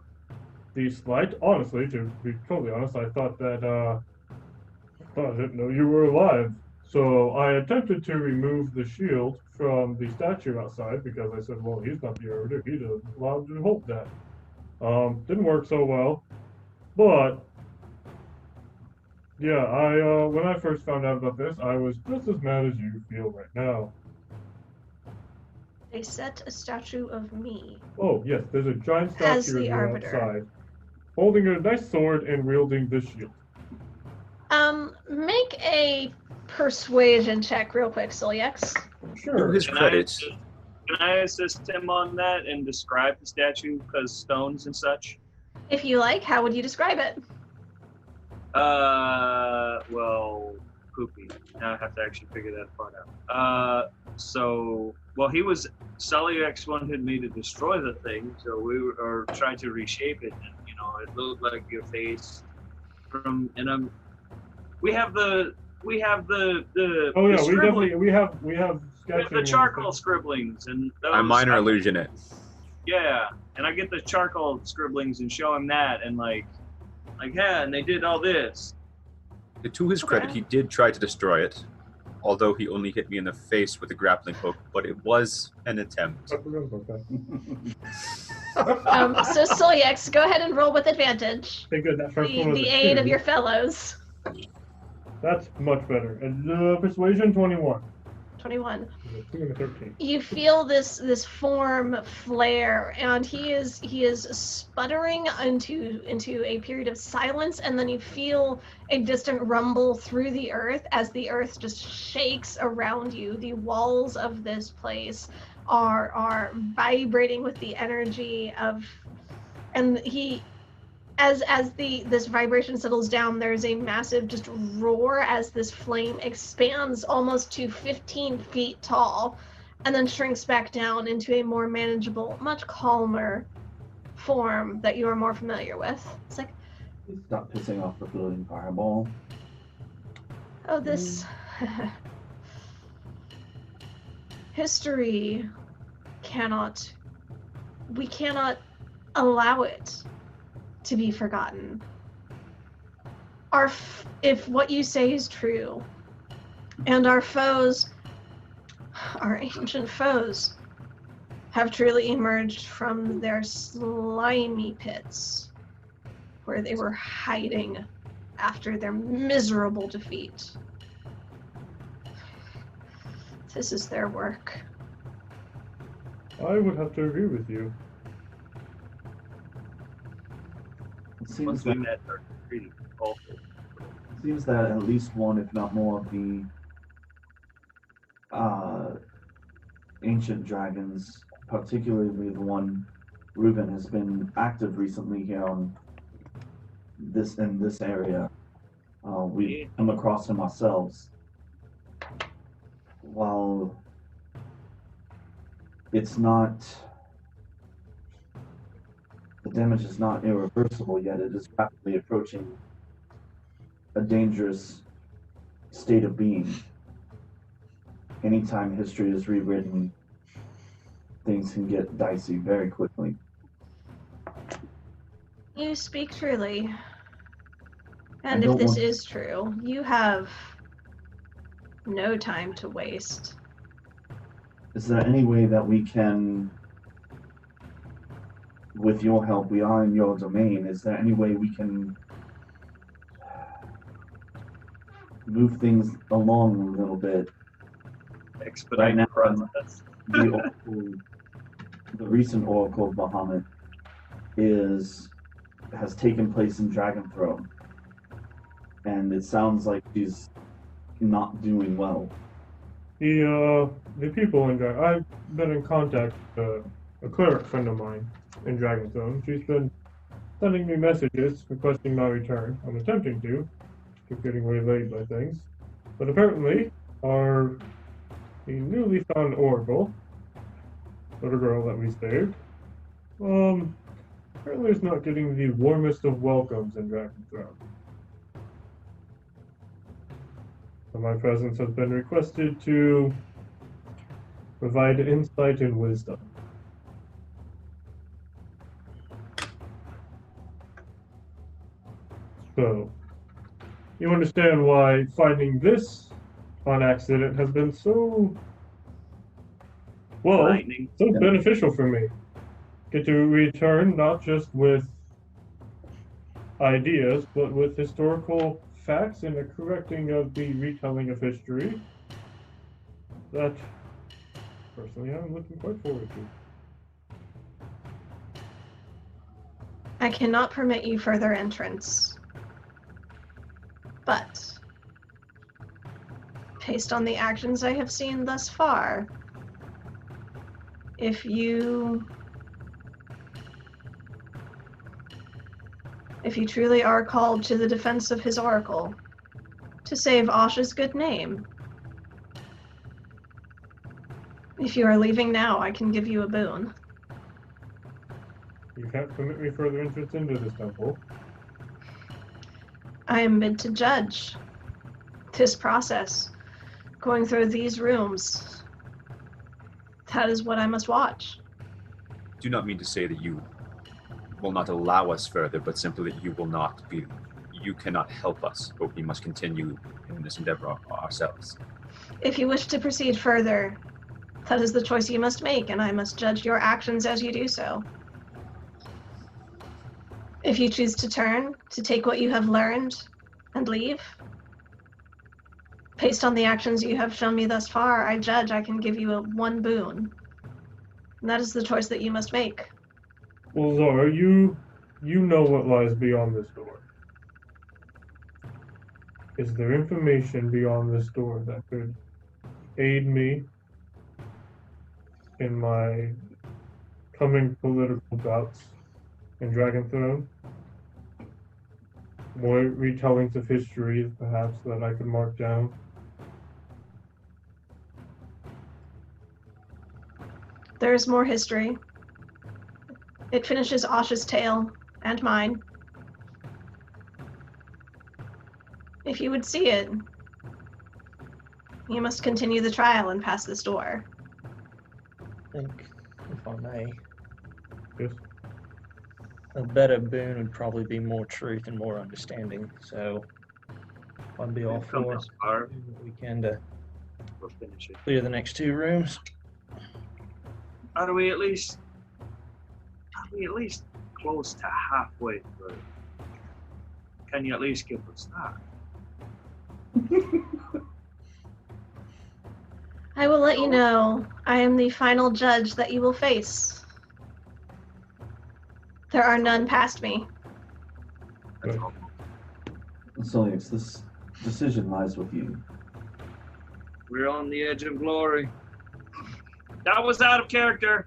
the slight. Honestly, to be totally honest, I thought I didn't know you were alive. So I attempted to remove the shield from the statue outside because I said, well, he's not the Arbiter. He's allowed to hold that. Didn't work so well. But, yeah, when I first found out about this, I was just as mad as you feel right now. They set a statue of me. Oh, yes, there's a giant As statue of the you Arbiter. outside, holding a nice sword and wielding this shield. Make a persuasion check real quick, Solyax. Sure. his credits. Can I assist him on that and describe the statue, because stones and such? If you like, how would you describe it? Well, poopy. Now I have to actually figure that part out. Solyax wanted me to destroy the thing, so we were trying to reshape it, and, it looked like your face we have the Oh yeah, scribbling- we have we have sketching. the charcoal scribblings and those, I minor illusion it. Yeah, and I get the charcoal scribblings and show him that, and and they did all this. To his credit, he did try to destroy it, although he only hit me in the face with a grappling hook, but it was an attempt. I forgot about that. So Solyex, go ahead and roll with advantage. Okay, good. That first one was The a aid 2. of your fellows. That's much better. And persuasion 21. 21. 2 and a 13. You feel this form flare, and he is sputtering into a period of silence, and then you feel a distant rumble through the earth as the earth just shakes around you. The walls of this place are vibrating with the energy of, and as this vibration settles down, there's a massive just roar as this flame expands almost to 15 feet tall and then shrinks back down into a more manageable, much calmer form that you are more familiar with. It's like, Stop pissing off the floating fireball. oh, this history we cannot allow it to be forgotten. If what you say is true, and our foes, our ancient foes, have truly emerged from their slimy pits, where they were hiding after their miserable defeat. This is their work. I would have to agree with you. It seems Once we that, met our treaty, at least one, if not more, of the ancient dragons, particularly the one Reuben, has been active recently here in this area. We've come across him ourselves. While it's not, the damage is not irreversible yet, it is rapidly approaching a dangerous state of being. Anytime history is rewritten, things can get dicey very quickly. You speak truly. And if this is true, you have no time to waste. Is there any way that we can, with your help, we are in your domain, is there any way we can move things along a little bit? expedite Right now, the process. The recent Oracle of Bahamut has taken place in Dragonthrone, and it sounds like she's not doing well. The people in I've been in contact with a cleric friend of mine in Dragonthrone. She's been sending me messages requesting my return. I'm attempting to. Keep getting waylaid by things. But apparently, the newly found Oracle, little girl that we saved, apparently is not getting the warmest of welcomes in Dragonthrone. So my presence has been requested to provide insight and wisdom. So, you understand why finding this on accident has been so Frightening. beneficial for me. Get to return not just with ideas, but with historical facts and a correcting of the retelling of history that, personally, I'm looking quite forward to. I cannot permit you further entrance. But, based on the actions I have seen thus far, if you truly are called to the defense of his oracle, to save Asha's good name, if you are leaving now, I can give you a boon. You can't permit me further entrance into this temple. I am bid to judge this process, going through these rooms. That is what I must watch. Do not mean to say that you will not allow us further, but simply that you cannot help us, but we must continue in this endeavor ourselves. If you wish to proceed further, that is the choice you must make, and I must judge your actions as you do so. If you choose to turn, to take what you have learned and leave, based on the actions you have shown me thus far, I judge I can give you one boon. And that is the choice that you must make. Well, Zara, you know what lies beyond this door. Is there information beyond this door that could aid me in my coming political bouts in Dragonthrone? More retellings of history, perhaps, that I could mark down? There is more history. It finishes Asha's tale, and mine. If you would see it, you must continue the trial and pass this door. I think, if I may, Yes. a better boon would probably be more truth and more understanding. So I'd be all We've come for this far. doing what we can to We'll finish it. clear the next 2 rooms. How do we at least close to halfway through? Can you at least give us that? I will let you know. I am the final judge that you will face. There are none past me. That's Right. all. Solius, this decision lies with you. We're on the edge of glory. That was out of character.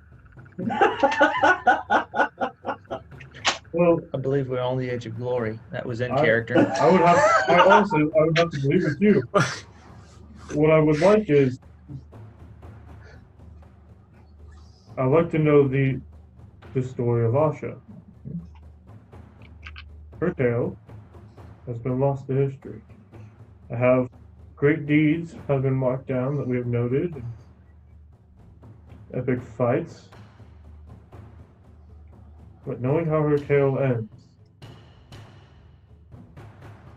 Well, I believe we're on the edge of glory. That was in I- character. I would have to believe with you. What I would like is, I'd like to know the story of Asha. Her tale has been lost to history. I have great deeds have been marked down that we have noted, and epic fights. But knowing how her tale ends, I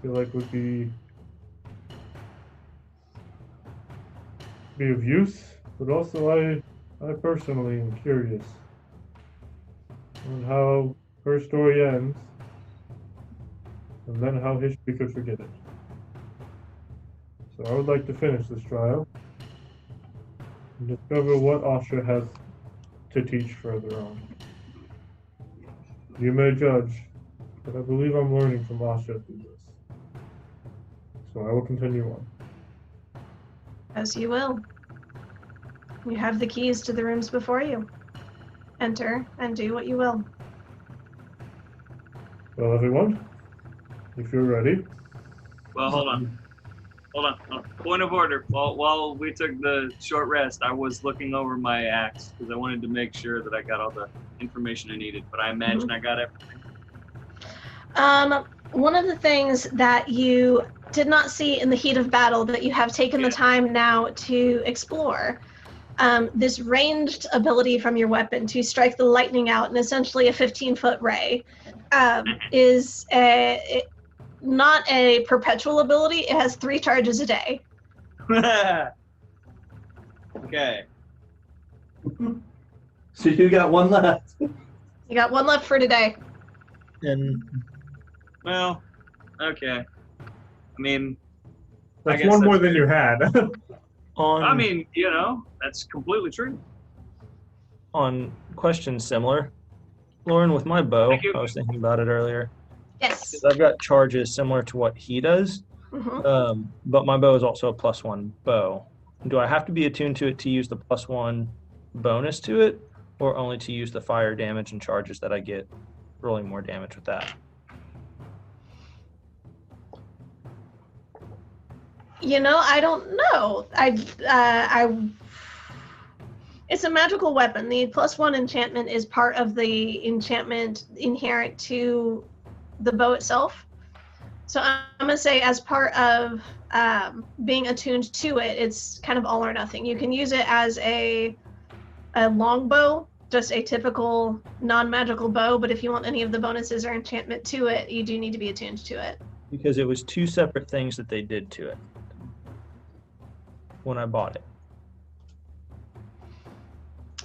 feel like would be of use, but also I personally am curious on how her story ends, and then how history could forget it. So I would like to finish this trial and discover what Asha has to teach further on. You may judge, but I believe I'm learning from Asha through this. So I will continue on. As you will. You have the keys to the rooms before you. Enter and do what you will. Well, everyone, if you're ready. Well, hold on. Point of order. While we took the short rest, I was looking over my axe because I wanted to make sure that I got all the information I needed. But I imagine I got everything. One of the things that you did not see in the heat of battle that you have taken the time now to explore, this ranged ability from your weapon to strike the lightning out in essentially a 15-foot ray, is not a perpetual ability. It has 3 charges a day. Okay. So you got one left. You got 1 left for today. And Well, okay. I mean, That's guess one more that's than you had. on that's completely true. on questions similar, Lauren, with my bow, Thank you. I was thinking about it earlier. Yes. 'Cause I've got charges similar to what he does, Mm-hmm. but my bow is also a +1 bow. Do I have to be attuned to it to use the +1 bonus to it, or only to use the fire damage and charges that I get rolling more damage with that? I don't know. It's a magical weapon. The +1 enchantment is part of the enchantment inherent to the bow itself. So I'm gonna say, as part of being attuned to it, it's kind of all or nothing. You can use it as a longbow, just a typical non-magical bow, but if you want any of the bonuses or enchantment to it, you do need to be attuned to it. Because it was 2 separate things that they did to it when I bought it.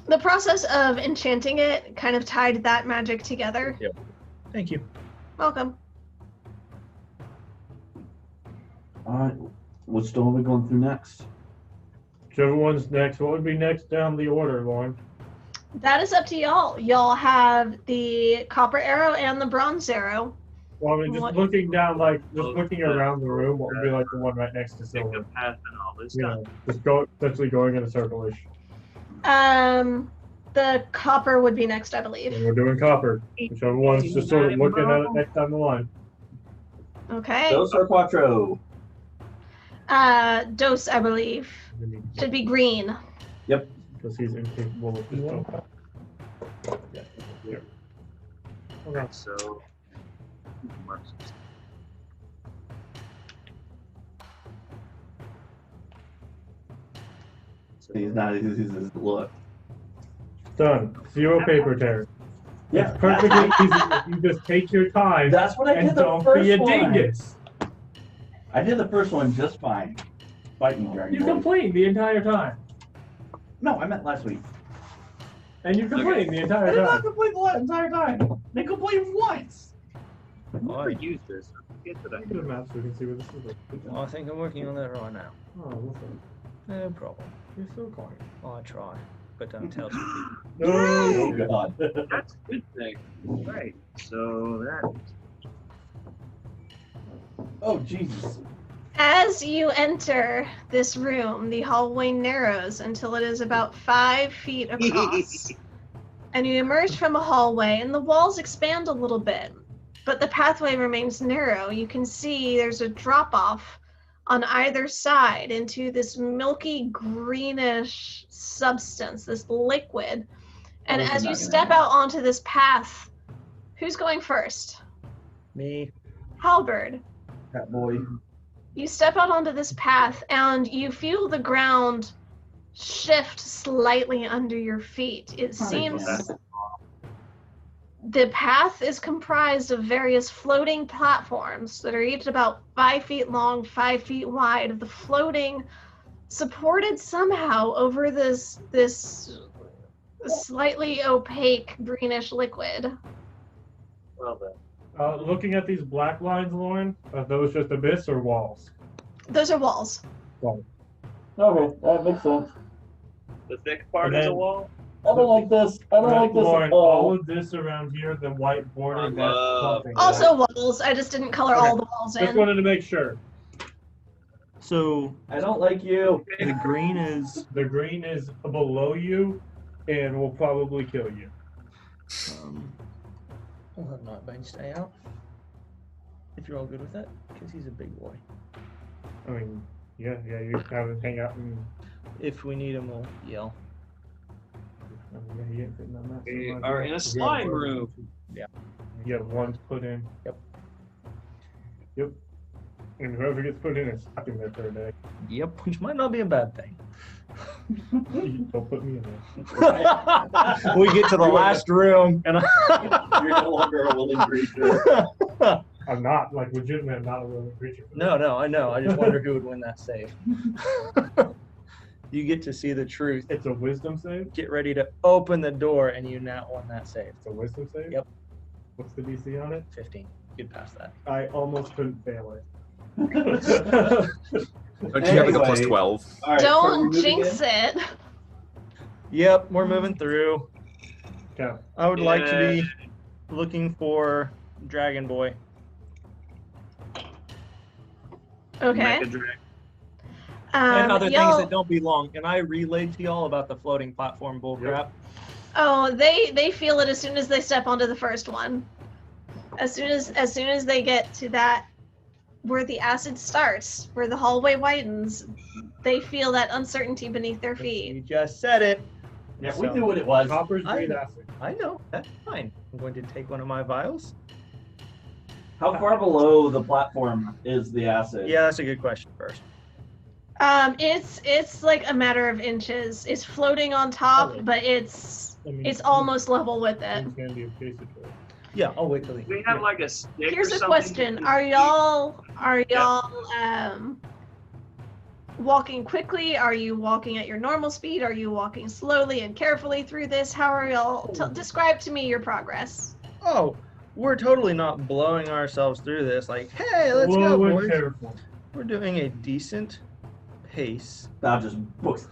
The process of enchanting it kind of tied that magic together. Thank you. Welcome. Alright, which door are we going through next? Whichever one's next. What would be next down the order, Lauren? That is up to y'all. Y'all have the copper arrow and the bronze arrow. Well, I mean, just What- looking down, just looking around the room, what would be like the one right next to silver? Path and all this You stuff. know, just essentially going in a circle-ish. The copper would be next, I believe. And we're doing copper. Whichever one's just sort of looking at it next down the line. Okay. Dos or Quattro? Dose, I believe. Should be green. Because he's incapable of just Yeah. Here. Okay. So, He's not. He's look. Done. 0 paper tear. Yeah. It's perfectly easy if you just take your time That's what I and did the don't first be a one. dingus. I did the first one just fine. Fight me, Dragon You Boy. complained the entire time. No, I meant last week. And you complained the I entire did not time. complain the entire time. They complained once. I've never used this. I forget that I Look at the map so we can see where this is. Well, I think I'm working on that right now. Oh, listen. No problem. You're so quiet. I try, but don't tell some Oh No. God. That's a good thing. Right. So that. Oh Jesus. As you enter this room, the hallway narrows until it is about 5 feet across. And you emerge from a hallway, and the walls expand a little bit, but the pathway remains narrow. You can see there's a drop-off on either side into this milky greenish substance, this liquid. And Oh, this as is you not gonna step happen. out onto this path, who's going first? Me. Halberd. Cat boy. You step out onto this path and you feel the ground shift slightly under your feet. It seems the path is comprised of various floating platforms that are each about 5 feet long, 5 feet wide. The floating, supported somehow over this slightly opaque greenish liquid. Well then. Looking at these black lines, Lauren, are those just abyss or walls? Those are walls. Okay, that makes sense. The thick part And is a then- wall. I don't like this. I don't like this Lauren, at all all. of this around here, the white border, I that's love- something. Also walls. I just didn't color all the walls Just in. wanted to make sure. So I don't like you. the green is. The green is below you and will probably kill you. We'll have Nightbane stay out. If you're all good with that, because he's a big boy. I mean, yeah, you have him hang out and If we need him, we'll yell. yeah, he ain't fitting on that. We so are in a slime room. You have one put in. Yep. Yep. And whoever gets put in is stuck in there for a day. Yep, which might not be a bad thing. Don't put me in there. We get to the last room, and You're no longer a willing creature. I'm not, like, legitimately, I'm not a willing creature. No, I know. I just wonder who would win that save. You get to see the truth. It's a wisdom save? Get ready to open the door, and you now won that save. It's a wisdom save? Yep. What's the DC on it? 15. Get past that. I almost couldn't fail it. Don't you have like a plus Anyway. 12? All right, so Don't we're moving jinx in? it. Yep, we're moving through. Okay. I would like to be looking for Dragon Boy. Okay. Mecha Dragon. And other things y'all- that don't belong. And I relayed to y'all about the floating platform bullcrap. Oh, they feel it as soon as they step onto the first one. As soon as they get to that where the acid starts, where the hallway widens, they feel that uncertainty beneath their You feet. just said it. Yeah, we So- knew what it was. Copper's green acid. I know. That's fine. I'm going to take one of my vials. How far below the platform is the acid? Yeah, that's a good question first. It's like a matter of inches. It's floating on top, Okay. but it's I mean, almost level with it. It's gonna be a piece of it. Yeah, I'll wait till Do the we have like a stick Here's or a something? question: Are y'all walking quickly? Are you walking at your normal speed? Are you walking slowly and carefully through this? How are y'all? Describe to me your progress. Oh, we're totally not blowing ourselves through this. Like, hey, let's Slow go, and boys. careful. We're doing a decent pace, Not just books.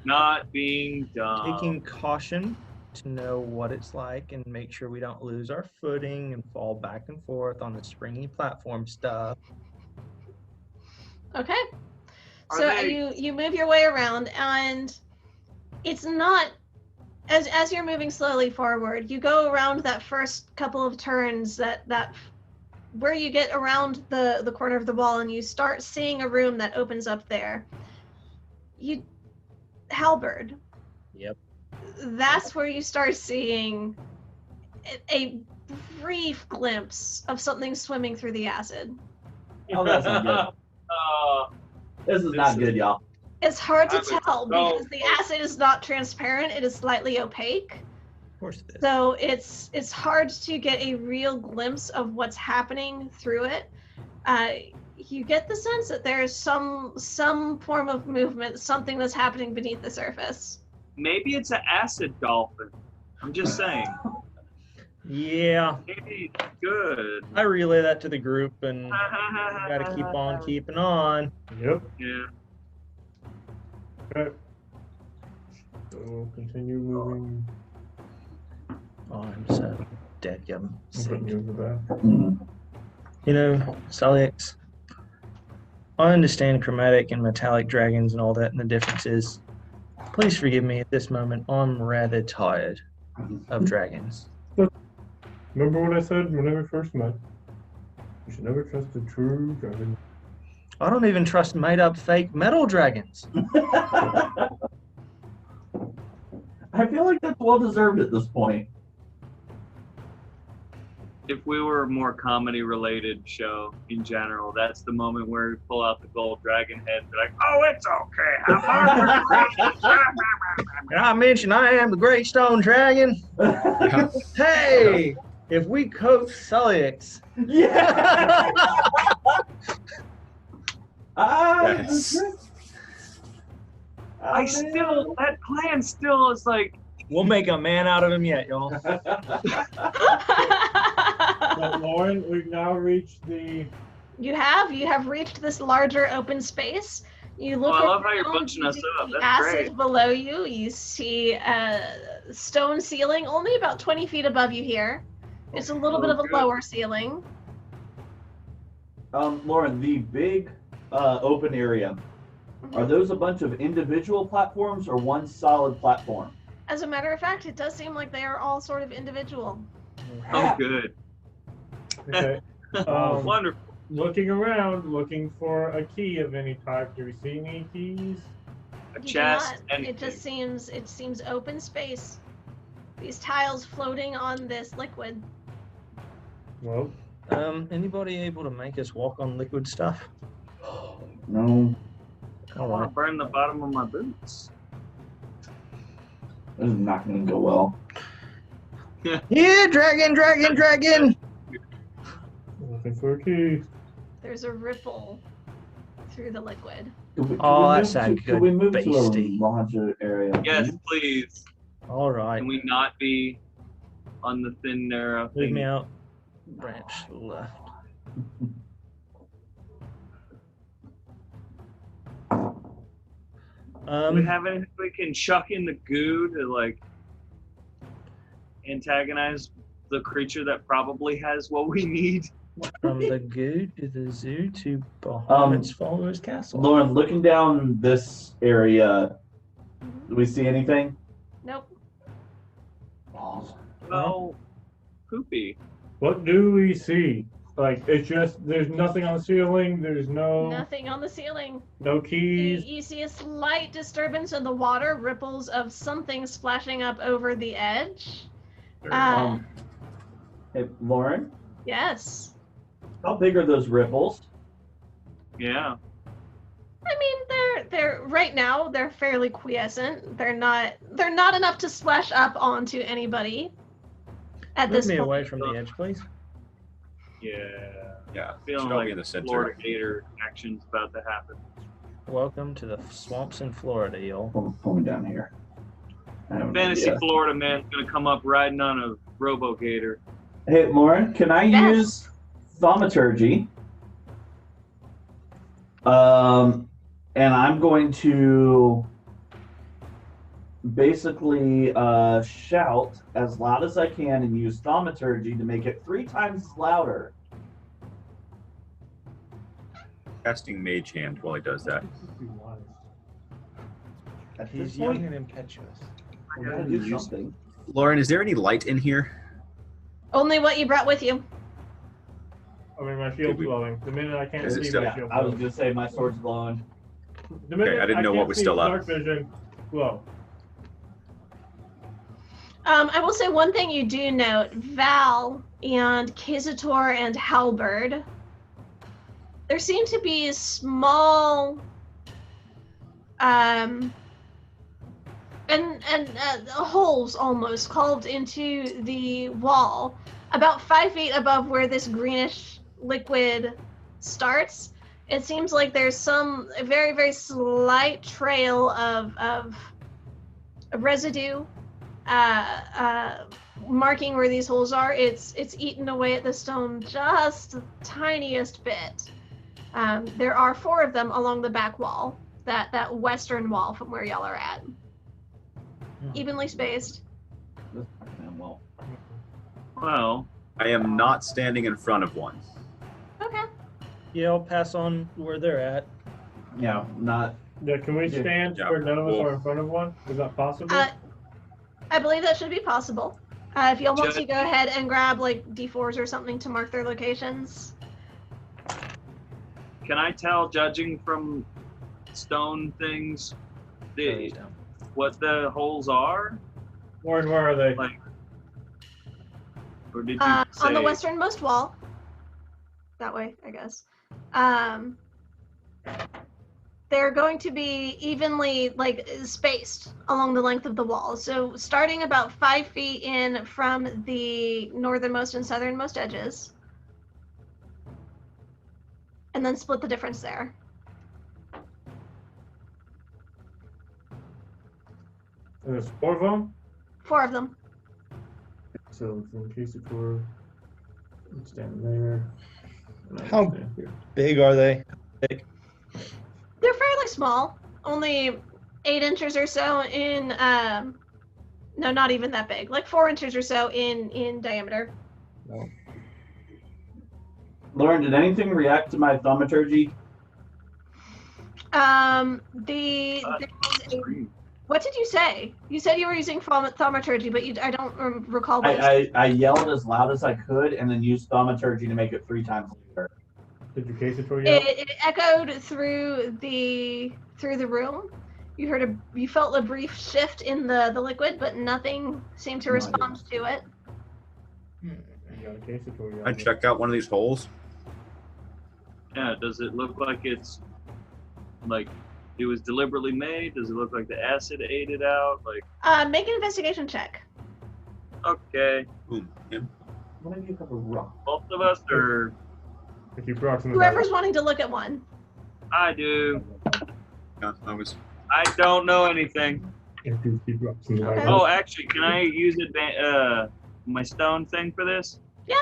Not being dumb. taking caution to know what it's like and make sure we don't lose our footing and fall back and forth on the springy platform stuff. Okay. Are So they- you move your way around, and it's not as you're moving slowly forward. You go around that first couple of turns that where you get around the corner of the wall, and you start seeing a room that opens up there. Halberd. Yep. That's where you start seeing a brief glimpse of something swimming through the acid. Oh, that's not good. This is not good, y'all. It's hard to I was tell so because the close. acid is not transparent, it is slightly opaque. Of course it is. So it's hard to get a real glimpse of what's happening through it. You get the sense that there's some form of movement, something that's happening beneath the surface. Maybe it's an acid dolphin. I'm just saying. Yeah, Maybe it's good. I relay that to the group, and we gotta keep on keeping on. Yep. Yeah. Okay. So continue moving. Oh, I'm so dead young. Continue with that. Mhm. You know, Salix, I understand chromatic and metallic dragons and all that and the differences. Please forgive me at this moment. I'm rather tired of dragons. Remember what I said when we first met? You should never trust a true dragon. I don't even trust made-up fake metal dragons. I feel like that's well deserved at this point. If we were a more comedy related show in general, that's the moment where we pull out the gold dragon head and be like, oh, it's okay. And I mentioned I am the Great Stone Dragon. Hey, if we coach Salix. Yeah. Yes. That plan still is like, We'll make a man out of him yet, y'all. But Lauren, we've now reached the. You have reached this larger open space. You look I love how you're around, bunching us you see up. the That's acid great. below you. You see a stone ceiling, only about 20 feet above you here. It's a little bit of a good. lower ceiling. Lauren, the big open area, are those a bunch of individual platforms or one solid platform? As a matter of fact, it does seem like they are all sort of individual. oh, good. Okay. Wonderful. Looking around, looking for a key of any type. Do we see any keys? A You do chest not- and it just seems open space. These tiles floating on this liquid. Well, Anybody able to make us walk on liquid stuff? No, I want to burn the bottom of my boots. this is not going to go well. Yeah, dragon! looking for a key. There's a ripple through the liquid. Oh, that's a Can we good move to beastie. a larger area? Yes, please. All right, Can we not be on the thin, narrow leave thing? me out. Branch to the left. Do we have anything we can chuck in the goo to, like, antagonize the creature that probably has what we need? From the goo to the zoo to Bahamut's followers' castle. Lauren, looking down this area, do we see anything? Nope. Well, poopy. What do we see? Like, it's just, there's nothing on the ceiling, there's Nothing on the ceiling. no You, keys. you see a slight disturbance in the water, ripples of something splashing up over the edge. Hey, Lauren, Yes. how big are those ripples? Yeah. I mean, they're right now they're fairly quiescent. They're not enough to splash up onto anybody at Move this me point. away from the edge, please. Yeah. Yeah, Feeling should all be like in the center. Florida Gator action's about to happen. Welcome to the swamps in Florida, y'all. Pull me down here. I have an Fantasy idea. Florida man's gonna come up riding on a Robo Gator. Hey, Lauren, can I Yes. use thaumaturgy? And I'm going to basically shout as loud as I can and use thaumaturgy to make it 3 times louder. Casting Mage Hand while he does that. At He's this young point, and impetuous. we gotta do something. Lauren, is there any light in here? Only what you brought with you. I mean, my shield's glowing. The minute I can't Is it see still- my Yeah, shield I was glows. gonna say my sword's glowing. The minute I didn't know what can't was see still up. Dark vision, glow. I will say one thing you do note, Val and Kizator and Halberd, there seem to be small holes almost carved into the wall about 5 feet above where this greenish liquid starts. It seems like there's some very, very slight trail of residue marking where these holes are. It's eaten away at the stone just the tiniest bit. There are 4 of them along the back wall, that western wall from where y'all are at. Evenly spaced. Well, Well, I am not standing in front of one. Okay. Yeah, I'll pass on where they're at. yeah, not. Yeah, can we stand Yeah, where none of us well- are in front of one? Is that possible? I believe that should be possible. If y'all want to Just- go ahead and grab like D4s or something to mark their locations. can I tell, judging from stone things, what the holes are? Warren, where are they? Like, or did you say On the westernmost wall. That way, I guess. They're going to be evenly spaced along the length of the wall. So starting about 5 feet in from the northernmost and southernmost edges. And then split the difference there. And there's 4 of them? 4 of them. So from Kisator, stand there. and I How- stand here. Big are they? They're fairly small. Only 8 inches or so in, no, not even that big. Like 4 inches or so in diameter. Lauren, did anything react to my thaumaturgy? What did you say? You said you were using thaumaturgy, but I don't recall what you said. I yelled as loud as I could and then used thaumaturgy to make it 3 times louder. Did you Kisator yell? It echoed through the room. You felt a brief shift in the liquid, but nothing seemed to No, I respond to it. You got a Kisator yell. I check out one of these holes. Yeah, does it look like it's like it was deliberately made? Does it look like the acid ate it out? Like, Make an investigation check. okay, Boom. Yeah. What if you have a rock? both of us, or If you brought some Whoever's wanting to look at one. I do. Yeah, I don't know anything. Okay. Oh, actually, can I use my stone thing for this? Yeah.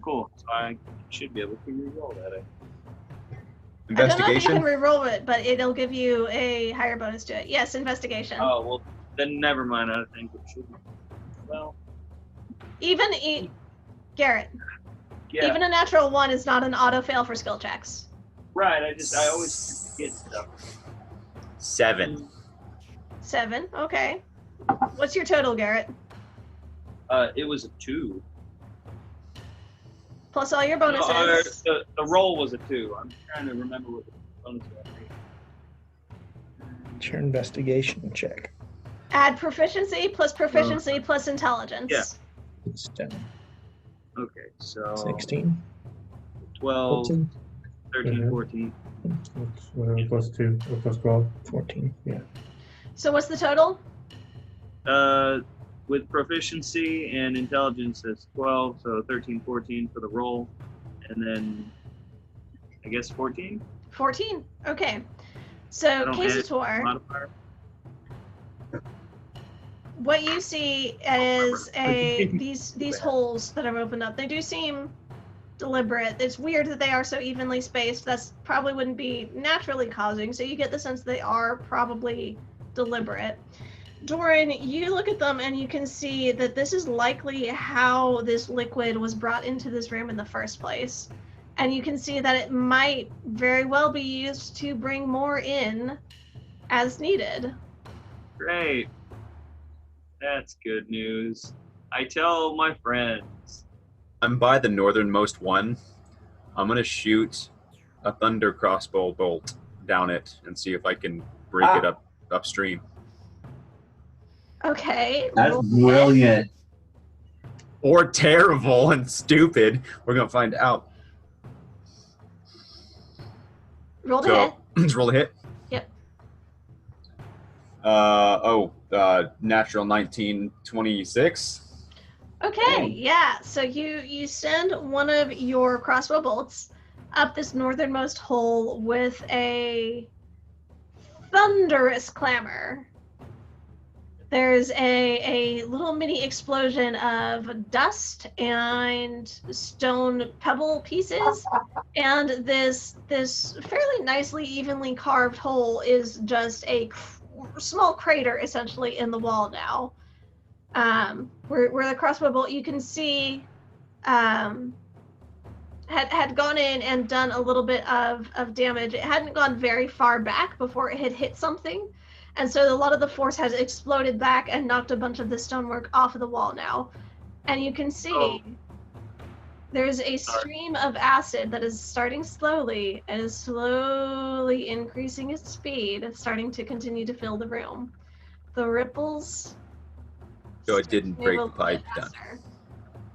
Cool. So I should be able to re-roll that. I don't know if you Investigation. can re-roll it, but it'll give you a higher bonus to it. Yes, investigation. Oh, well, then never mind. I think it should. Well, Garrett, yeah. even a natural 1 is not an auto fail for skill checks. Right. I always get stuff. 7. 7, okay. What's your total, Garrett? It was a 2. Plus all your No, bonuses. the roll was a 2. I'm trying to remember what the bonus was. It's your investigation check. Add proficiency plus intelligence. Yeah. It's 10, Okay, so 16, 12, 14, 13, Mhm. 14. Whatever, plus 2 or plus 12. 14. So what's the total? With proficiency and intelligence, it's 12, so 13, 14 for the roll, and then I guess 14 14. Okay. So I don't add Kisator, modifier. what you see is these holes that have opened up. They do seem deliberate. It's weird that they are so evenly spaced. That's probably wouldn't be naturally causing. So you get the sense they are probably deliberate. Doran, you look at them and you can see that this is likely how this liquid was brought into this room in the first place. And you can see that it might very well be used to bring more in as needed. Great. That's good news. I tell my friends. I'm by the northernmost one. I'm gonna shoot a thunder crossbow bolt down it and see if I can break it up upstream. Okay. That's brilliant. Or terrible and stupid. We're gonna find out. Roll to hit. Just roll a hit. Yep. Natural 1926. Okay, yeah. So you send one of your crossbow bolts up this northernmost hole with a thunderous clamor. There's a little mini explosion of dust and stone pebble pieces, and this fairly nicely evenly carved hole is just a small crater essentially in the wall now. Where the crossbow bolt you can see had gone in and done a little bit of damage. It hadn't gone very far back before it had hit something. And so a lot of the force has exploded back and knocked a bunch of the stonework off of the wall now. And you can see there's a stream of acid that is starting slowly and is slowly increasing its speed, starting to continue to fill the room. The ripples. So it didn't break the pipe down.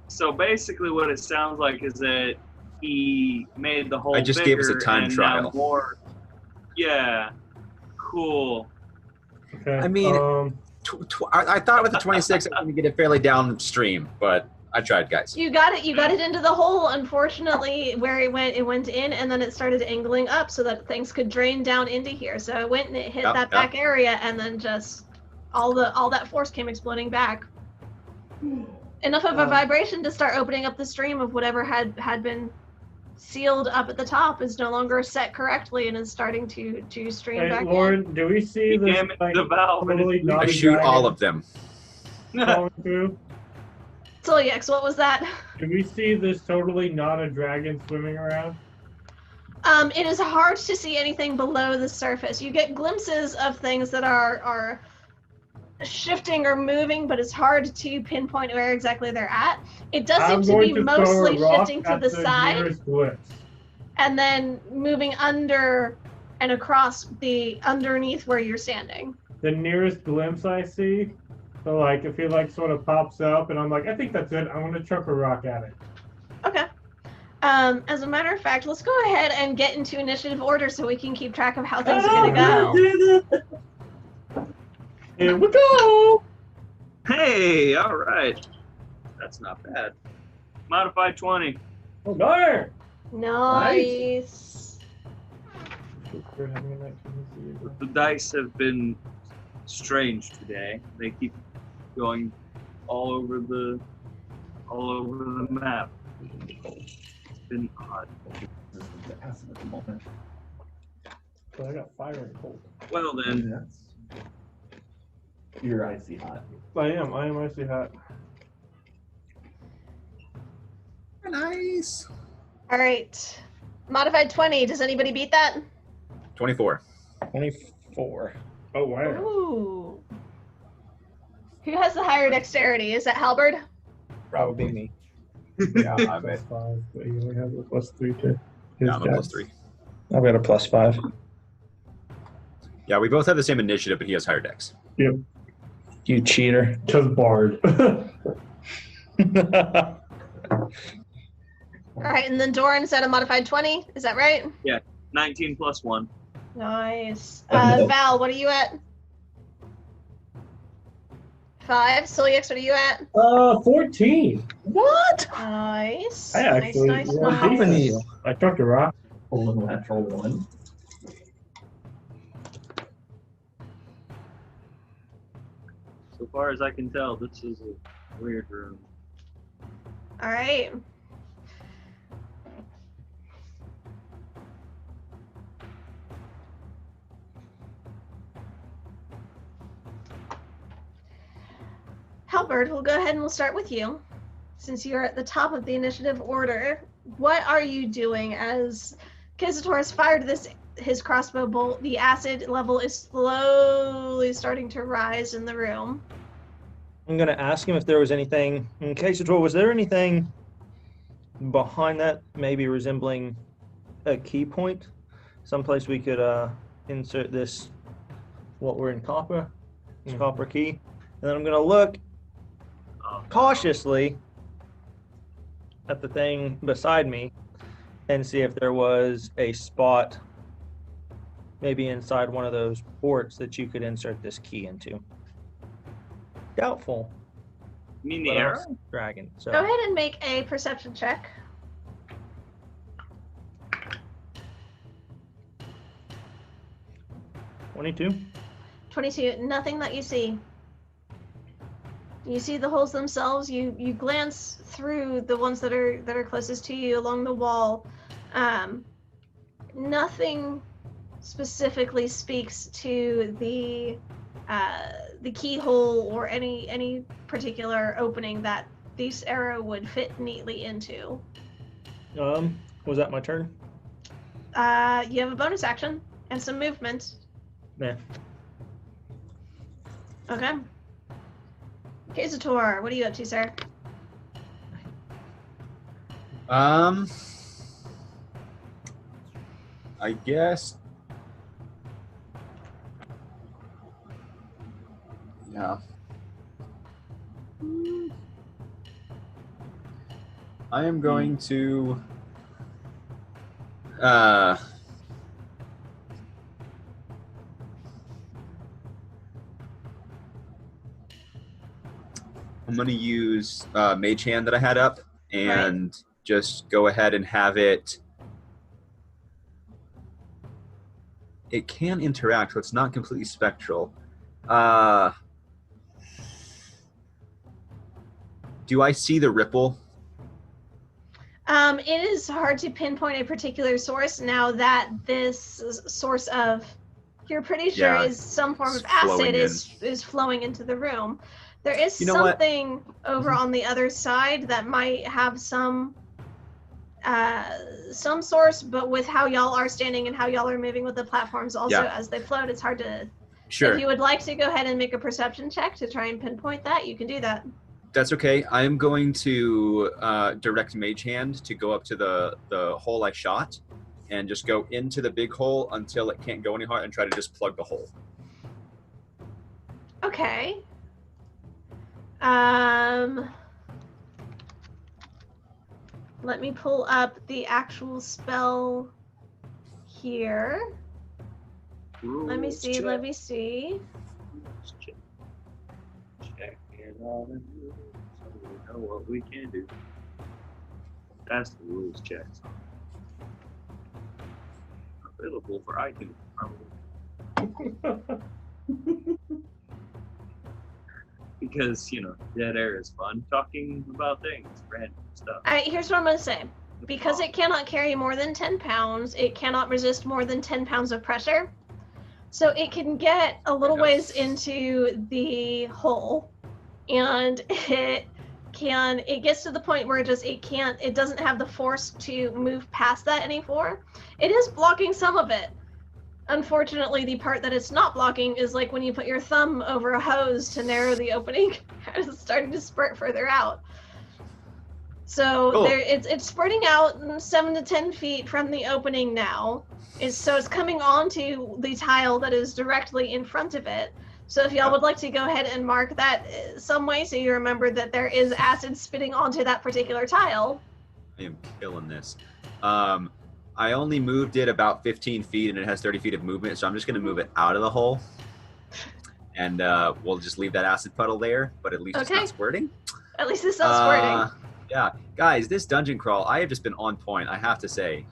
So basically what it sounds like is that he made the hole I just bigger gave us a time and trial. now more. Yeah. Cool. Okay. I mean, I thought with the 26 I was going to get it fairly downstream, but I tried, guys. You got it into the hole. Unfortunately, where it went in, and then it started angling up so that things could drain down into here. So it went and it hit that back area, and then just all that force came exploding back. Enough of a vibration to start opening up the stream of whatever had been sealed up at the top is no longer set correctly and is starting to stream back Lauren, do we see this the valve totally I naughty shoot all dragon of them. falling through? Soliex, what was that? Do we see this totally not a dragon swimming around? It is hard to see anything below the surface. You get glimpses of things that are shifting or moving, but it's hard to pinpoint where exactly they're at. It does seem to be mostly shifting to the side and then moving under and across the underneath where you're standing. The nearest glimpse I see, so like if it like sort of pops up and I'm like, I think that's it, I'm gonna chuck a rock at it. Okay. As a matter of fact, let's go ahead and get into initiative order so we can keep track of how things are gonna go. Here we go! Hey, all right. That's not bad. Modified 20. Oh, no! Nice. The dice have been strange today. They keep going all over the map. It's been odd. So I got fire and cold. Well then. You're icy hot. I am icy hot. Nice. All right. Modified 20. Does anybody beat that? 24. 24. Oh, wow. Ooh. Who has the higher dexterity? Is that Halberd? Probably me. Yeah, I'm at 5, but you only have a +3 to his Yeah, I'm a dex. +3. I've got a +5. Yeah, we both have the same initiative, but he has higher dex. Yep. You cheater. Just Bard. All right, and then Doran's at a modified 20. Is that right? 19 plus 1. Nice. Val, what are you at? 5. Soliex, what are you at? 14. What? Nice. I actually nice. won decent. I chucked a rock. Full natural 1. So far as I can tell, this is a weird room. All right. Halberd, we'll go ahead and we'll start with you. Since you're at the top of the initiative order, what are you doing as Kizator has fired his crossbow bolt? The acid level is slowly starting to rise in the room. I'm going to ask him if there was anything, in Kizator, was there anything behind that maybe resembling a key point? Someplace we could insert this, what we're in copper, this copper key. And then I'm going to look cautiously at the thing beside me and see if there was a spot maybe inside one of those ports that you could insert this key into. Doubtful. You mean the arrow? Dragon. So. Go ahead and make a perception check. $22. 22. Nothing that you see. You see the holes themselves. You glance through the ones that are closest to you along the wall. Nothing specifically speaks to the keyhole or any particular opening that this arrow would fit neatly into. Was that my turn? You have a bonus action and some movement. Yeah. Okay. Kizator, what are you up to, sir? I guess. Yeah. I am going to I'm going to use Mage Hand that I had up and just go ahead and have it. It can interact, so it's not completely spectral. Do I see the ripple? It is hard to pinpoint a particular source now that this source of, you're pretty sure is some form of acid is flowing into the room. There is something over on the other side that might have some source, but with how y'all are standing and how y'all are moving with the platforms also as they float, it's hard to. Sure. If you would like to go ahead and make a perception check to try and pinpoint that, you can do that. That's okay. I am going to direct Mage Hand to go up to the hole I shot and just go into the big hole until it can't go any higher and try to just plug the hole. Okay. Let me pull up the actual spell here. Let me see. Check it all in rules, so we know what we can do. That's the rules check. Available for iTunes, probably. Because, dead air is fun. Talking about things, random stuff. Here's what I'm going to say. Because it cannot carry more than 10 pounds, it cannot resist more than 10 pounds of pressure. So it can get a little ways into the hole, and it gets to the point where it doesn't have the force to move past that anymore. It is blocking some of it. Unfortunately, the part that it's not blocking is like when you put your thumb over a hose to narrow the opening, it's starting to spurt further out. So it's spurting out 7 to 10 feet from the opening now. So it's coming onto the tile that is directly in front of it. So if y'all would like to go ahead and mark that some way so you remember that there is acid spitting onto that particular tile. I am killing this. I only moved it about 15 feet and it has 30 feet of movement, so I'm just going to move it out of the hole. And we'll just leave that acid puddle there, but at least it's not squirting. At least it's not squirting. Yeah. Guys, this dungeon crawl, I have just been on point, I have to say.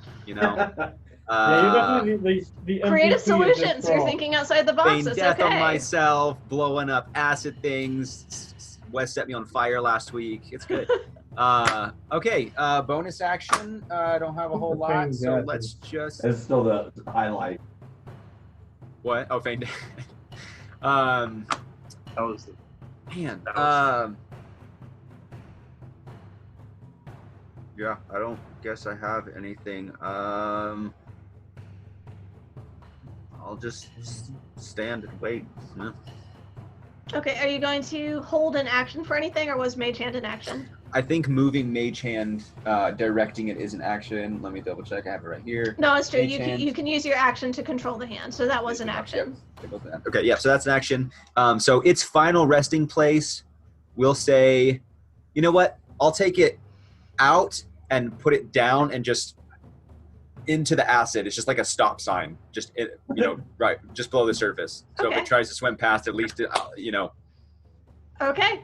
Yeah, you definitely need the Creative MVP of this solutions. You're brawl. thinking outside the box. Feign It's death on okay. myself, blowing up acid things. Wes set me on fire last week. It's good. Okay, bonus action. I don't have a whole lot, Feign so death let's just. It's still the highlight. What? Oh, feign death. That was the Man. That was- Yeah, I don't guess I have anything. I'll just stand and wait. Yeah. Okay, are you going to hold an action for anything, or was Mage Hand an action? I think moving Mage Hand, directing it is an action. Let me double check. I have it right here. No, it's true. Mage You Hand. you can use your action to control the hand, so that was an action. Yep. Okay, yeah, so that's an action. So its final resting place, we'll say, you know what? I'll take it out and put it down and just into the acid. It's just like a stop sign, just right, just below the surface. So Okay. if it tries to swim past, at least Okay.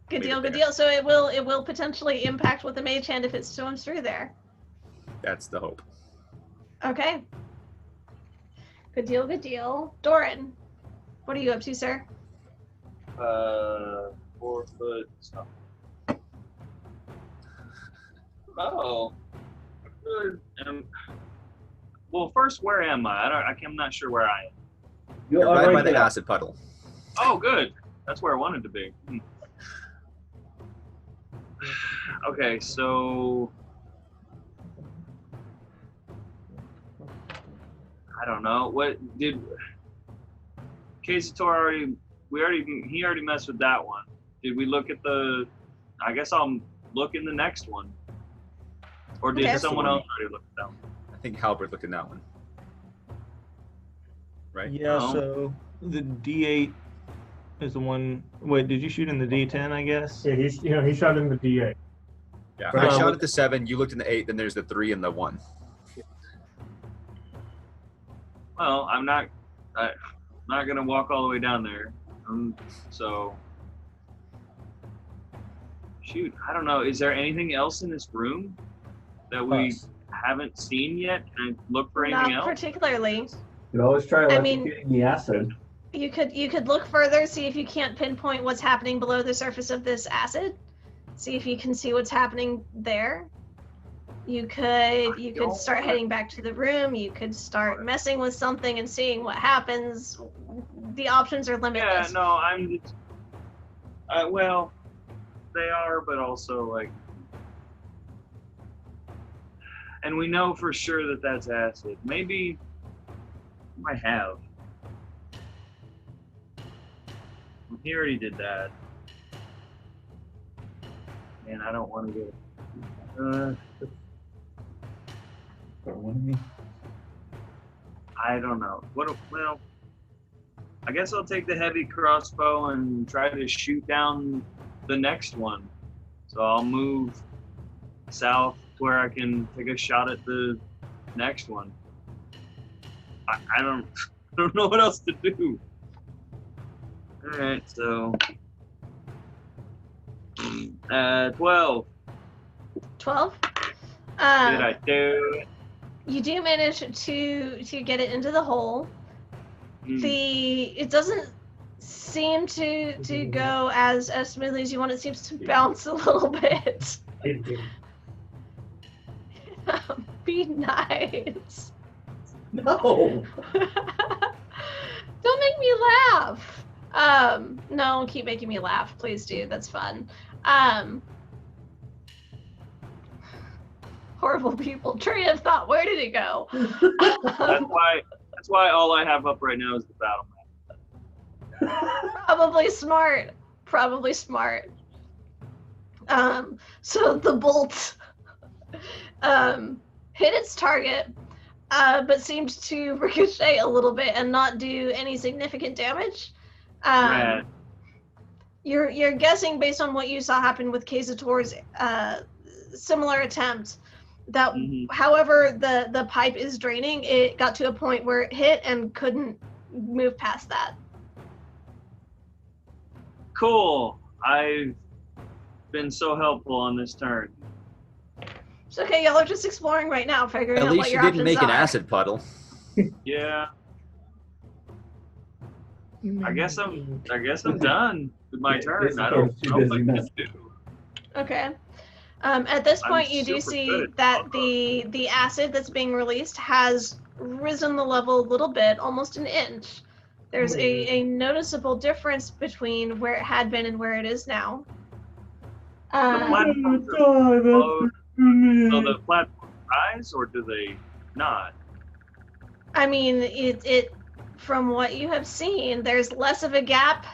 Good Leave deal, it good there. deal. So it will potentially impact with the Mage Hand if it swims through there. that's the hope. Okay. Good deal, good deal. Doran, what are you up to, sir? 4 foot something. Oh. Good. Well, first, where am I? I'm not sure where I am. You're right by the there. acid puddle. Oh, good. That's where I wanted to be. Okay, so I don't know. What did Kazator he already messed with that one. Did we look at the I guess I'll look in the next one. Or did Okay. someone else already look at that one? I think Halbert looked in that one. Right? Yeah, Oh. so the D8 is the one. Wait, did you shoot in the D10, I guess? Yeah, he shot in the DA. Yeah. Right. I shot at the 7, you looked in the 8, then there's the 3 and the 1. Well, I'm not gonna walk all the way down there. So shoot, I don't know. Is there anything else in this room that we Us. haven't seen yet? Can I look for anything Not else? particularly. You could always try I mean- electrocuting the acid. You could look further, see if you can't pinpoint what's happening below the surface of this acid. See if you can see what's happening there. You could start heading back to the room. You could start messing with something and seeing what happens. The options are Yeah, limitless. no, I'm just, well, they are, but also like, and we know for sure that that's acid. Maybe I have. He already did that. And I don't want to get. I don't know. Well, I guess I'll take the heavy crossbow and try to shoot down the next one. So I'll move south where I can take a shot at the next one. I don't know what else to do. All right, so 12. 12. Did I do it? You do manage to get it into the hole. It doesn't seem to go as smoothly as you want. It seems to bounce a little bit. Be nice. No. Don't make me laugh. No, keep making me laugh, please do. That's fun. Horrible people. Train of thought. Where did it go? That's why all I have up right now is the battle map. Probably smart. Probably smart. So the bolt hit its target, but seemed to ricochet a little bit and not do any significant damage. Rad. You're guessing based on what you saw happen with Kazator's similar attempt that however the pipe is draining, it got to a point where it hit and couldn't move past that. Cool. I've been so helpful on this turn. It's okay, y'all are just exploring right now, figuring At out what least you your didn't options make an are. acid puddle. Yeah. I guess I'm done with my turn. I don't know what I can do. Okay. At this I'm point, you do super see good at that cover. the acid that's being released has risen the level a little bit, almost an inch. There's a noticeable difference between where it had been and where it is now. The platforms are closed, so the platforms rise, or do they not? I mean, it from what you have seen, there's less of a gap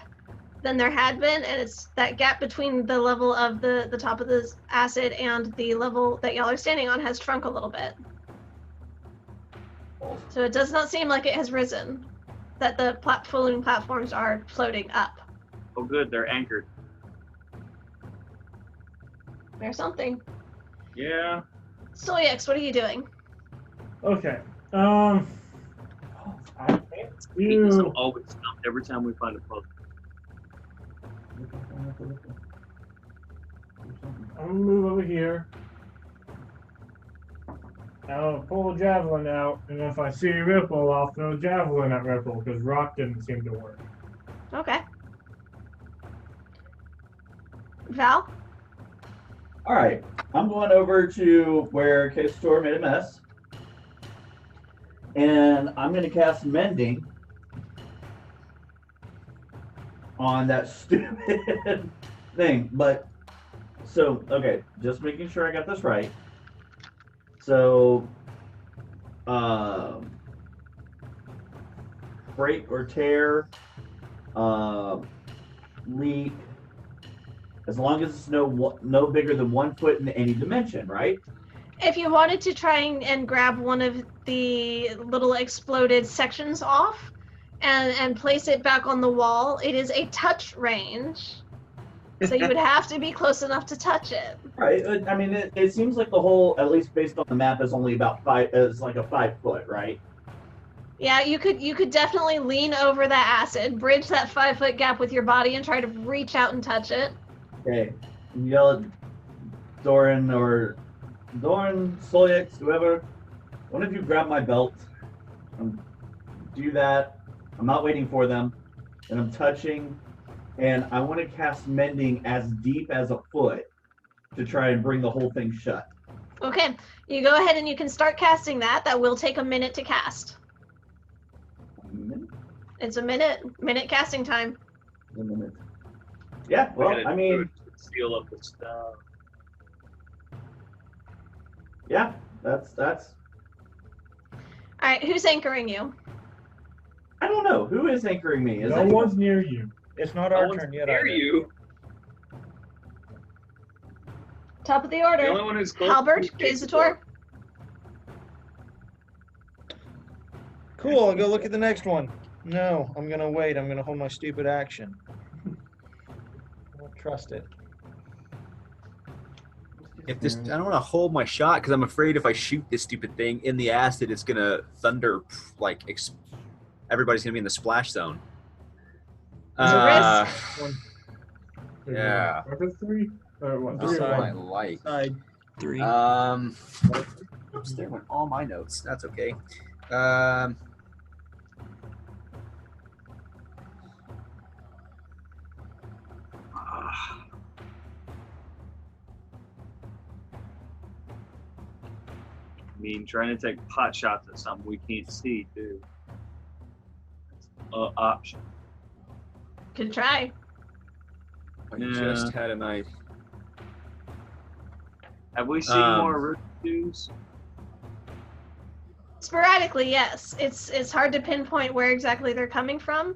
than there had been, and it's that gap between the level of the top of the acid and the level that y'all are standing on has shrunk a little bit. So it does not seem like it has risen, that the floating platforms are floating up. Oh, good, they're anchored. There's something. Yeah. Soyx, what are you doing? Okay. I can't I'm do. always stumped every time we find a puzzle. I'm gonna move over here. I'll pull a javelin out, and if I see Ripple, I'll throw a javelin at Ripple, because rock didn't seem to work. Okay. Val? All right, I'm going over to where K-Store made a mess, and I'm going to cast Mending on that stupid thing. But so, okay, just making sure I got this right. So, break or tear, leak, as long as it's no bigger than 1 foot in any dimension, right? If you wanted to try and grab one of the little exploded sections off and place it back on the wall, it is a touch range. So you would have to be close enough to touch it. Right. I mean, it seems like the whole, at least based on the map, is only about it's like a 5 foot, right? Yeah, you could definitely lean over that acid, bridge that 5 foot gap with your body, and try to reach out and touch it. Okay. Yell at Doran, Soyx, whoever. One of you grab my belt. Do that. I'm not waiting for them. And I'm touching. And I want to cast Mending as deep as a foot to try and bring the whole thing shut. Okay, you go ahead and you can start casting that. That will take a minute to cast. It's a minute casting time. A minute. Yeah, well, I mean, seal up the stuff. Yeah, that's. All right, who's anchoring you? I don't know who is anchoring me. Is No one's near you. It's not No our one's turn yet. near either. you. Top of the The order. only one who's close Halbert, is Kazator. Cool, I'll go look at the next one. No, I'm gonna wait. I'm gonna hold my stupid action. I don't trust it. If this, I don't want to hold my shot because I'm afraid if I shoot this stupid thing in the acid, it's gonna thunder. Like everybody's gonna be in the splash zone. It's a risk. One Yeah. Purpose 3? Or what? That's 3 or what I 1? like. side 3. Oops, there went all my notes. That's okay. I mean, trying to take pot shots at something we can't see, too. Option. Could try. I Yeah. just had a knife. Have we seen more reviews? Sporadically, yes. It's hard to pinpoint where exactly they're coming from,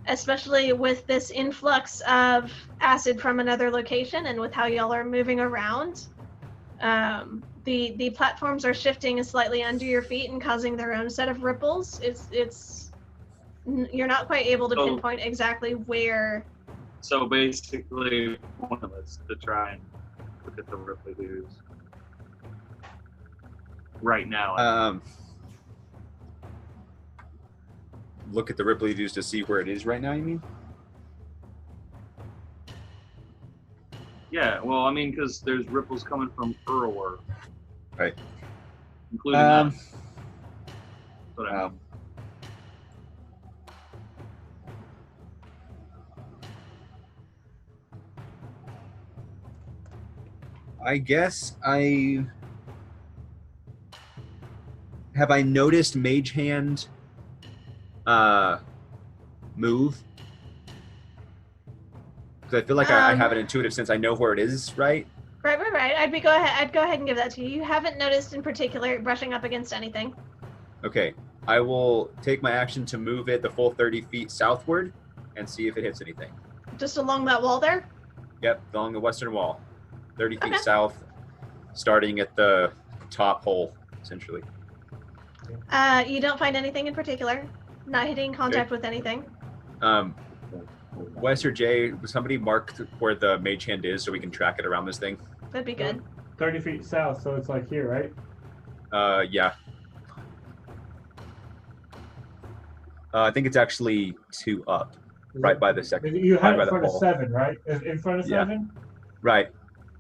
especially with this influx of acid from another location and with how y'all are moving around. The platforms are shifting slightly under your feet and causing their own set of ripples. You're not quite able to pinpoint exactly where. So basically, one of us to try and look at the Ripley dudes right now. Look at the Ripley dudes to see where it is right now. You mean? Yeah, well, I mean, because there's ripples coming from Urwar. Right. Including us. Um, That's what I mean. I guess have I noticed Mage Hand move? Because I feel like I have an intuitive sense. I know where it is, right? Right. I'd go ahead and give that to you. You haven't noticed in particular brushing up against anything. Okay. I will take my action to move it the full 30 feet southward and see if it hits anything. Just along that wall there? Yep, along the western wall. 30 feet Okay. south, starting at the top hole, essentially. You don't find anything in particular. Not hitting contact with anything. Wes or Jay, was somebody marked where the mage hand is so we can track it around this thing? That'd be good. 30 feet south, so it's like here, right? Yeah. I think it's actually 2 up, right by the second. You have it in the front of hole. 7, right? In front of Yeah. 7? Right.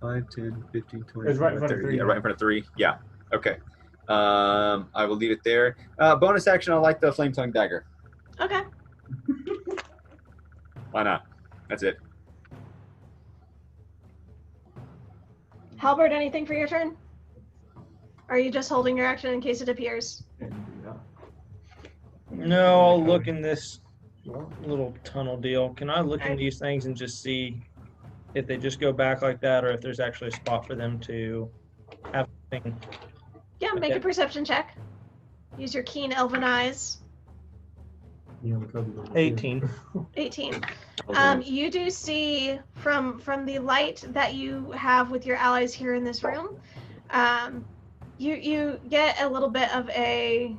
5, 10, 15, 20, It's right in front of 30. 3. Yeah, right in front of 3. Yeah. Okay. I will leave it there. Bonus action, I like the flame tongue dagger. Okay. Why not? That's it. Halberd, anything for your turn? Or are you just holding your action in case it appears? No, I'll look in this little tunnel deal. Can I look in these things and just see if they just go back like that, or if there's actually a spot for them to have something? Yeah, make a perception check. Use your keen elven eyes. 18. 18. You do see from the light that you have with your allies here in this room, you get a little bit of a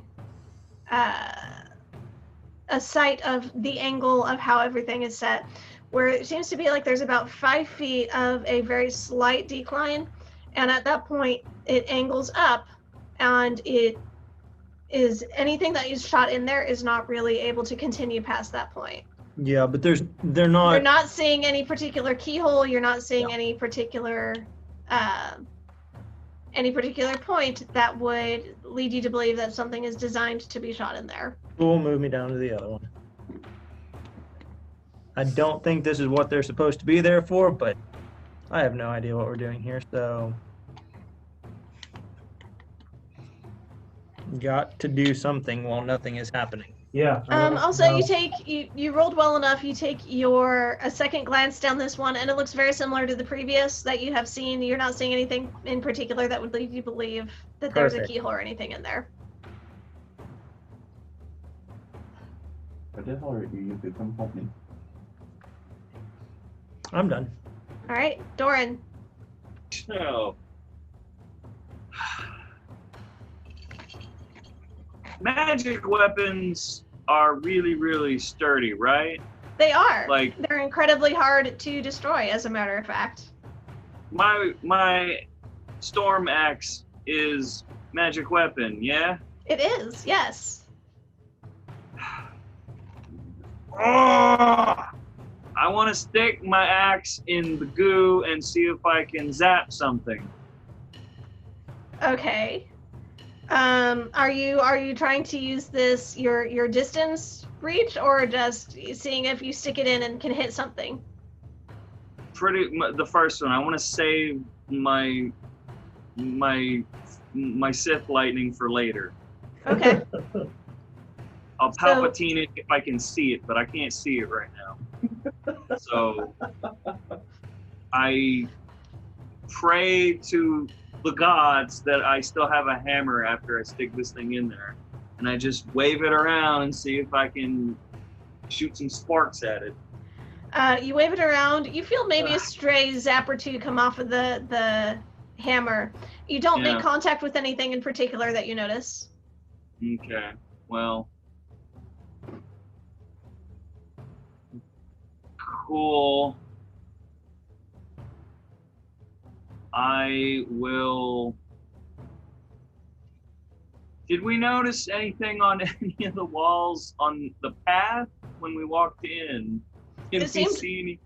sight of the angle of how everything is set, where it seems to be like there's about 5 feet of a very slight decline, and at that point it angles up, and it is anything that is shot in there is not really able to continue past that point. Yeah, but they're You're not. not seeing any particular keyhole. You're not seeing any particular point that would lead you to believe that something is designed to be shot in there. We'll move me down to the other one. I don't think this is what they're supposed to be there for, but I have no idea what we're doing here, so got to do something while nothing is happening. Yeah. Also, you rolled well enough. You take a second glance down this one, and it looks very similar to the previous that you have seen. You're not seeing anything in particular that would lead you to believe that there's a keyhole or anything in there. What the hell are you? You could come help me. I'm done. All right, Doran. So, magic weapons are really, really sturdy, right? They are. Like, they're incredibly hard to destroy, as a matter of fact. my storm axe is magic weapon, yeah? It is, yes. Oh, I want to stick my axe in the goo and see if I can zap something. Okay. Are you trying to use this your distance reach, or just seeing if you stick it in and can hit something? The first one. I want to save my Sith lightning for later. Okay. I'll Palpatine it if I can see it, but I can't see it right now. So I pray to the gods that I still have a hammer after I stick this thing in there, and I just wave it around and see if I can shoot some sparks at it. You wave it around. You feel maybe a stray zap or two come off of the hammer. You don't make contact with anything in particular that you notice. Okay. Well, cool. I will. Did we notice anything on any of the walls on the path when we walked in? Did we see any?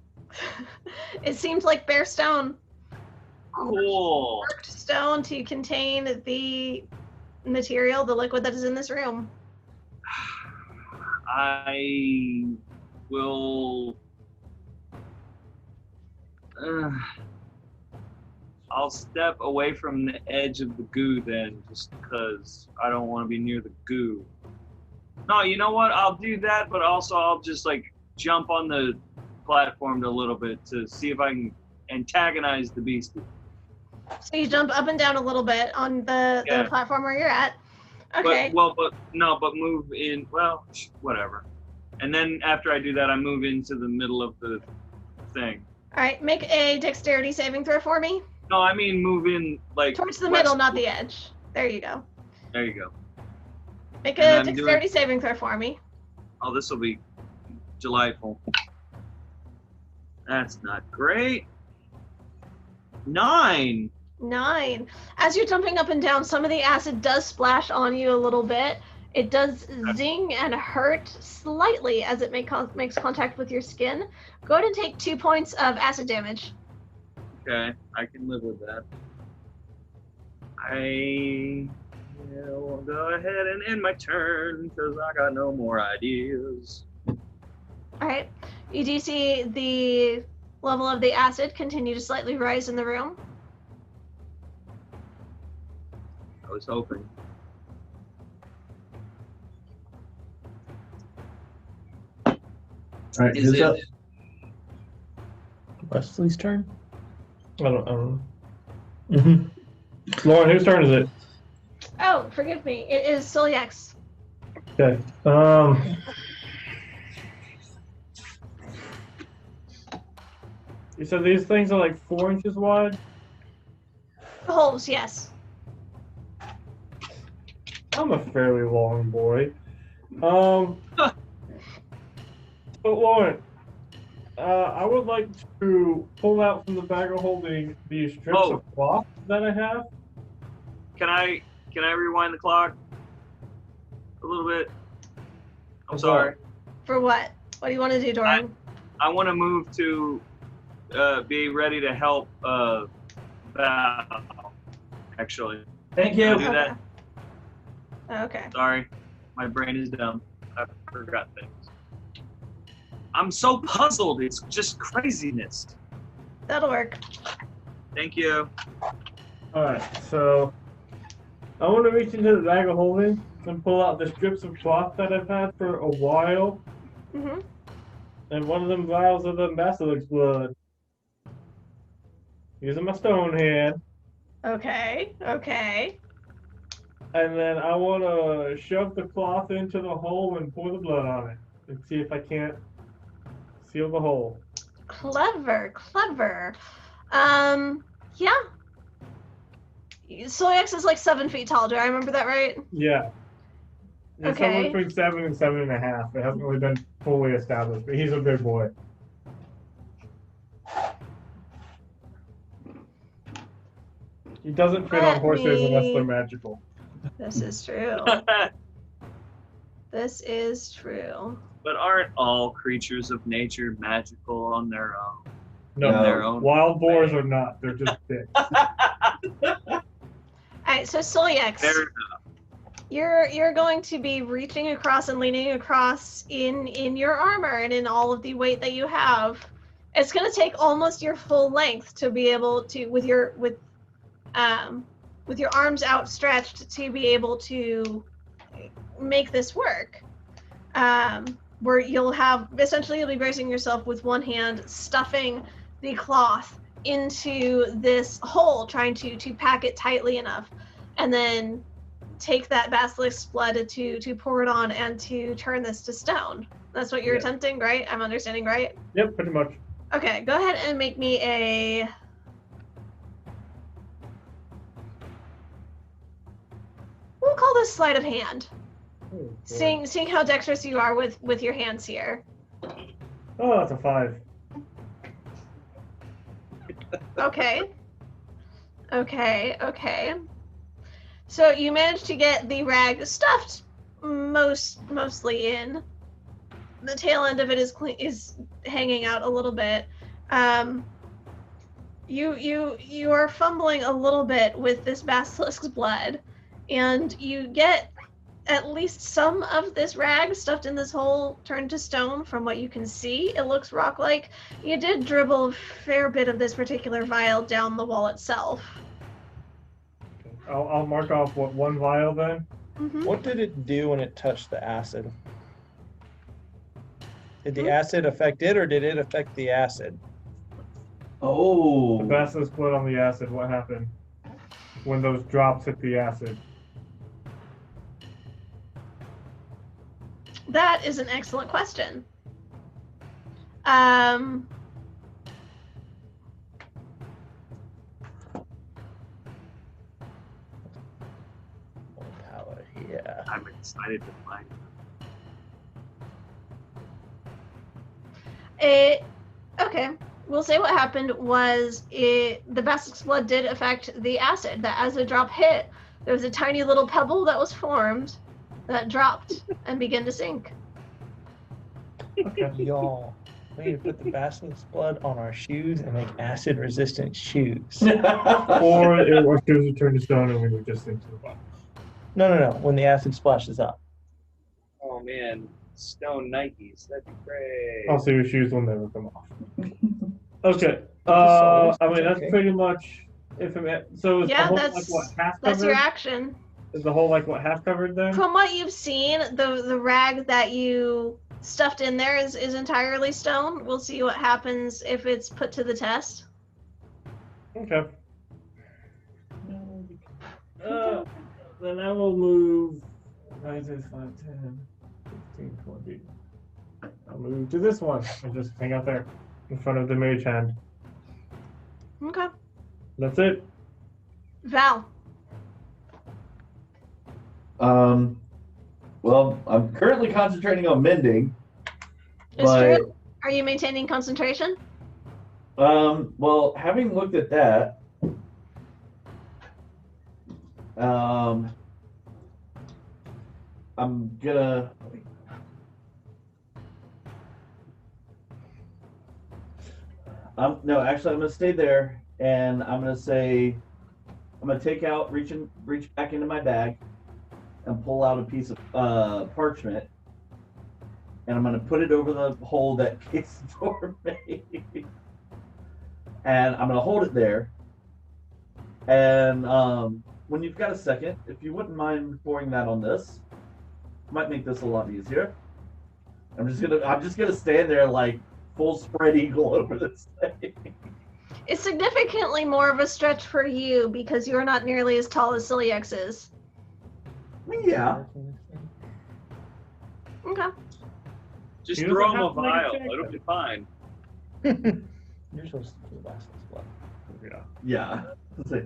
It seems like bare stone. Cool. worked stone to contain the material, the liquid that is in this room. I will. I'll step away from the edge of the goo then, just because I don't want to be near the goo. No, you know what? I'll do that, but also I'll just like jump on the platform a little bit to see if I can antagonize the beastie. So you jump up and down a little bit on the platform where you're at. Okay. But move in. Well, whatever. And then after I do that, I move into the middle of the thing. All right, make a dexterity saving throw for me. No, I mean move in like towards the middle, not the edge. There you go. There you go. Make a dexterity saving throw for me. Oh, this will be delightful. That's not great. 9. As you're jumping up and down, some of the acid does splash on you a little bit. It does zing and hurt slightly as it makes contact with your skin. Go ahead and take 2 points of acid damage. Okay, I can live with that. I will go ahead and end my turn because I got no more ideas. All right. You do see the level of the acid continue to slightly rise in the room. I was hoping. All right, Is who's it? up? Wesley's turn? I don't know. Mm-hmm. Lauren, whose turn is it? Oh, forgive me. It is Celiax. Okay. You said these things are like 4 inches wide? Holes, yes. I'm a fairly long boy. So Lauren, I would like to pull out from the bag of holding these strips of cloth that I have. Can I rewind the clock a little bit? I'm sorry. For what? What do you want to do, Doran? I want to move to be ready to help Val, actually. Thank Can I you. do that? Okay. Sorry. My brain is dumb. I forgot things. I'm so puzzled. It's just craziness. That'll work. Thank you. Alright, so I want to reach into the bag of holding and pull out the strips of cloth that I've had for a while. Mm-hmm. And one of them vials of the basilisk blood. Using my stone hand. Okay. And then I want to shove the cloth into the hole and pour the blood on it. And see if I can't seal the hole. Clever. Yeah. Celiax is like 7 feet tall. Do I remember that right? Yeah. He's Okay. somewhere between 7 and 7.5. It hasn't really been fully established, but he's a big boy. He doesn't fit on horses unless they're magical. This is true. This is true. But aren't all creatures of nature magical on their own? No, In their own wild boars way? are not. They're just big. Alright, so Celiax, Fair enough. you're going to be reaching across and leaning across in your armor and in all of the weight that you have. It's going to take almost your full length to be able to, with your arms outstretched, to be able to make this work. Where you'll be bracing yourself with one hand, stuffing the cloth into this hole, trying to pack it tightly enough, and then take that basilisk blood to pour it on and to turn this to stone. That's what you're attempting, right? I'm understanding, right? Yep, pretty much. Okay, go ahead and make me a... We'll call this sleight of hand. Oh, Seeing how dexterous you are with your hands here. Oh, that's a 5. Okay. So you managed to get the rag stuffed mostly in. The tail end of it is hanging out a little bit. You are fumbling a little bit with this basilisk's blood, and you get at least some of this rag stuffed in this hole turned to stone from what you can see. It looks rock-like. You did dribble a fair bit of this particular vial down the wall itself. I'll mark off one vial then. Mm-hmm. What did it do when it touched the acid? Did the acid affect it, or did it affect the acid? Oh. The basilisk split on the acid. What happened when those drops hit the acid? That is an excellent question. Yeah. I'm excited to find it. Okay. We'll say what happened was the basilisk's blood did affect the acid. The acid drop hit. There was a tiny little pebble that was formed that dropped and began to sink. Okay. Y'all, we need to put the basilisk's blood on our shoes and make acid-resistant shoes. Or our shoes would turn to stone and we would just sink to the bottom. No. When the acid splashes up. Oh man, stone Nikes. That'd be great. Also, your shoes will never come off. Okay. Just I mean, that's checking. pretty much if it. So is the Yeah, whole that's like what half that's your covered? action. Is the whole like what half covered then? From what you've seen, the rag that you stuffed in there is entirely stone. We'll see what happens if it's put to the test. Okay. Then I will move 9, 6, 5, 10, 15, 20. I'll move to this one and just hang out there in front of the mage hand. Okay. That's it. Val. Well, I'm currently concentrating on mending. It's But true. Are you maintaining concentration? well, having looked at that, I'm gonna. No, actually, I'm gonna stay there, and I'm gonna say, I'm gonna reach back into my bag, and pull out a piece of parchment, and I'm gonna put it over the hole that Case door made, and I'm gonna hold it there. And when you've got a second, if you wouldn't mind pouring that on this, might make this a lot easier. I'm just gonna stand there like full spread eagle over this thing. It's significantly more of a stretch for you because you're not nearly as tall as Celiax is. Yeah. Okay. Just He throw doesn't him a have to make a vial. check, It'll though. be fine. You're supposed to do the basilisk's blood. Yeah. Yeah.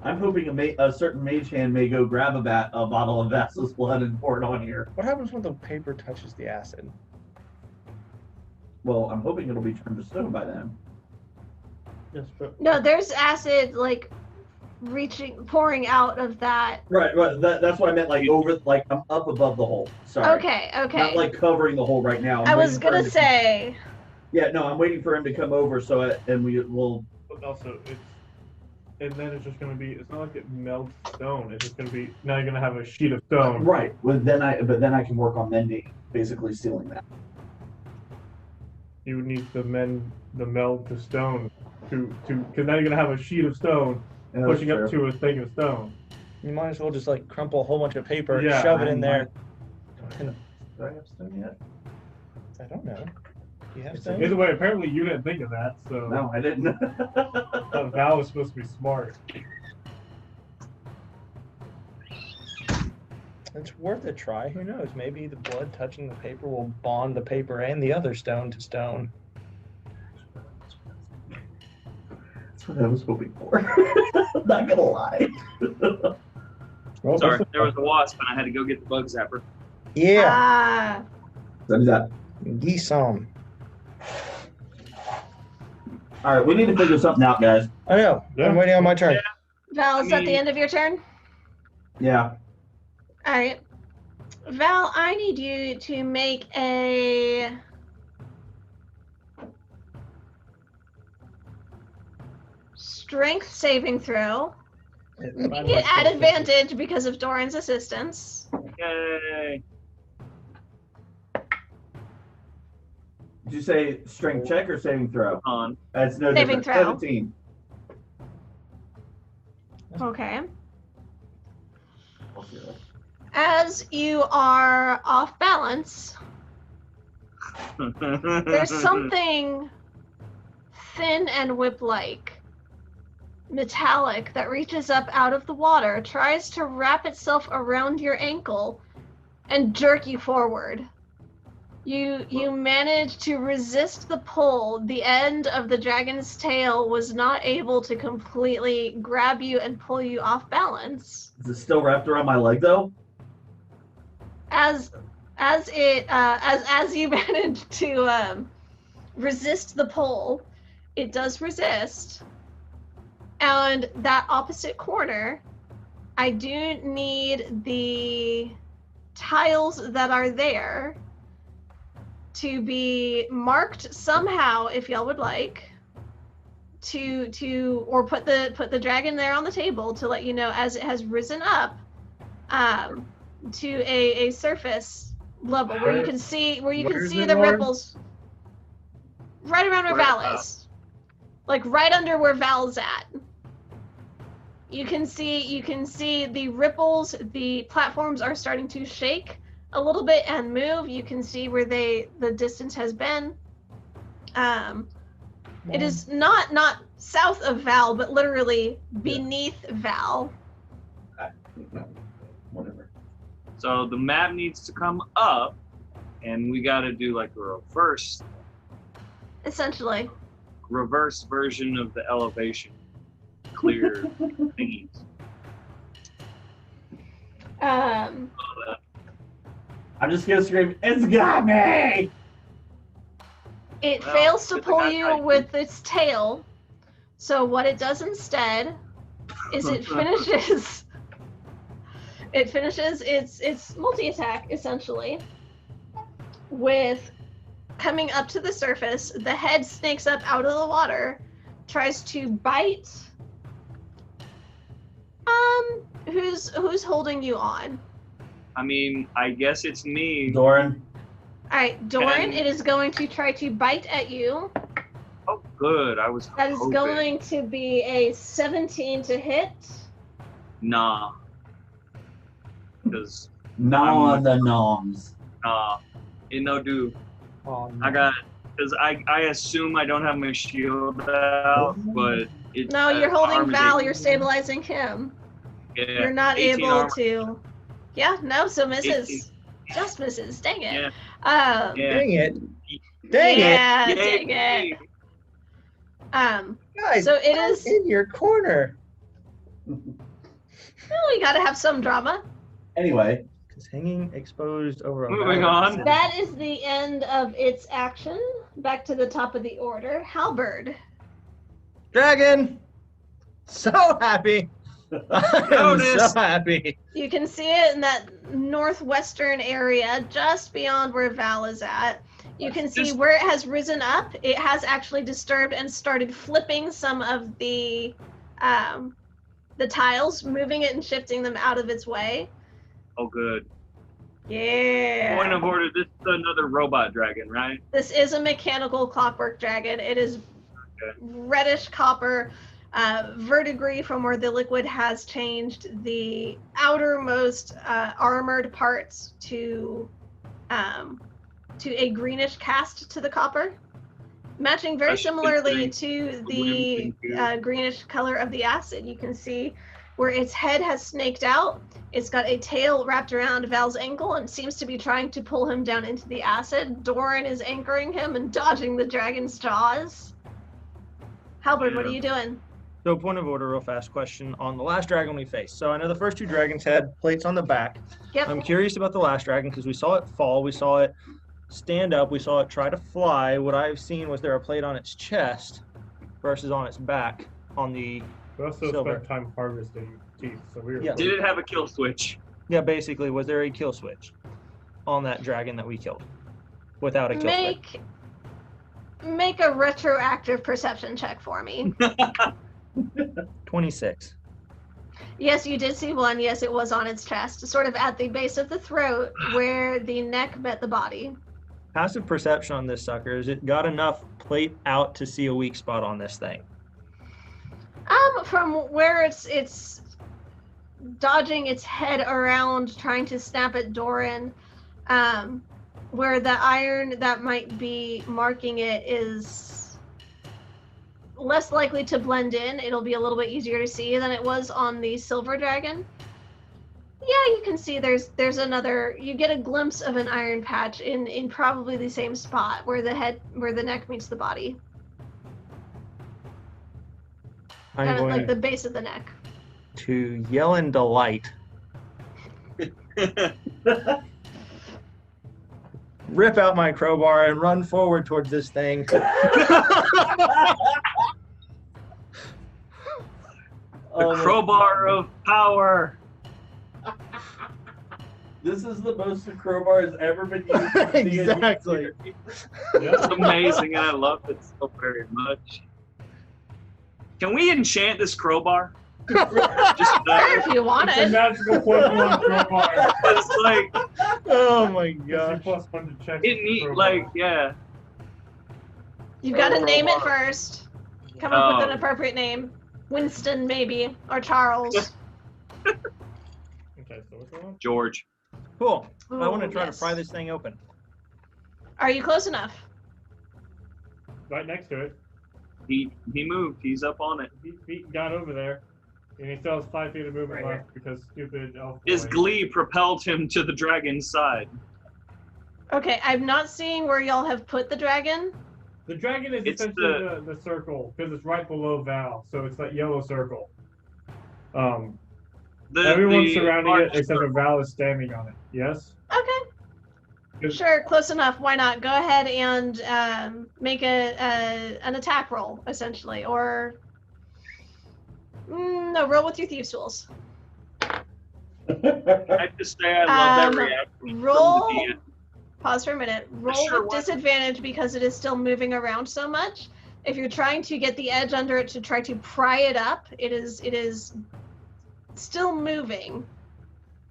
I'm hoping a certain mage hand may go grab a bottle of Vassal's blood and pour it on here. What happens when the paper touches the acid? Well, I'm hoping it'll be turned to stone by then. Yes, but No, there's acid like pouring out of that. Right. That's what I meant. Like I'm up above the hole. Sorry. Okay. Not like covering the hole right now. I was waiting for him gonna to- say. Yeah. No, I'm waiting for him to come over and we will. But also and then it's just gonna be. It's not like it melts stone. It's just gonna be. Now you're gonna have a sheet of stone. Right. But then I can work on mending, basically sealing that. You would need to meld the stone to because now you're gonna have a sheet of stone Yeah, that's pushing up true. to a thing of stone. You might as well just like crumple a whole bunch of paper, Yeah, shove it in there. Do I have stone yet? I don't know. Do you have It's stone? Either way, apparently you didn't think of that. So No, I didn't. Val was supposed to be smart. It's worth a try. Who knows? Maybe the blood touching the paper will bond the paper and the other stone to stone. That's what I was hoping for. Not gonna lie. Well, Sorry, that's- there was a wasp, and I had to go get the bug zapper. Yeah, Ah. That is that. geese some. All right, we need to figure something out, guys. I know. Yeah. I'm waiting on my turn. Val, is that the end of your turn? Yeah. All right. Val, I need you to make a. Strength saving throw. Make it at advantage because of Doran's assistance. Yay! Did you say strength check or saving throw? On. That's no Saving different. throw. 17. Okay. I'll see that. As you are off balance, there's something thin and whip-like, metallic, that reaches up out of the water, tries to wrap itself around your ankle, and jerk you forward. You manage to resist the pull. The end of the dragon's tail was not able to completely grab you and pull you off balance. Is it still wrapped around my leg though? As you manage to resist the pull, it does resist. And that opposite corner, I do need the tiles that are there to be marked somehow, if y'all would like, or put the dragon there on the table to let you know as it has risen up to a surface level where you can see the ripples right around where Val is, like right under where Val's at. You can see the ripples. The platforms are starting to shake a little bit and move. You can see where the distance has been. It is not south of Val, but literally beneath Val. Whatever. So the map needs to come up, and we got to do like a Essentially. reverse version of the elevation clear thingies. I'm just gonna scream, "It's got me!" It Well, fails to good pull thing I you tried. with its tail. So what it does instead is it finishes its multi-attack essentially with coming up to the surface. The head snakes up out of the water, tries to bite. Who's holding you on? I mean, I guess it's me. Doran. All right, Doran, And- it is going to try to bite at you. Oh, good. I was That is hoping. going to be a 17 to hit. Nah. Because, Now on the noms. it no do. Oh, no. I got, because I assume I don't have my shield out, but it's. No, you're holding armor's Val, 18. you're stabilizing him. Yeah, You're not 18 able armor. to. Yeah, no, so misses. 18. Just misses. Dang it. Yeah. Um, Yeah. Dang it. Dang it. yeah, Yay. dang it. Guys, So it I'm is. in your corner. Well, you gotta have some drama. Anyway, Because hanging exposed over a Moving mountain. on. That is the end of its action. Back to the top of the order. Halberd. Dragon! So happy! I am Notice. so happy. You can see it in that northwestern area, just beyond where Val is at. You can see Just- where it has risen up. It has actually disturbed and started flipping some of the tiles, moving it and shifting them out of its way. Oh, good. Yeah. Point of order, this is another robot dragon, right? This is a mechanical clockwork dragon. It is reddish copper, verdigris from where the liquid has changed the outermost armored parts to a greenish cast to the copper, matching very That's similarly interesting. to the greenish color of the acid. You can see where its head has snaked out. It's got a tail wrapped around Val's ankle and seems to be trying to pull him down into the acid. Doran is anchoring him and dodging the dragon's jaws. Halberd, what are you doing? So, point of order, real fast question on the last dragon we faced. So, I know the first two dragons had plates on the back. Yep. I'm curious about the last dragon because we saw it fall, we saw it stand up, we saw it try to fly. What I've seen was there a plate on its chest versus on its back on the. We also Silver. spent time harvesting teeth, so we were. Yeah. Did it have a kill switch? Yeah, basically, was there a kill switch on that dragon that we killed without a kill switch? Make a retroactive perception check for me. 26. Yes, you did see one. Yes, it was on its chest, sort of at the base of the throat where the neck met the body. Passive perception on this sucker. Is it got enough plate out to see a weak spot on this thing? From where it's dodging its head around, trying to snap at Doran, where the iron that might be marking it is less likely to blend in. It'll be a little bit easier to see than it was on the silver dragon. Yeah, you can see there's another. You get a glimpse of an iron patch in probably the same spot where the neck meets the body. I'm Kind of going like the base of the neck. to yell in delight. Rip out my crowbar and run forward towards this thing. The crowbar of power. This is the most the crowbar has ever been used. Exactly. It's amazing, and I love it so very much. Can we enchant this crowbar? Just Sure, if you want It's a it. magical +1 crowbar. it's like Oh my It's a gosh. +1 to check. it need crowbar. like yeah. You've got to name it Crowbar. first. Come up with Oh. an appropriate name. Winston, maybe, or Charles. Okay, so what's going on? George. Cool. I want to Ooh, try yes. to pry this thing open. Are you close enough? Right next to it. He moved. He's up on it. He got over there. And he still has 5 feet of movement Right left because stupid elf. His boy. glee propelled him to the dragon's side. Okay, I'm not seeing where y'all have put the dragon. The dragon is It's essentially the circle because it's right below Val, so it's that yellow circle. Everyone's surrounding it except for Val is standing on it. Yes. Okay, Good. sure, close enough. Why not? Go ahead and make an attack roll, essentially, or no, roll with your thieves' tools. I have to say I love that reaction. from roll- the DM. Pause for a minute. Roll Sure, with why- disadvantage because it is still moving around so much. If you're trying to get the edge under it to try to pry it up, it is still moving.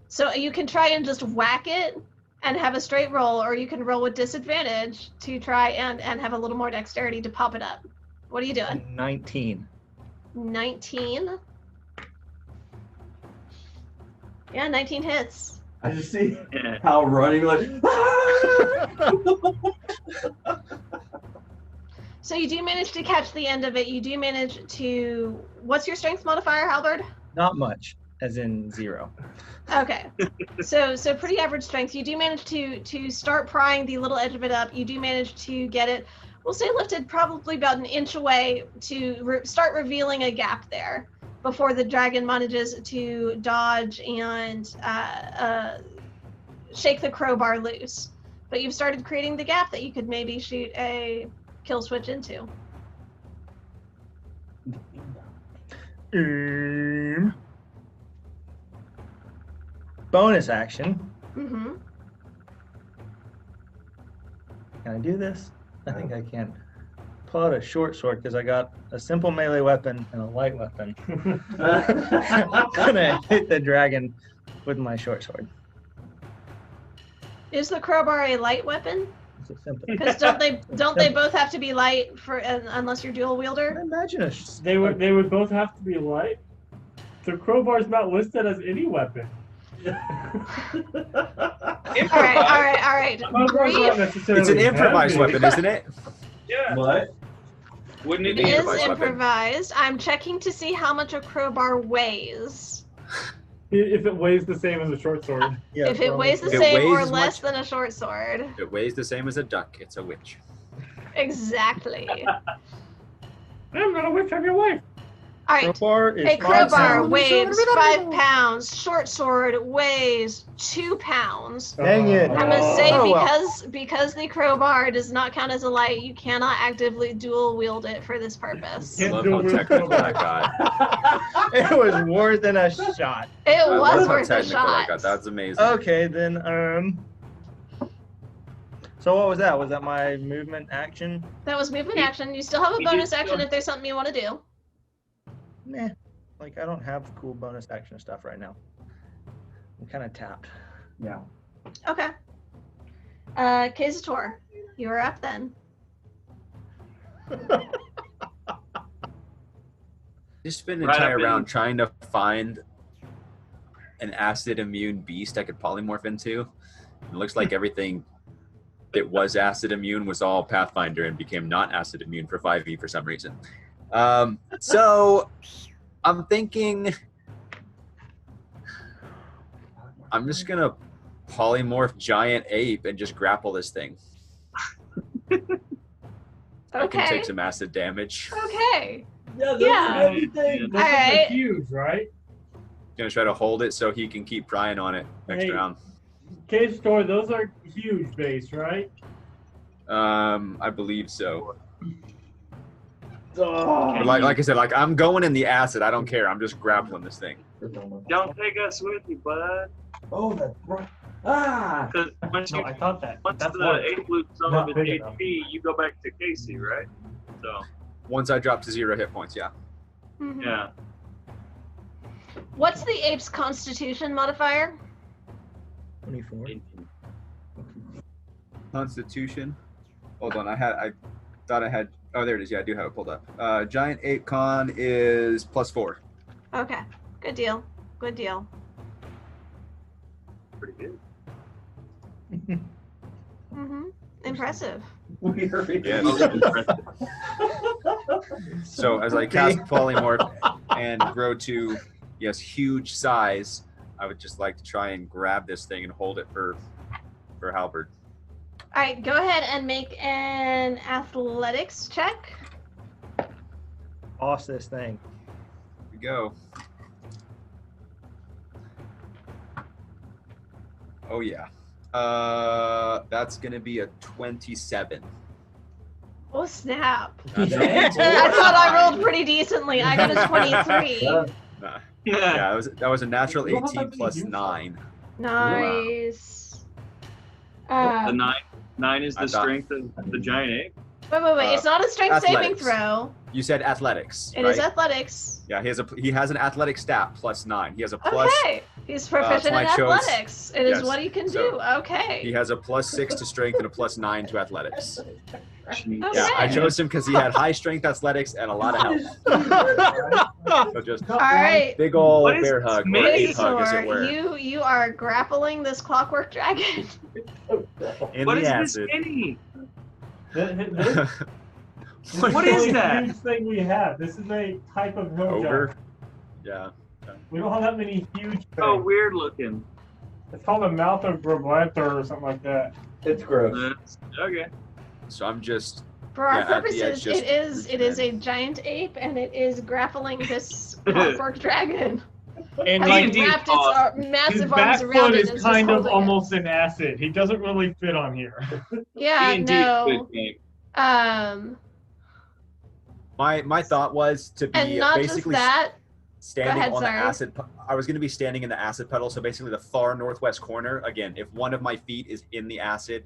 So you can try and just whack it and have a straight roll, or you can roll with disadvantage to try and have a little more dexterity to pop it up. What are you doing? 19. 19. Yeah, 19 hits. I just see Yeah. Hal running like. So you do manage to catch the end of it. You do manage to. What's your strength modifier, Halberd? Not much, as in 0. Okay, so pretty average strength. You do manage to start prying the little edge of it up. You do manage to get it, we'll say, lifted probably about an inch away to start revealing a gap there before the dragon manages to dodge and shake the crowbar loose. But you've started creating the gap that you could maybe shoot a kill switch into. Bonus action. Mm-hmm. Can I do this? I think I can. Pull out a short sword because I got a simple melee weapon and a light weapon. I'm gonna hit the dragon with my short sword. Is the crowbar a light weapon? It's a simple. Because don't they both have to be light for unless you're dual wielder? Imagine a They would both have to be light. The crowbar's not listed as any weapon. All right. Crowbar's not Grief necessarily It's an improvised heavy. weapon, isn't it? Yeah. What? Wouldn't it is be improvised weapon. improvised. I'm checking to see how much a crowbar weighs. If it weighs the same as a short sword. Yeah, If it weighs the If it same weighs or as less much- than a short sword. It weighs the same as a duck. It's a witch. Exactly. I'm gonna witch on your wife. All right. crowbar is A 5 crowbar pounds. weighs 5 pounds. Short sword weighs 2 pounds. Dang it. I must say, Oh, well. because the crowbar does not count as a light, you cannot actively dual wield it for this purpose. I Can't love do how a real technical crowbar. I got. It was worth than a shot. It I was love how worth a technical I shot. got. That's amazing. Okay, then so what was that? Was that my movement action? That was movement action. You still have a You bonus did action still- if there's something you want to do. Nah, like I don't have cool bonus action stuff right now. I'm kind of tapped. Yeah. Okay. Kazator, you're up then. Just spent an Right entire up in- round trying to find an acid immune beast I could polymorph into. It looks like everything that was acid immune was all Pathfinder and became not acid immune for 5e for some reason. So I'm thinking I'm just gonna polymorph giant ape and just grapple this thing. I can Okay. take some acid damage. Okay. Yeah. Yeah. Everything. Those Alright. are huge, right? Gonna try to hold it so he can keep prying on it next Hey. round. Cave store, those are huge base, right? I believe so. Oh. But like I said, like I'm going in the acid. I don't care. I'm just grappling this thing. Don't take us with you, bud. Oh, that's right. Ah. Because once No, you I thought that. once That's the what. ape loops some Not of big its enough. HP, you go back to Casey, right? So Once I drop to 0 hit points, yeah. Mhm. yeah. What's the ape's constitution modifier? 24. Constitution. Hold on, I thought I had. Oh, there it is. Yeah, I do have it pulled up. Giant ape con is +4. Okay. Good deal. Good deal. Pretty good. Mm-hmm. Impressive. Yes. So as I cast polymorph and grow to huge size, I would just like to try and grab this thing and hold it for Halberd. All right, go ahead and make an athletics check. Boss this thing. Here we go. Oh yeah. That's gonna be a 27. Oh snap! That's I thought I rolled pretty decently. I got a 23. Nah. Yeah. Yeah, that was a natural 18 plus 9. Nice. The nine is I the thought- strength of the giant ape. Wait. It's not a strength saving athletics. throw. You said athletics. It right? is athletics. Yeah, he has an athletic stat +9. He has a plus. Okay. He's proficient my in choice. athletics. It is Yes. what he can So, do. Okay. He has a +6 to strength and a +9 to athletics. Okay. Yeah, I chose him because he had high strength athletics and a lot of health. So just All right. big ole What is bear this hug or maze? ape hug, as it were, You are grappling this clockwork dragon. in What the is acid. this mini? This What the is only that? huge thing we have. This is a type of hill Ogre. giant. Yeah. We don't have that many huge things. Oh, weird looking. It's called a mouth of Brablanter or something like that. It's gross. Okay. So I'm just For our Yeah, at the purposes, edge, just it is a giant ape, and it is grappling this clockwork dragon. And Has like D&D wrapped its paw. his massive back arms around foot it. is and is kind just of holding almost in acid. He doesn't really fit on here. it. Yeah, D&D is no. good game. my thought was to And be not just basically that. standing Go ahead, on sorry. the acid. I was going to be standing in the acid puddle, so basically the far northwest corner. Again, if one of my feet is in the acid,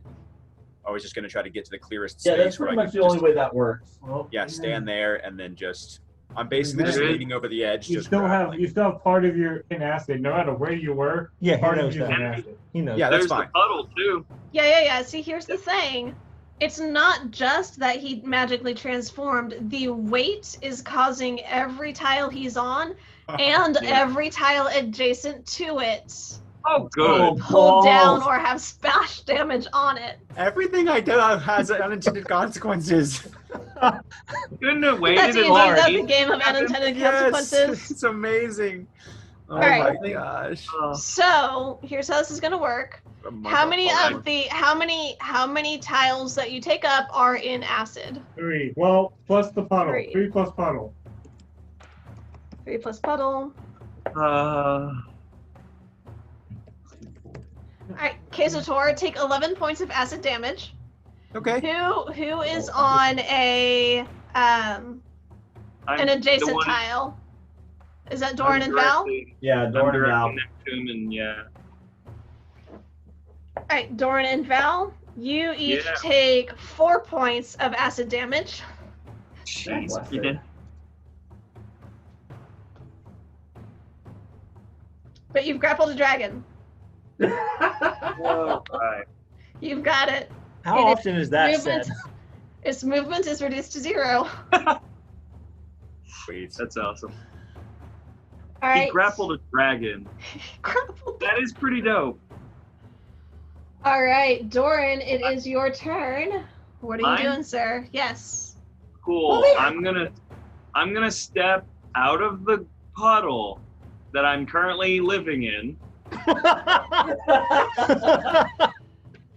I was just going to try to get to the clearest Yeah, space that's where pretty I much could the only just, way that works. Well, stand there and then just. I'm basically just Yeah. leaning over the edge, You just still grappling. have part of your in acid, no matter where you were. Yeah, he Part of knows you's in that. acid. He knows. Yeah, that's There's fine. the puddle too. Yeah. See, here's the thing. It's not just that he magically transformed. The weight is causing every tile he's on and Yeah. every tile adjacent to it Oh, good. Oh, pull down balls. or have splash damage on it. Everything I do has unintended consequences. Couldn't have waited That's as easy. long. That's a game of unintended consequences. It's amazing. Oh Alright. my gosh. So here's how this is gonna work. How many tiles that you take up are in acid? 3. Well, plus the puddle. 3. 3 plus puddle. 3 plus puddle. Alright, Kazator, take 11 points of acid damage. Okay. Who is on an adjacent tile? Is that Doran and Val? Yeah, Doran and Val. Next to him and yeah. Alright, Doran and Val, you each Yeah. take 4 points of acid damage. Jeez. bless Yeah. But you've grappled a dragon. All right. You've got it. How It is often is that movement. said? Its movement is reduced to 0. Sweet. That's awesome. All right. He grappled a dragon. Grappled. That is pretty dope. All right, Doran, it is your turn. What are you Mine? doing, sir? Yes. Cool. I'm gonna step out of the puddle that I'm currently living in.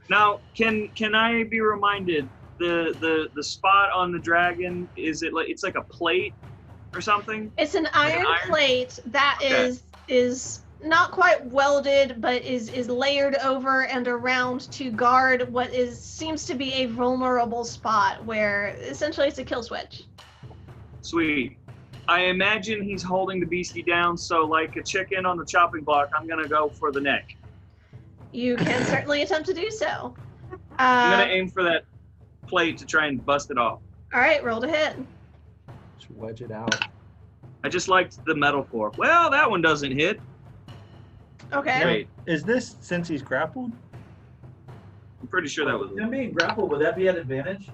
Now, can I be reminded the spot on the dragon, is it like it's like a plate or something? It's an iron plate that Okay. is not quite welded, but is layered over and around to guard what seems to be a vulnerable spot where essentially it's a kill switch. Sweet. I imagine he's holding the beastie down, so like a chicken on the chopping block, I'm gonna go for the neck. You can certainly attempt to do so. I'm gonna aim for that plate to try and bust it off. All right, roll to hit. Just wedge it out. I just liked the metaphor. Well, that one doesn't hit. Okay. Great. Is this since he's grappled? I'm pretty sure that was Him being grappled, would that be an advantage?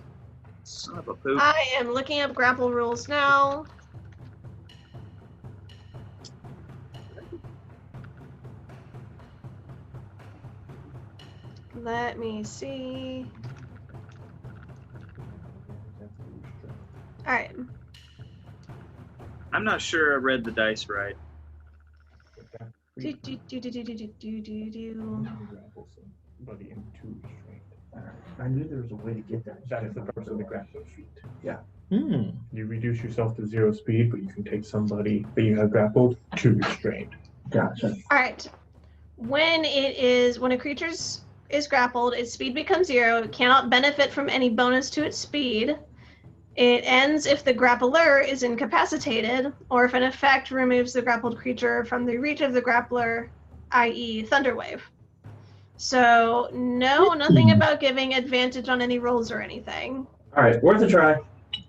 son of a poop. I am looking up grapple rules now. Let me see. All right. I'm not sure I read the dice right. Do, do, do, do, do, do, do, do, do. Somebody into restraint. I knew there was a way to get that. That is the purpose of the grapple feat. Hmm. You reduce yourself to 0 speed, but you can take somebody that you have grappled to restrained. Gotcha. All right. When a creature is grappled, its speed becomes 0. It cannot benefit from any bonus to its speed. It ends if the grappler is incapacitated, or if an effect removes the grappled creature from the reach of the grappler, i.e. Thunderwave. So, no, nothing about giving advantage on any rolls or anything. All right, worth a try.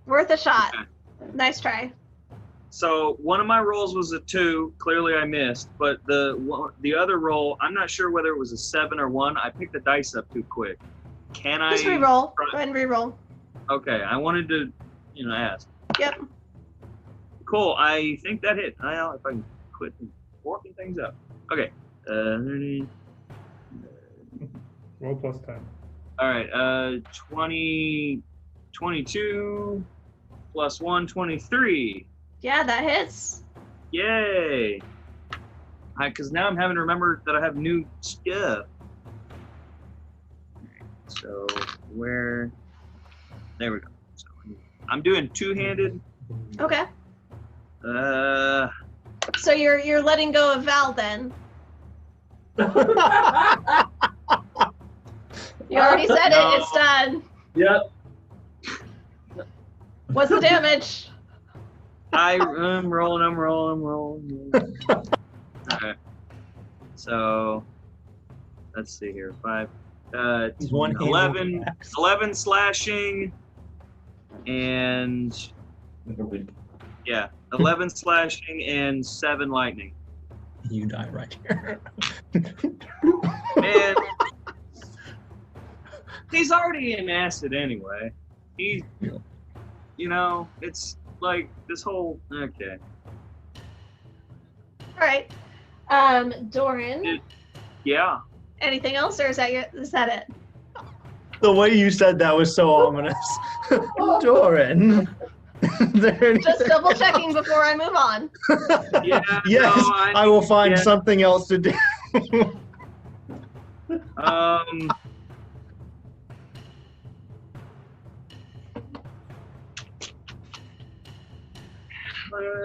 Worth a shot. Okay. Nice try. So one of my rolls was a 2. Clearly I missed, but the other roll, I'm not sure whether it was a 7 or 1. I picked the dice up too quick. Can I? Just reroll. Go ahead and reroll. Okay, I wanted to, ask. Yep. Cool. I think that hit. If I can quit working things up. Okay. 30. Roll plus 10. All right. 20, 22 plus 1, 23. Yeah, that hits. Yay! Because now I'm having to remember that I have new stuff. So where? There we go. So I'm doing two-handed. Okay. Uh, So you're letting go of Val then. You already said No. it. It's done. Yep. What's the damage? I'm rolling. Okay. So let's see here. 5. He's one 11 slashing, and 11 slashing and 7 lightning. You die right here. And he's already in acid anyway. He's, it's like this whole, okay. All right. Doran. Yeah. Anything else, or is that it? The way you said that was so ominous. Doran. Just double checking before I move on. Yeah. Yes, no, I will find something else to do.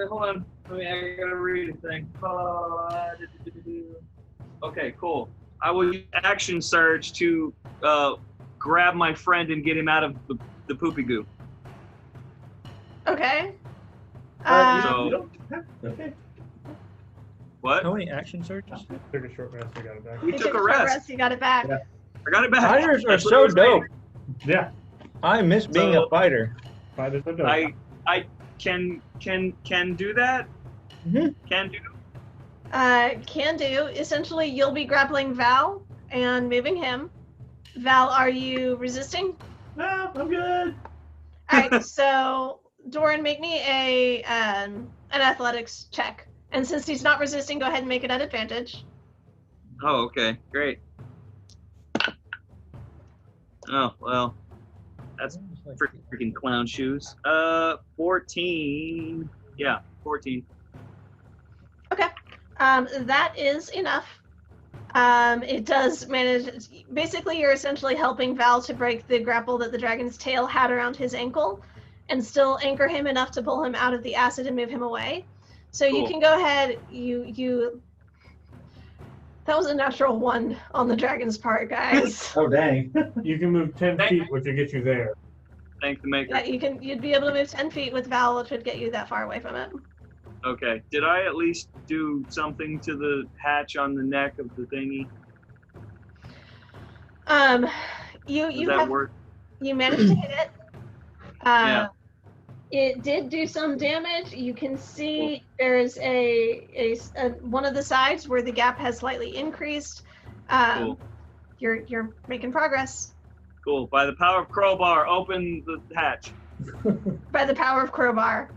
Hold on. I gotta read a thing. Okay, cool. I will use action surge to grab my friend and get him out of the poopy goo. Okay. Okay. What? How many action surges? Took a short rest, I got it back. We you took a short rest. You got it back. Yeah. I got it back. Fighters are That's what I so was saying. dope. Yeah. I miss being a fighter. Fighters are dope. I can do that. Mhm. Can do. Can do. Essentially, you'll be grappling Val and moving him. Val, are you resisting? No, I'm good. All right, so Doran, make me an athletics check. And since he's not resisting, go ahead and make it at advantage. Oh, okay, great. Oh well, that's freaking clown shoes. 14. Yeah, 14. Okay. That is enough. It does manage. Basically, you're essentially helping Val to break the grapple that the dragon's tail had around his ankle, and still anchor him enough to pull him out of the acid and move him away. So you Cool. can go ahead. You. That was a natural 1 on the dragon's part, guys. Oh, dang. You can move 10 feet, which will get you there. Thank the maker. Yeah, you'd be able to move 10 feet with Val, which would get you that far away from it. Okay. Did I at least do something to the hatch on the neck of the thingy? You Does that work? You managed to hit it. Yeah. It did do some damage. You can see there's a one of the sides where the gap has slightly increased. Cool. You're making progress. Cool. By the power of crowbar, open the hatch. By the power of crowbar.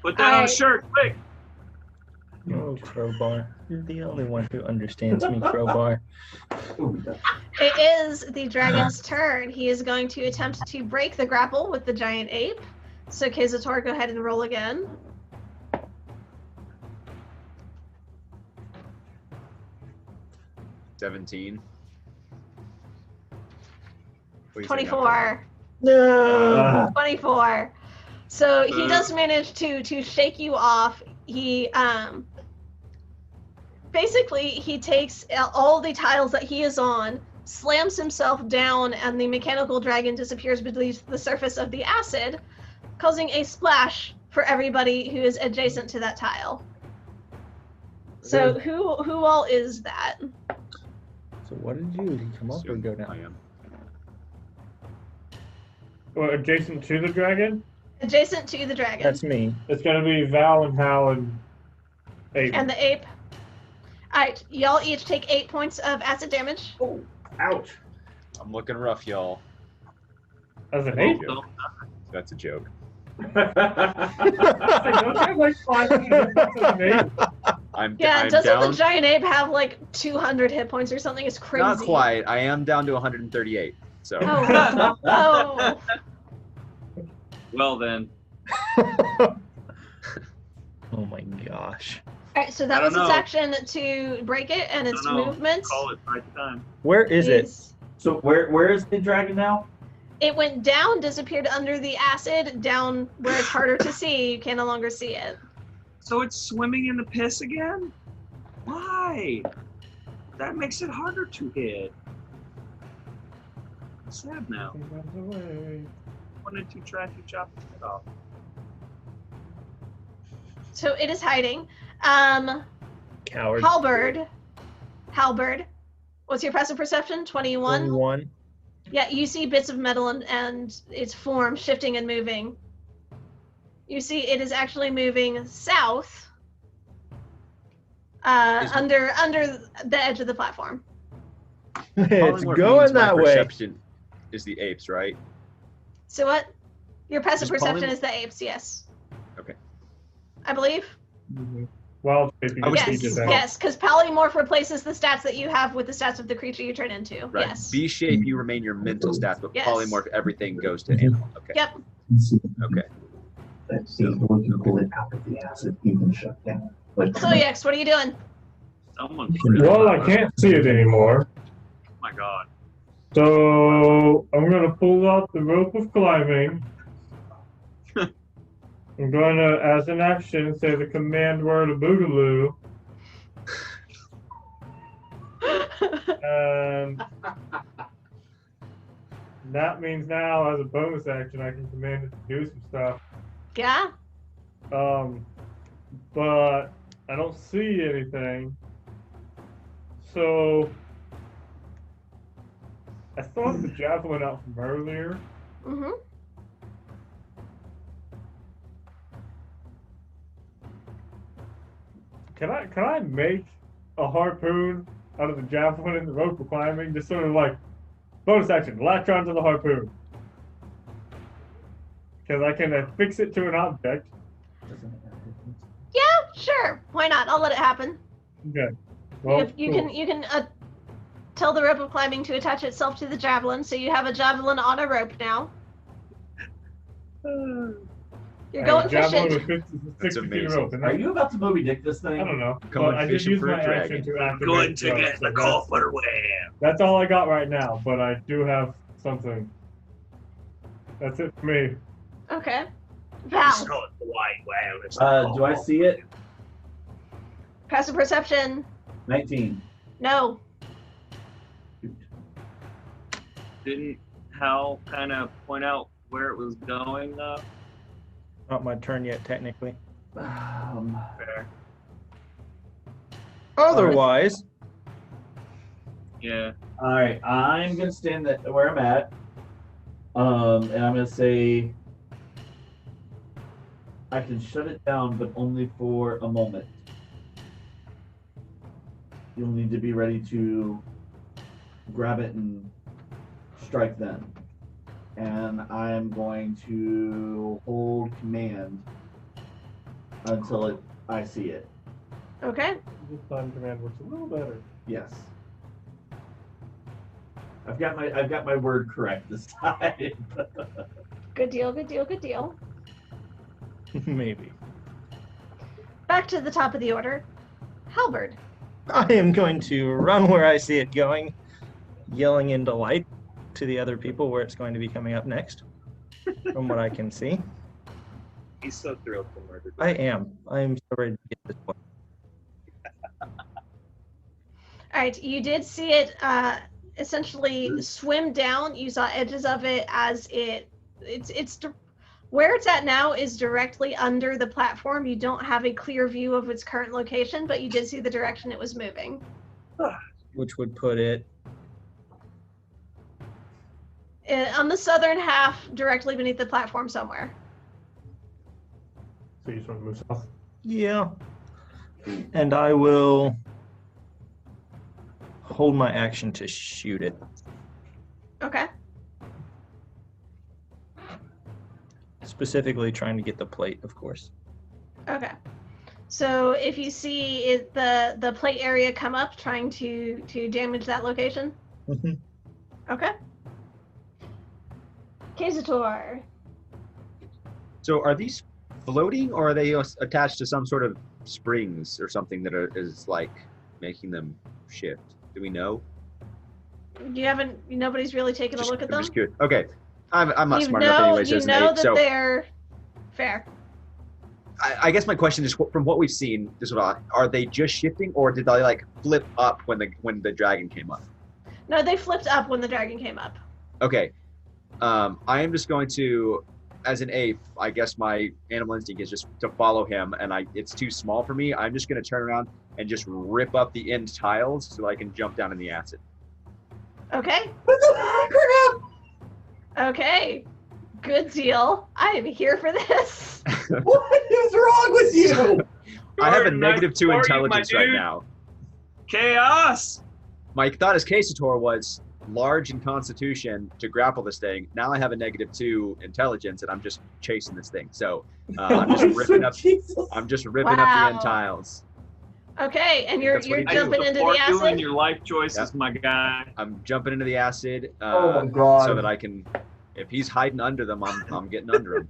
Put that on a Alright. shirt, quick. Oh, crowbar. You're the only one who understands me, crowbar. It is the dragon's turn. He is going to attempt to break the grapple with the giant ape. So Kazator, go ahead and roll again. $17. Please say 24. No. 24. So he does manage to shake you off. He basically he takes all the tiles that he is on, slams himself down, and the mechanical dragon disappears beneath the surface of the acid, causing a splash for everybody who is adjacent to that tile. So who all is that? So what did you do? Did he come up or go I down? am. Well, adjacent to the dragon, Adjacent to the dragon. That's me. it's going to be Val and Hal and Abe. And the ape. Alright, y'all each take 8 points of acid damage. Oh, ouch. I'm looking rough, y'all. As an ape? Don't- That's a joke. Don't you have like 500 as an ape? I'm Yeah, I'm doesn't down. the giant ape have like 200 hit points or something? It's crazy. Not quite. I am down to 138. So Oh. Oh. Well then. Oh my gosh. Alright, so I that don't was its know. action to break it, and its don't know. movement Call it right time. Where is it? So where is the dragon now? It went down, disappeared under the acid, down where it's harder to see. You can no longer see it. So it's swimming in the piss again? Why? That makes it harder to hit. Sad now. Wanted to try to chop it off. So it is hiding. Coward. Halberd. What's your passive perception? 21? 21. Yeah, you see bits of metal and its form shifting and moving. You see it is actually moving south under the edge of the platform. It's Polymorph going means my that way. perception is the apes, right? So what? Your passive Is perception polym- is the apes, yes. Okay. I believe. Wild shape, you I was can Yes, see thinking- that. yes, because polymorph replaces the stats that you have with the stats of the creature you turn into. Right. Yes. B shape, you remain your mental stats, but Yes. polymorph, everything goes to animal. Okay. Yep. Okay. Let's see, once you pull it out of the acid, you can shut down. But So Yex, what are you doing? Someone. Well, I can't see it anymore. Oh my god. So I'm going to pull out the rope of climbing. I'm going to, as an action, say the command word of Boogaloo. And that means now, as a bonus action, I can command it to do some stuff. Yeah? But I don't see anything. So I thought the javelin out from earlier. Mm-hmm. Can I make a harpoon out of the javelin and the rope for climbing? Just sort of like bonus action, latch onto the harpoon. Because I can affix it to an object. Yeah, sure. Why not? I'll let it happen. Okay. Well, You cool. can tell the rope of climbing to attach itself to the javelin, so you have a javelin on a rope now. You're going javelin fishing. with 60 feet of rope. And Are you about to Moby Dick this thing? I don't know. Going But I did fishing use for my a action dragon. to activate Going to the rope, get so the copper whale. that's all I got right now, but I do have something. That's it for me. Okay. It's Val, not the white whale. It's the Do I copper. see it? passive perception. 19. No. Didn't Hal kind of point out where it was going, though? Not my turn yet, technically. Fair. Otherwise, Yeah. All right, I'm gonna stand where I'm at, and I'm gonna say I can shut it down, but only for a moment. You'll need to be ready to grab it and strike then. And I'm going to hold command until I see it. Okay. This time command works a little better. Yes. I've got my word correct this time. Good deal, good deal, good deal. maybe. Back to the top of the order. Halberd. I am going to run where I see it going, yelling in delight to the other people where it's going to be coming up next, from what I can see. He's so thrilled to murder. I am. I'm so ready to get this one. Alright, you did see it essentially swim down. You saw edges of it as it's where it's at now is directly under the platform. You don't have a clear view of its current location, but you did see the direction it was moving. Which would put it On the southern half, directly beneath the platform somewhere. So you just want to move south? Yeah. And I will hold my action to shoot it. Okay. Specifically trying to get the plate, of course. Okay. So if you see the plate area come up, trying to damage that location. Mhm. Okay. Kazator. So are these floating, or are they attached to some sort of springs or something that is like making them shift? Do we know? Nobody's really taken a look at I'm them? just curious. Okay, I'm not You smart enough anyways you as an know ape, that so they're fair. I guess my question is, from what we've seen, are they just shifting, or did they like flip up when the dragon came up? No, they flipped up when the dragon came up. Okay, I am just going to, as an ape, I guess my animal instinct is just to follow him, and it's too small for me. I'm just going to turn around and just rip up the end tiles so I can jump down in the acid. Okay. Okay. Good deal. I am here for this. What is wrong with you? I have a Jordan, nice -2 for you, my intelligence right dude. now. Chaos! My thought as Casator was large in constitution to grapple this thing. Now I have a -2 intelligence, and I'm just chasing this thing. So I'm just ripping up. I'm just ripping up the end Wow. tiles. Okay, and you're That's what he did. jumping into the Support you in acid. your life choices, my guy. I'm jumping into the acid. Oh my God. So that I can. If he's hiding under them, I'm getting under him.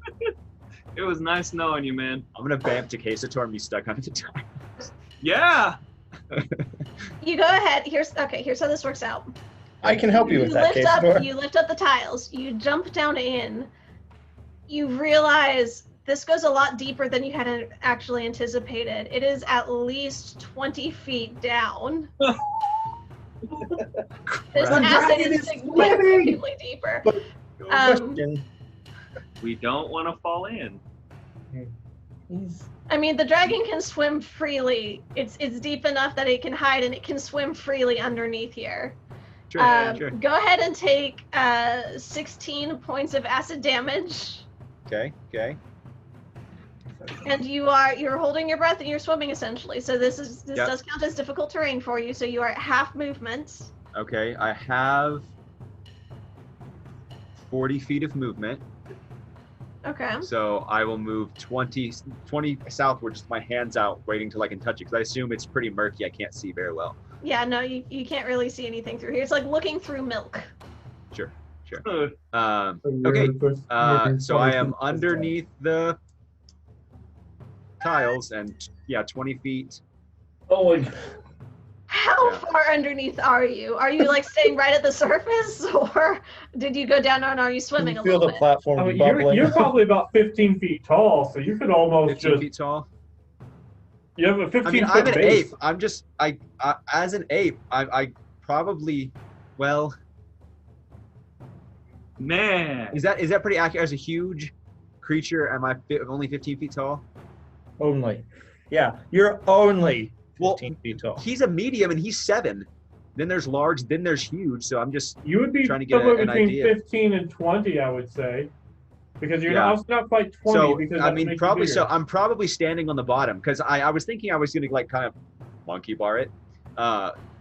It was nice knowing you, man. I'm gonna vamp to Casator and be stuck under the tile. Yeah! You go ahead. Here's how this works out. I can help you with that, Casador. You lift up the tiles. You jump down in. You realize this goes a lot deeper than you had actually anticipated. It is at least 20 feet down. This acid is significantly deeper. Question. We don't want to fall in. I mean, the dragon can swim freely. It's deep enough that it can hide, and it can swim freely underneath here. Sure, sure. Go ahead and take 16 points of acid damage. Okay. And you're holding your breath and you're swimming essentially. So this Yep. does count as difficult terrain for you. So you are at half movement. Okay, I have 40 feet of movement. Okay. So I will move 20 southward, just my hands out, waiting till I can touch it, because I assume it's pretty murky. I can't see very well. Yeah, no, you can't really see anything through here. It's like looking through milk. Sure. So Okay, you're moving so I 20 am feet. underneath the tiles, and 20 feet. Oh my god. How Yeah. far underneath are you? Are you like staying right at the surface, or did you go down and are you swimming a Feel little the bit? platform I mean, bubbling. you're probably about 15 feet tall, so you could almost 15 just. feet tall. You have a 15 I mean, foot I'm an base. ape. I'm just, as an ape, I probably, well, Man. is that pretty accurate? As a huge creature, am I only 15 feet tall? Only. Yeah, you're only 15 feet tall. He's a medium and he's 7. Then there's large, then there's huge. So I'm just You would be trying to get somewhere an between idea. 15 and 20, I would say, because you're Yeah. not quite 20. So because I that mean, makes you probably bigger. so. I'm probably standing on the bottom because I was thinking I was gonna like kind of monkey bar it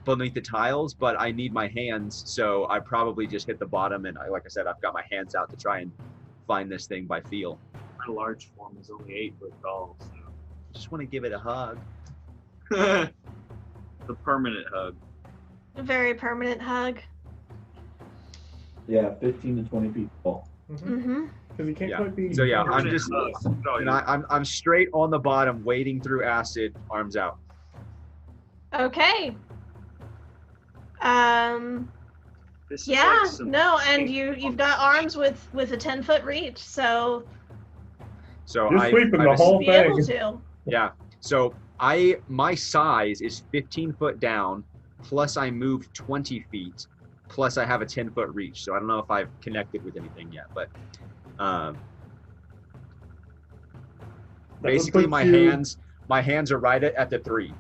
beneath the tiles, but I need my hands, so I probably just hit the bottom. And like I said, I've got my hands out to try and find this thing by feel. My large form is only 8 foot tall, so Just want to give it a hug. the permanent hug. A very permanent hug. Yeah, 15 to 20 feet tall. Mm-hmm. Because you can't Yeah. quite be. So yeah, I'm Permanent just hug. Oh, and you- I'm straight on the bottom, wading through acid, arms out. Okay. this is Yeah. like some- No, and you've got arms with a 10-foot reach, so So You're sweeping the was- whole be able thing. to. Yeah. So my size is 15 foot down, plus I move 20 feet, plus I have a 10-foot reach. So I don't know if I've connected with anything yet, but That would basically put my you- hands are right at the 3.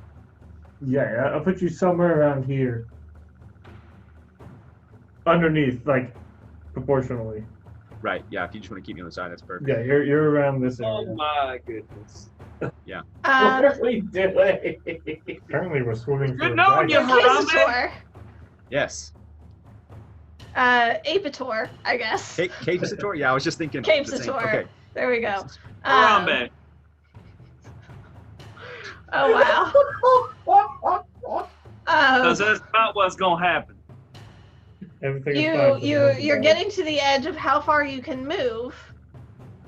Yeah, I'll put you somewhere around here. Underneath, like, proportionally. Right. Yeah. If you just want to keep me on the side, that's perfect. Yeah, you're around this area. Oh my goodness. What are we doing? Apparently we're swimming Good through a knowing you, dragon. Harambe. Capator. Yes. Apitor, I guess. Cape Sator? Yeah, I was just thinking. the same. Capesator. Okay. There we go. Harambe. Oh wow. Because that's about what's gonna happen. Everything is fine. You're getting to the edge of how far you can move.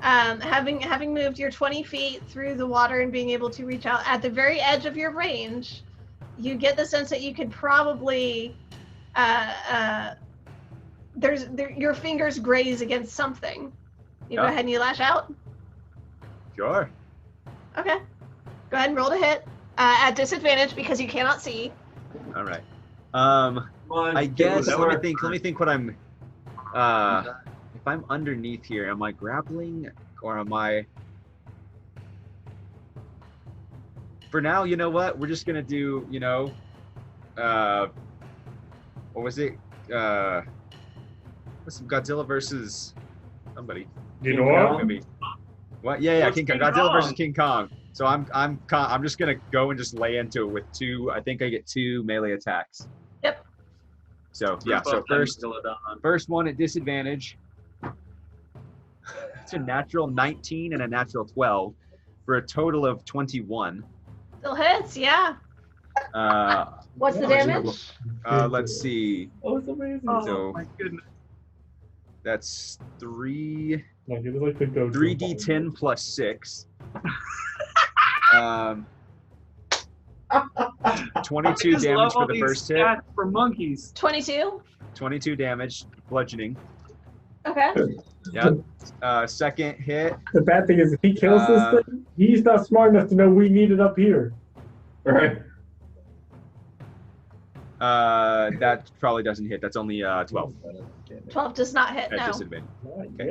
Having moved your 20 feet through the water and being able to reach out at the very edge of your range, you get the sense that you could probably your fingers graze against something. You go Yeah. ahead and you lash out. Sure. Okay. Go ahead and roll to hit at disadvantage because you cannot see. All right. Come on, I guess give us let me a- think what I'm if I'm underneath here, am I grappling or am I for now, you know what? We're just gonna do, what was it? What's Godzilla versus somebody? You know what? Maybe. What? Yeah, What's King Kong. King Godzilla Kong? versus King Kong. So I'm just gonna go and just lay into it with 2. I think I get 2 melee attacks. Yep. So yeah. Both So them first still done. First one at disadvantage. It's a natural 19 and a natural 12 for a total of 21. Still hits, yeah. What's the Yeah. damage? Let's see. Oh, it's amazing. Oh So- my goodness. That's 3 Like, it was like the go-to 3d10 plus 6. 22 I just damage love for all the these first hit. stats for monkeys. 22. 22 damage, bludgeoning. Okay. Yeah. Second hit. The bad thing is, if he kills this thing, he's not smart enough to know we need it up here. Right. That probably doesn't hit. That's only 12 12 does not hit, at no. disadvantage. Not Okay.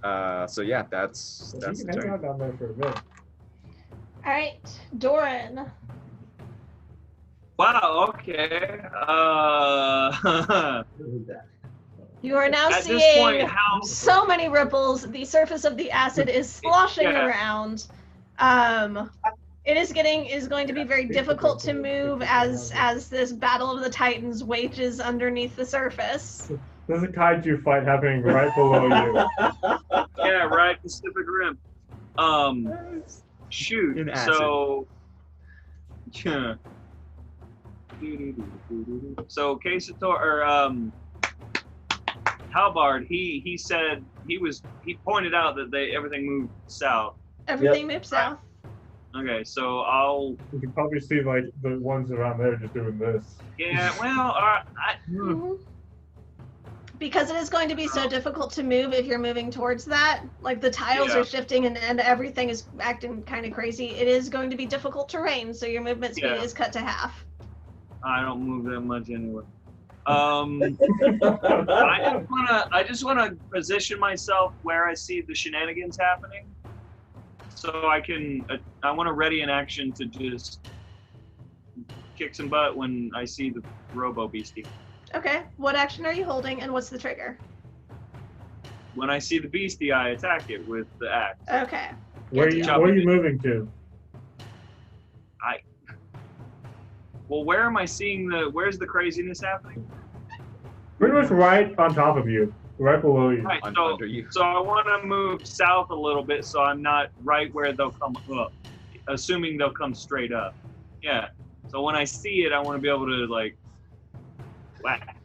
yet. So yeah, that's You the can hang turn. out down there for a bit. All right, Doran. Wow, okay. You are now At seeing this point, how so many ripples. The surface of the acid is sloshing Yeah. around. It is going to be very difficult to move as this battle of the Titans wages underneath the surface. There's a kaiju fight happening right below you. Yeah, right, Pacific Rim. Shoot. In acid. So Casator or Halbard, he said he pointed out that everything moved south. Everything moves south. Okay, so I'll. You can probably see like the ones around there just doing this. Yeah, well, Because it is going to be so difficult to move if you're moving towards that. Like the tiles are shifting and everything is acting kind of crazy. It is going to be difficult terrain, so your movement speed is cut to half. I don't move that much anyway. I just wanna position myself where I see the shenanigans happening, so I want to ready an action to just kick some butt when I see the Robo Beastie. Okay, what action are you holding and what's the trigger? When I see the beastie, I attack it with the axe. Okay. Where are you moving to? Well, where am I seeing where's the craziness happening? Pretty much right on top of you, right below you. Right, Under you. so I want to move south a little bit so I'm not right where they'll come up, assuming they'll come straight up. Yeah. So when I see it, I want to be able to like whack.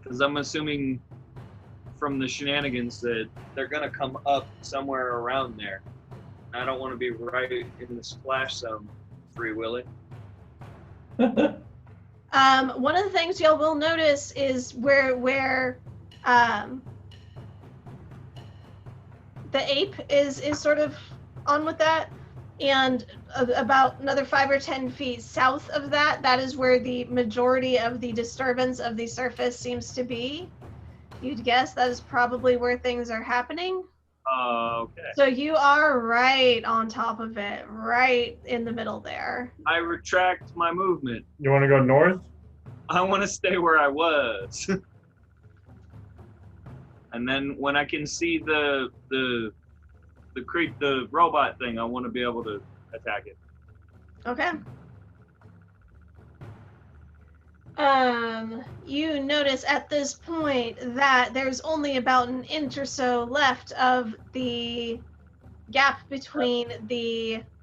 Because I'm assuming from the shenanigans that they're going to come up somewhere around there. I don't want to be right in the splash zone, Free Willy. One of the things y'all will notice is where the ape is sort of on with that, and about another 5 or 10 feet south of that is where the majority of the disturbance of the surface seems to be. You'd guess that is probably where things are happening. Okay. So you are right on top of it, right in the middle there. I retract my movement. You want to go north? I want to stay where I was. And then when I can see the robot thing, I want to be able to attack it. Okay. You notice at this point that there's only about an inch or so left of the gap between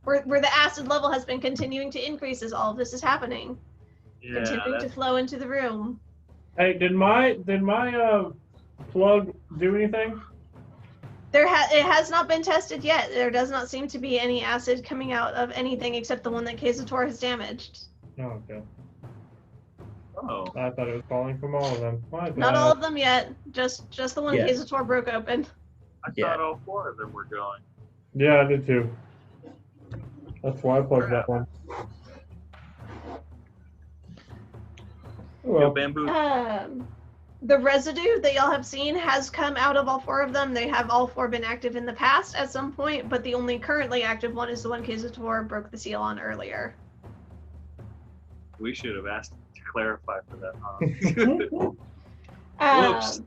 where the acid level has been continuing to increase as all of this is happening. Yeah, Continuing to flow into the room. Hey, did my plug do anything? It has not been tested yet. There does not seem to be any acid coming out of anything except the one that Kazator has damaged. Oh, okay. Oh. I thought it was falling from all of them. My bad. Not all of them yet. Just the one Kazator broke open. I thought all 4 of them were going. Yeah, I did too. That's why I plugged that one. Well, Bamboo. The residue that y'all have seen has come out of all 4 of them. They have all 4 been active in the past at some point, but the only currently active one is the one Kazator broke the seal on earlier. We should have asked to clarify for that. Whoops.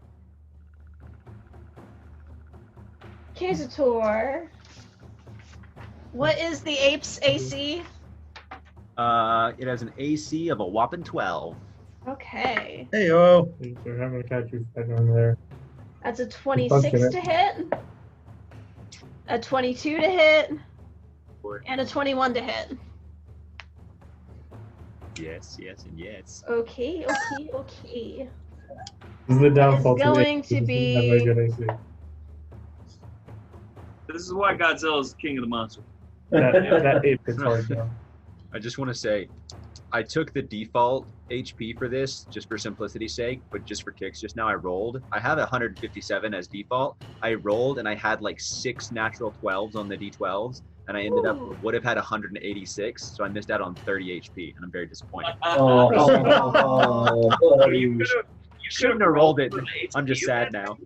Kazator, what is the ape's AC? It has an AC of a whopping 12. Okay. Hey-o. they're having a kaiju fight on there. That's a 26 to hit, a 22 to hit, and a 21 to hit. Yes, yes, and yes. Okay. This is the downfall. It's going to be. Have a good AC. This is why Godzilla's king of the monsters. That ape gets hard down. I just want to say, I took the default HP for this just for simplicity's sake, but just for kicks just now I rolled. I have 157 as default. I rolled and I had like 6 natural 12s on the D12s, and I ended up would have had 186, so I missed out on 30 HP, and I'm very disappointed. You shouldn't have rolled it. I'm just sad now.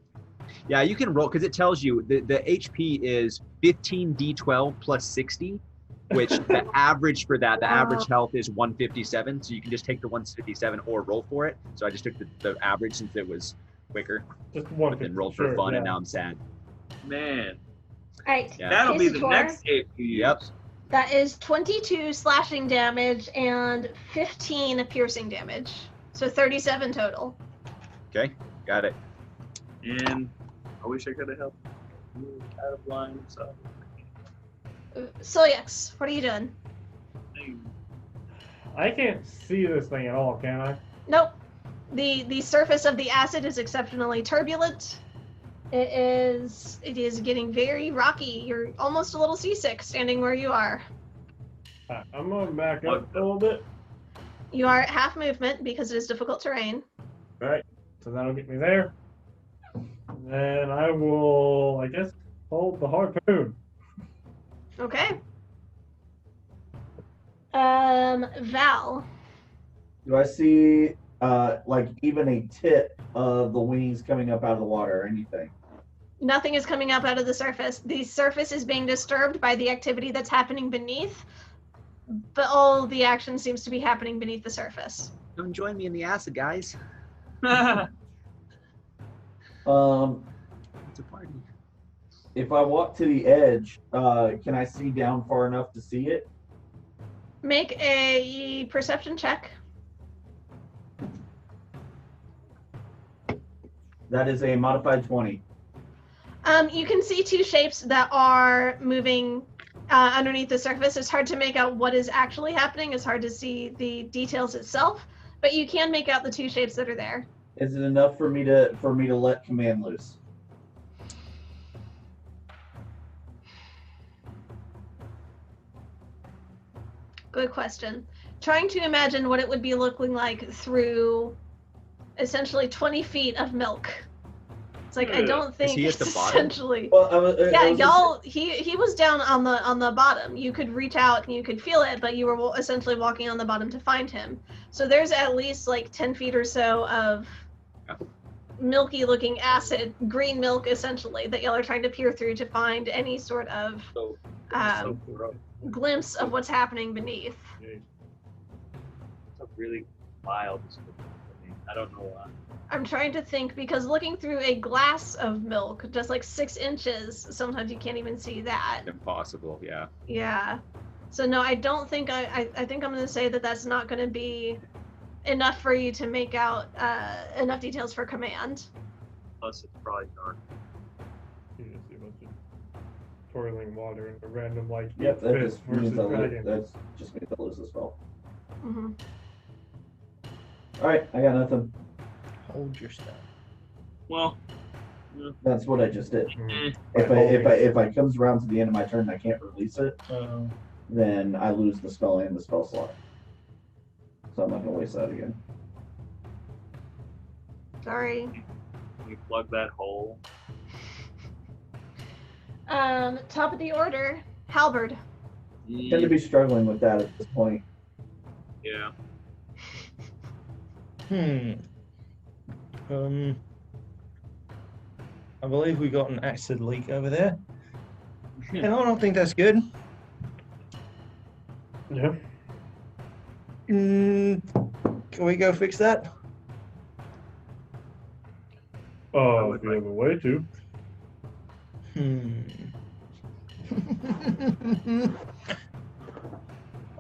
Yeah, you can roll because it tells you the HP is 15 D12 plus 60. Which the average for that, the average health is 157. So you can just take the 157 or roll for it. So I just took the average since it was quicker. Just one. But then rolled for fun, and now I'm sad. Man. All right. Yeah. That'll be the K4. next AP. Yep. That is 22 slashing damage and 15 piercing damage. So 37 total. Okay, got it. And I wish I could have helped you out of line. So. Silyax, what are you doing? I can't see this thing at all, can I? Nope. The surface of the acid is exceptionally turbulent. It is getting very rocky. You're almost a little seasick standing where you are. I'm going to back up a little bit. You are at half movement because it is difficult terrain. All right, so that'll get me there. And then I will, I guess, hold the harpoon. Okay. Val. Do I see like even a tip of the wings coming up out of the water or anything? Nothing is coming up out of the surface. The surface is being disturbed by the activity that's happening beneath, but all the action seems to be happening beneath the surface. Don't join me in the acid, guys. Um, It's a party. if I walk to the edge, can I see down far enough to see it? Make a perception check. That is a modified 20. You can see two shapes that are moving underneath the surface. It's hard to make out what is actually happening. It's hard to see the details itself, but you can make out the two shapes that are there. Is it enough for me to let command loose? Good question. Trying to imagine what it would be looking like through essentially 20 feet of milk. It's like, I don't think he at it's the bottom? essentially. Well, Yeah, y'all. He was down on the bottom. You could reach out and you could feel it, but you were essentially walking on the bottom to find him. So there's at least like 10 feet or so of milky-looking acid, green milk essentially, that y'all are trying to peer through to find any sort of glimpse of what's happening beneath. It's a really wild description for me. I don't know why. I'm trying to think, because looking through a glass of milk, just like 6 inches, sometimes you can't even see that. Impossible, yeah. Yeah. So no, I don't think I think I'm going to say that that's not going to be enough for you to make out enough details for command. Plus, it's probably dark. You just see a bunch of twirling water and a random like Yep, that fist just means versus dragon. that's just means I lose the spell. Mm-hmm. All right, I got nothing. Hold your stuff. Well, That's what I just did. Mm. If I comes around to the end of my turn and I can't release it, Uh, then I lose the spell and the spell slot. So I'm not gonna waste that again. Sorry. can you plug that hole? Top of the order, Halberd. I tend to be struggling with that at this point. Yeah. I believe we got an acid leak over there. And I don't think that's good. Yeah. Can we go fix that? Oh, if you have a way to.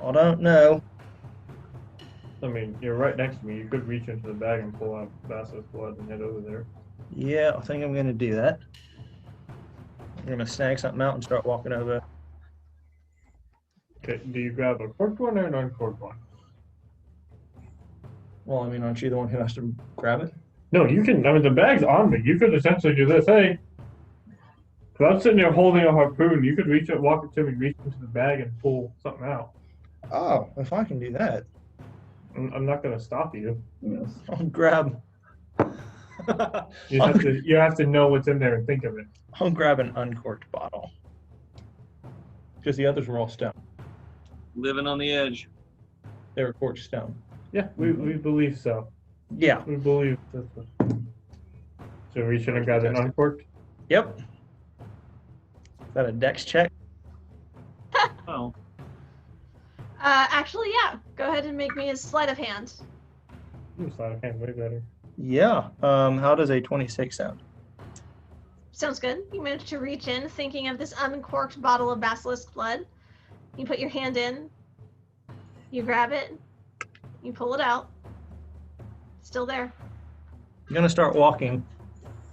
I don't know. I mean, you're right next to me. You could reach into the bag and pull out Vassa's blood and head over there. Yeah, I think I'm going to do that. I'm going to snag something out and start walking over. Okay, do you grab a corked one or an uncorked one? Well, I mean, aren't you the one who has to grab it? No, you can. I mean, the bag's on me. You could essentially do this. Hey, because I'm sitting there holding a harpoon. You could reach it, walk it to me, reach into the bag, and pull something out. Oh, if I can do that. I'm not going to stop you. Yes. I'll grab. You have to know what's in there and think of it. I'll grab an uncorked bottle. Because the others were all stone. Living on the edge. They were corked stone. Yeah, we believe so. Yeah. We believe this. So we should have got an uncorked? Yep. Is that a dex check? Oh. Actually, yeah. Go ahead and make me a sleight of hand. Sleight of hand, way better. Yeah. How does a 26 sound? Sounds good. You manage to reach in, thinking of this uncorked bottle of basilisk blood. You put your hand in. You grab it. You pull it out. Still there. I'm gonna start walking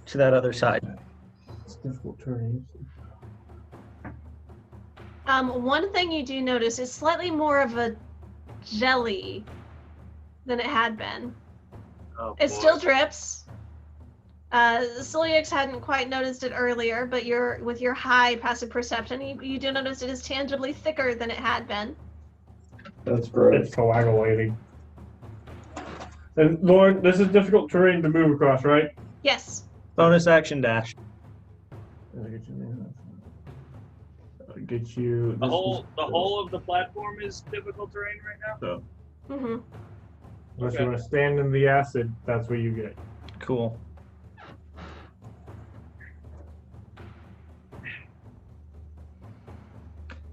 to that other side. It's difficult terrain. One thing you do notice is slightly more of a jelly than it had been. Oh, It boy. still drips. Celiax hadn't quite noticed it earlier, but with your high passive perception, you do notice it is tangibly thicker than it had been. That's gross. It's coagulating. And Lauren, this is difficult terrain to move across, right? Yes. Bonus action dash. Get you. The whole of the platform is difficult terrain right now. So, Mm-hmm. unless Okay. you want to stand in the acid, that's what you get. Cool.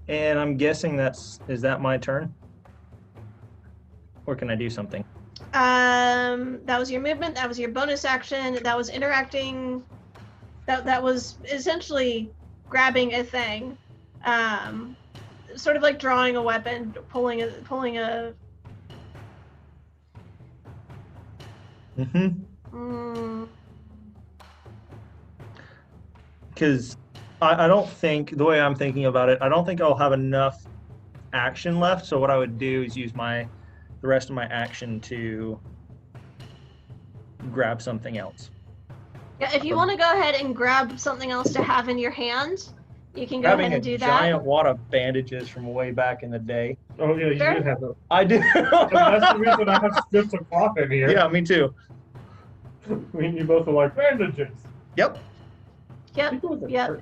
And I'm guessing is that my turn? Or can I do something? That was your movement. That was your bonus action. That was interacting. That was essentially grabbing a thing, sort of like drawing a weapon, pulling a. Mm-hmm. Because I don't think, the way I'm thinking about it, I don't think I'll have enough action left. So what I would do is use the rest of my action to grab something else. Yeah, if you want to go ahead and grab something else to have in your hand, you can go Grabbing ahead and do a that. giant wad of bandages from way back in the day. Oh yeah, you Sure. did have those. I do. That's the reason I have strips of cloth in here. Yeah, me too. I mean, you both are like bandages. Yep. Yep. Yep.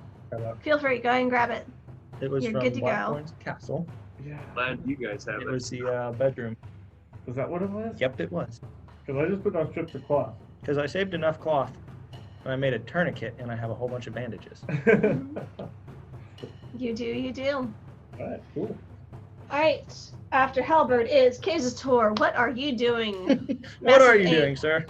Feel free, go ahead and grab it. It was You're from good to go. Blackthorn's Castle. Yeah. Glad you guys have It it. was the bedroom. Was that what it was? Yep, it was. Because I just put on strips of cloth. Because I saved enough cloth, and I made a tourniquet, and I have a whole bunch of bandages. You do. Alright, cool. All right. After Halberd is Kazator. What are you doing? What are Massive you ape. doing, sir?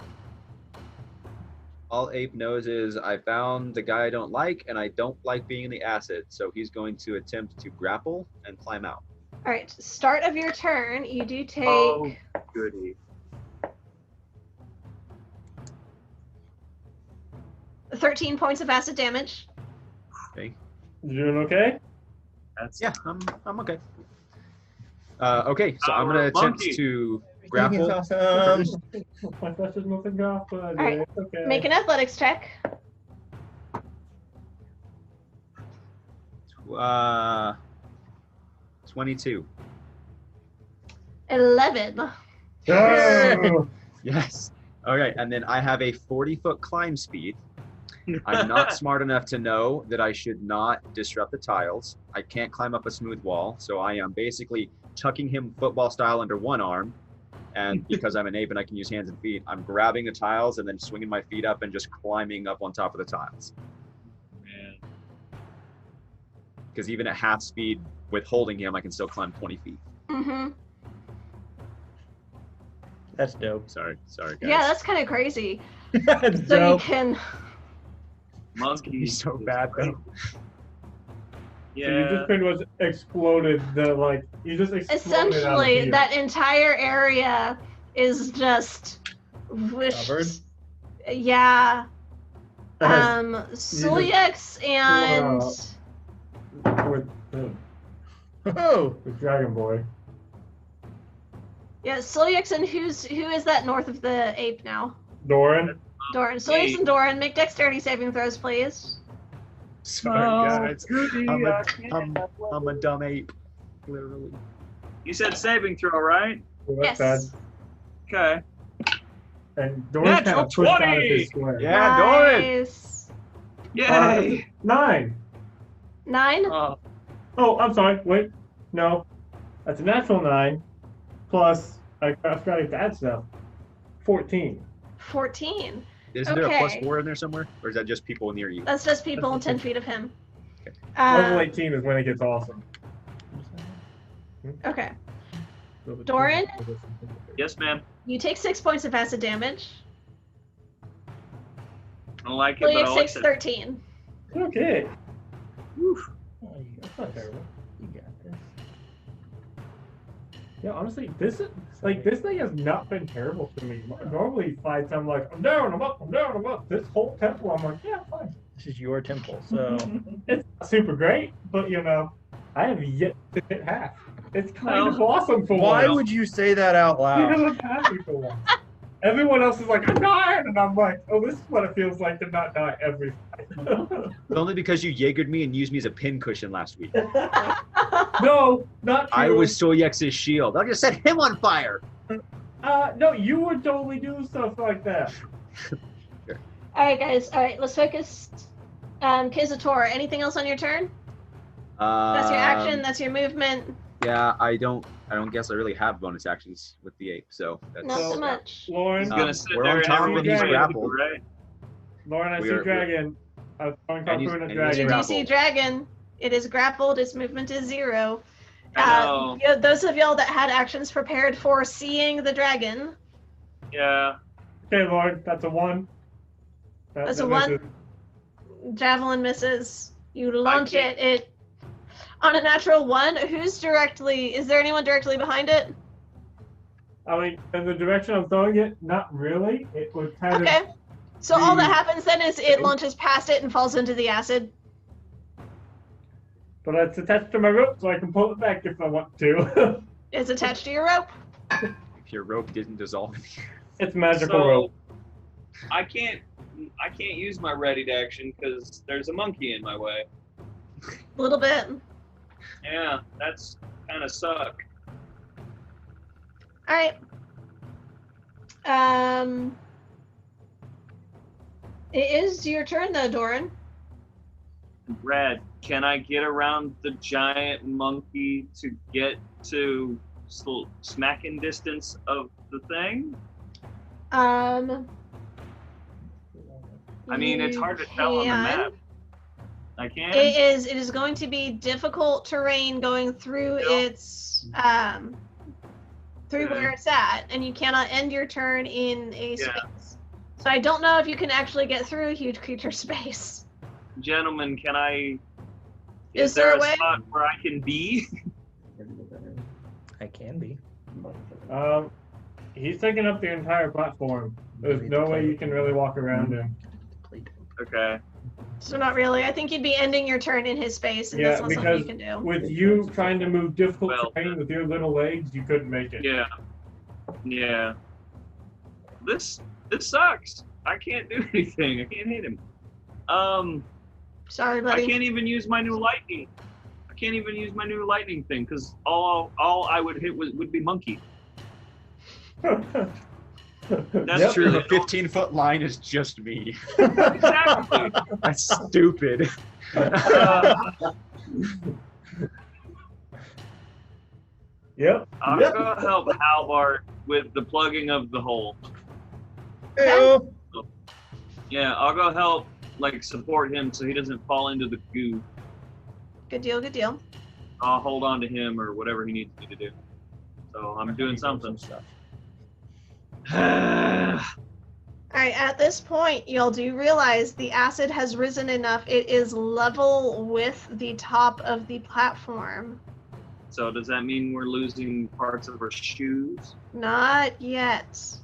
All Ape knows is I found the guy I don't like, and I don't like being in the acid, so he's going to attempt to grapple and climb out. All right. Start of your turn. You do take. Oh, goody. 13 points of acid damage. Okay. You doing okay? That's Yeah, I'm okay. Okay, so I'm Our gonna attempt monkey. to grapple. Awesome. My flesh is moving off, but Alright, it's okay. Make an athletics check. 22. 11. Oh! Yes. Okay, and then I have a 40-foot climb speed. I'm not smart enough to know that I should not disrupt the tiles. I can't climb up a smooth wall, so I am basically chucking him football style under one arm. And because I'm an ape and I can use hands and feet, I'm grabbing the tiles and then swinging my feet up and just climbing up on top of the tiles. Man. Because even at half speed with holding him, I can still climb 20 feet. Mm-hmm. That's dope. Sorry, guys. Yeah, that's kind of crazy. That's So dope. you can. Monkey. He's so bad, though. So you Yeah. just pretty much exploded you just exploded out of Essentially, here. that entire area is just whooshed. Covered? Yeah. Celiax and with Oh, Dragon Boy. yeah, Celiax and who is that north of the ape now? Doran. Doran. Celiax and Doran, make dexterity saving throws, please. Sorry, guys. Goody, I'm I can't I'm have one. a dumb ape. Literally. You said saving throw, right? So that's bad. Okay. And Doran kind Natural of pushed out of 20! his square. Yeah, Doran. Nice. Yay! 9. 9? Oh, I'm sorry. Wait. No. That's a natural 9. Plus, I forgot to add stuff. 14. 14. Isn't there a plus Okay. 4 in there somewhere? Or is that just people near you? That's just people 10 feet of him. Level 18 is when it gets awesome. Okay. Doran? Yes, ma'am. You take 6 points of acid damage. I don't like it, but I Celiax like takes it. 13. Okay. Oof. That's not terrible. You got this. Yeah, honestly, this thing has not been terrible to me. Normally fights, I'm like, I'm down, I'm up, I'm down, I'm up. This whole temple, I'm like, yeah, fine. This is your temple, so It's not super great, but I have yet to hit half. It's kind of awesome for why once. would you say that out Because loud? I'm happy for once. Everyone else is like, I'm dying, and I'm like, oh, this is what it feels like to not die every fight. It's only because you Jaegered me and used me as a pin cushion last week. No, not true. I was Soyex's shield. I just set him on fire. No, you would totally do stuff like that. All right, guys. All right, let's focus. Kizator, anything else on your turn? That's your action. That's your movement. Yeah, I don't guess I really have bonus actions with the ape, so that's Not so much. Lauren, He's gonna sit we're there on and top everyone and he's Dragon. grappled. right? Lauren, I We see are- dragon. I was throwing And he's- harpoon at and he's dragon. You do grappled. see dragon. It is grappled. Its movement is 0. I know. Those of y'all that had actions prepared for seeing the dragon. Yeah. Okay, Lauren, that's a 1. That's a 1. misses. Javelin misses. You launch can't- it. On a natural 1. Is there anyone directly behind it? I mean, in the direction I'm throwing it, not really. It would kind of. Okay. So all that happens then is it launches past it and falls into the acid. But it's attached to my rope, so I can pull it back if I want to. It's attached to your rope. If your rope didn't dissolve. It's magical So rope. I can't use my ready to action because there's a monkey in my way. A little bit. Yeah, that's kind of suck. All right. It is your turn though, Doran. Red, can I get around the giant monkey to get to smacking distance of the thing? I mean, it's hard to tell on the map. I can. It is going to be difficult terrain going through its through where it's at, and you cannot end your turn in a space. So I don't know if you can actually get through a huge creature space. Gentlemen, can I? Is there a way? spot where I can be? I can be. He's taking up the entire platform. There's no way you can really walk around him. Okay. So not really. I think you'd be ending your turn in his space, and Yeah, that's not something because you can do. with you trying to move difficult Well, terrain with your little legs, you couldn't make it. Yeah. Yeah. This sucks. I can't do anything. I can't hit him. Sorry, I buddy. can't even use my new lightning. I can't even use my new lightning thing because all I would hit would be monkey. That's Yep. True, really the 15-foot line is just me. Exactly. That's stupid. Yep. I'm gonna help Halbart with the plugging of the hole. Heyo. Yeah, I'll go help, support him so he doesn't fall into the goo. Good deal. Good deal. I'll hold on to him or whatever he needs me to do. So I'm doing something. All right, at this point, y'all do realize the acid has risen enough. It is level with the top of the platform. So does that mean we're losing parts of our shoes? Not yet.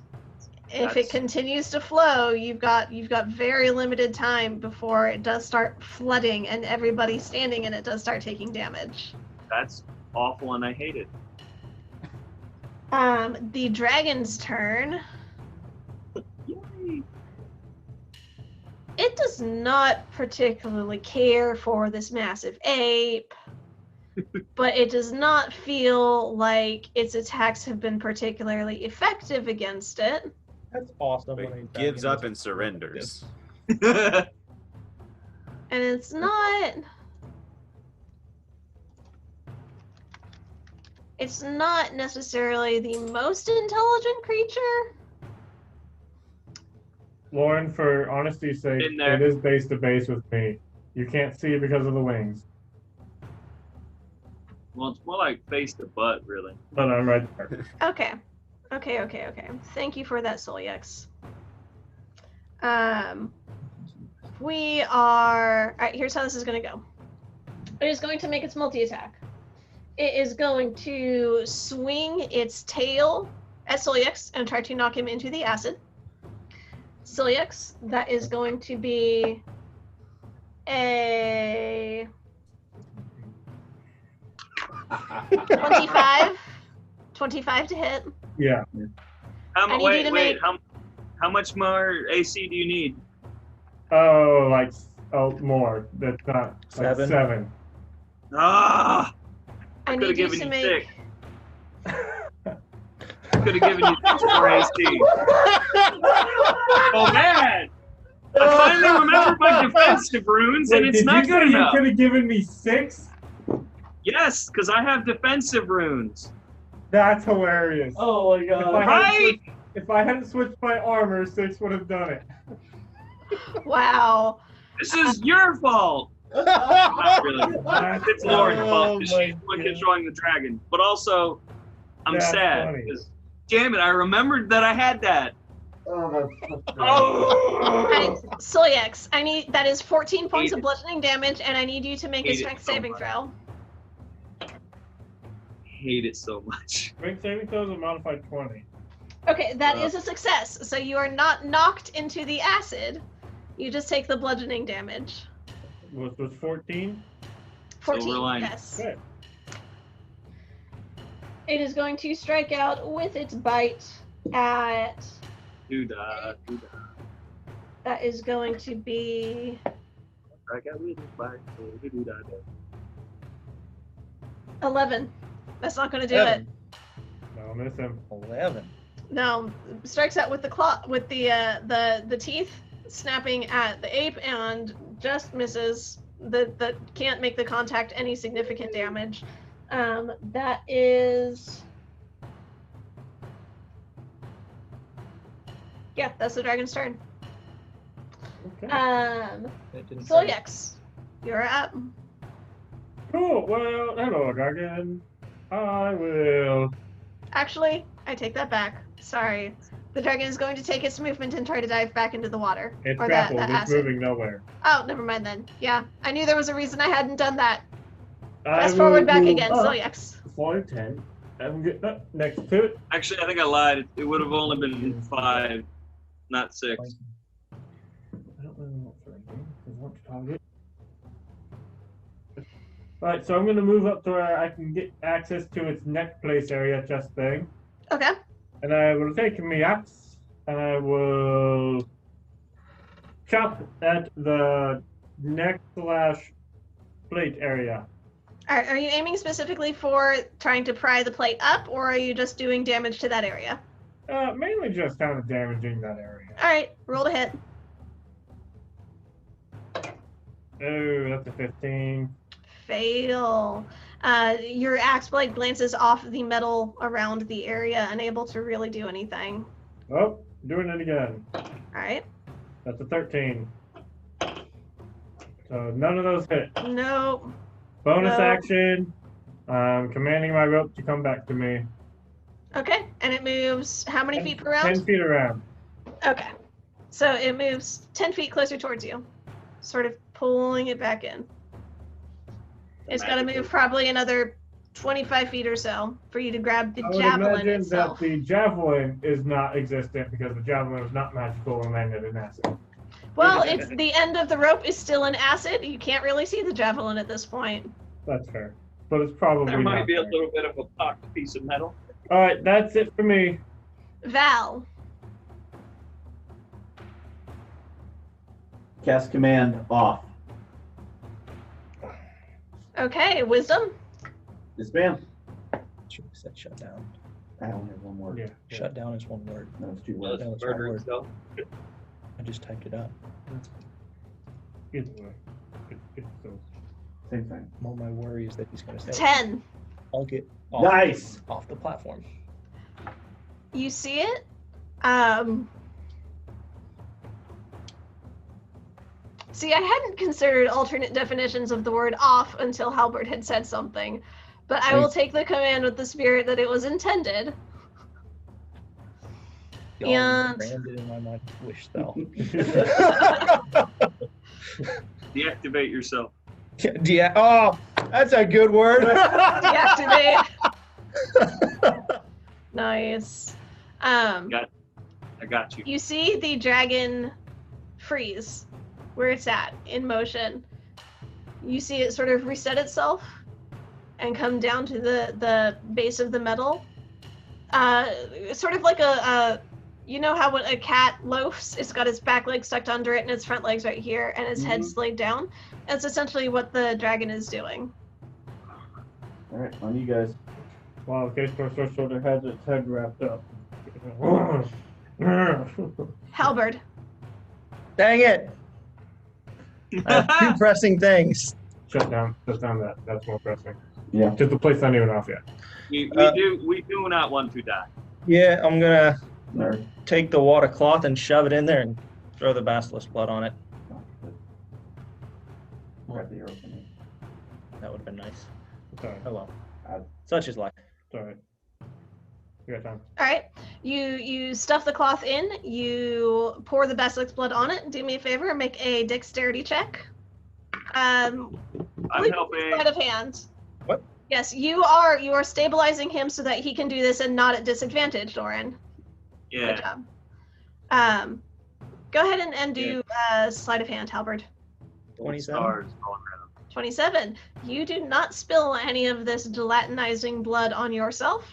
If it That's- continues to flow, you've got very limited time before it does start flooding and everybody standing in it does start taking damage. That's awful and I hate it. The dragon's turn. Yay. It does not particularly care for this massive ape, but it does not feel like its attacks have been particularly effective against it. That's awesome. It when a gives dragon up is- and surrenders. And it's not... It's not necessarily the most intelligent creature. Lauren, for honesty's sake, In there. it is base to base with me. You can't see it because of the wings. Well, it's more like face to butt, really. But I'm right there. Okay. Thank you for that, Solyex. we are... Alright, here's how this is going to go. It is going to make its multi-attack. It is going to swing its tail at Solyax and try to knock him into the acid. Solyax, that is going to be a 25 to hit. Yeah. How much more AC do you need? Oh, more. That's not like 7. 7. Ah! I Could have need you given to you make... 6. Could have given you 6 more AC. Oh man! I finally remembered my defensive runes, and it's not good enough. You could have given me 6? Yes, because I have defensive runes. That's hilarious. Oh my god. Right? If I hadn't switched my armor, 6 would have done it. Wow. This is your fault. Not really. It's Lauren's fault because she's the one controlling the dragon. But also, I'm That's sad funny. because, damn it, I remembered that I had that. Oh, that's Oh! Solyax, that is 14 points of bludgeoning damage, and I need you to make a strength saving throw. Hate it so much. Strength saving throws are modified 20. Okay, that is a success. So you are not knocked into the acid. You just take the bludgeoning damage. Was 14? 14, yes. Okay. It is going to strike out with its bite at... Doo-dah, doo-dah. That is going to be... Strike out with it, bye. Doo-dah, doo-dah. 11. That's not going to do 11. it. No, miss him. 11. No, strikes out with the claw, with the teeth snapping at the ape, and just misses. That can't make the contact any significant damage. That is... Yeah, that's the dragon's turn. Okay. It didn't say. Solyax, you're up. Cool. Well, hello, dragon. I will... Actually, I take that back. Sorry. The dragon is going to take its movement and try to dive back into the water. It's or grappled. that It's acid. moving nowhere. Oh, never mind then. Yeah, I knew there was a reason I hadn't done that. I Fast will forward back move again, up Solyax. 5, 10. I'm getting up next to it. Actually, I think I lied. It would have only been 5, not 6. I don't really want to want to target. Right, so I'm going to move up to where I can get access to its neck place area chest thing. Okay. And I will take my axe and I will chop at the neck/plate area. Are you aiming specifically for trying to pry the plate up, or are you just doing damage to that area? Mainly just kind of damaging that area. Alright, roll to hit. Oh, that's a 15. Fail. Your axe blade glances off the metal around the area, unable to really do anything. Oh, doing it again. Alright. That's a 13. So none of those hit. Nope. Bonus No. action. Commanding my rope to come back to me. Okay, and it moves how many feet per round? 10 feet around. Okay. So it moves 10 feet closer towards you, sort of pulling it back in. It's got to move probably another 25 feet or so for you to grab the I would javelin imagine itself. that the javelin is not existent because the javelin is not magical and landed in acid. Well, it's the end of the rope is still in acid. You can't really see the javelin at this point. That's fair. But it's probably There might not be a there. little bit of a pocked piece of metal. Alright, that's it for me. Val. Cast command off. Okay, wisdom. Yes, ma'am. Should have said shut down. I only have one word. Yeah. Shut down is one word. No, it's 2 Well, words. No, it's it's one murdering word. stuff. I just typed it up. Either way. It's so. Same thing. More my worry is that he's going to say, 10. I'll get off, Nice. off the platform. You see it? See, I hadn't considered alternate definitions of the word off until Halbert had said something, but I will take the command with the spirit that it was intended. Y'all And- branded in my mind wish spell. Deactivate yourself. Oh, that's a good word. Deactivate. Nice. I got you. You see the dragon freeze where it's at in motion. You see it sort of reset itself and come down to the base of the metal. Sort of like you know how when a cat loafs, it's got its back legs tucked under it and its front legs right here and its head laid down? That's essentially what the dragon is doing. All right, on you guys. Wow, Case Store Shoulder has its head wrapped up. Halberd. Dang it. I have 2 pressing things. Shut down that. That's more pressing. Yeah. Because the plate's not even off yet. We do not want to die. Yeah, I'm going to Nerd. take the water cloth and shove it in there and throw the basilisk blood on it. Grab the arrow from me. That would have been nice. Sorry. Oh well. Such is life. Sorry. You got time. All right. You stuff the cloth in. You pour the basilisk blood on it. Do me a favor. Make a dexterity check. I'm helping. Sleight of hand. What? Yes, you are stabilizing him so that he can do this and not at disadvantage, Doran. Yeah. Good job. Go ahead and do sleight of hand, Halberd. 27. Stars all around. 27. You do not spill any of this gelatinizing blood on yourself.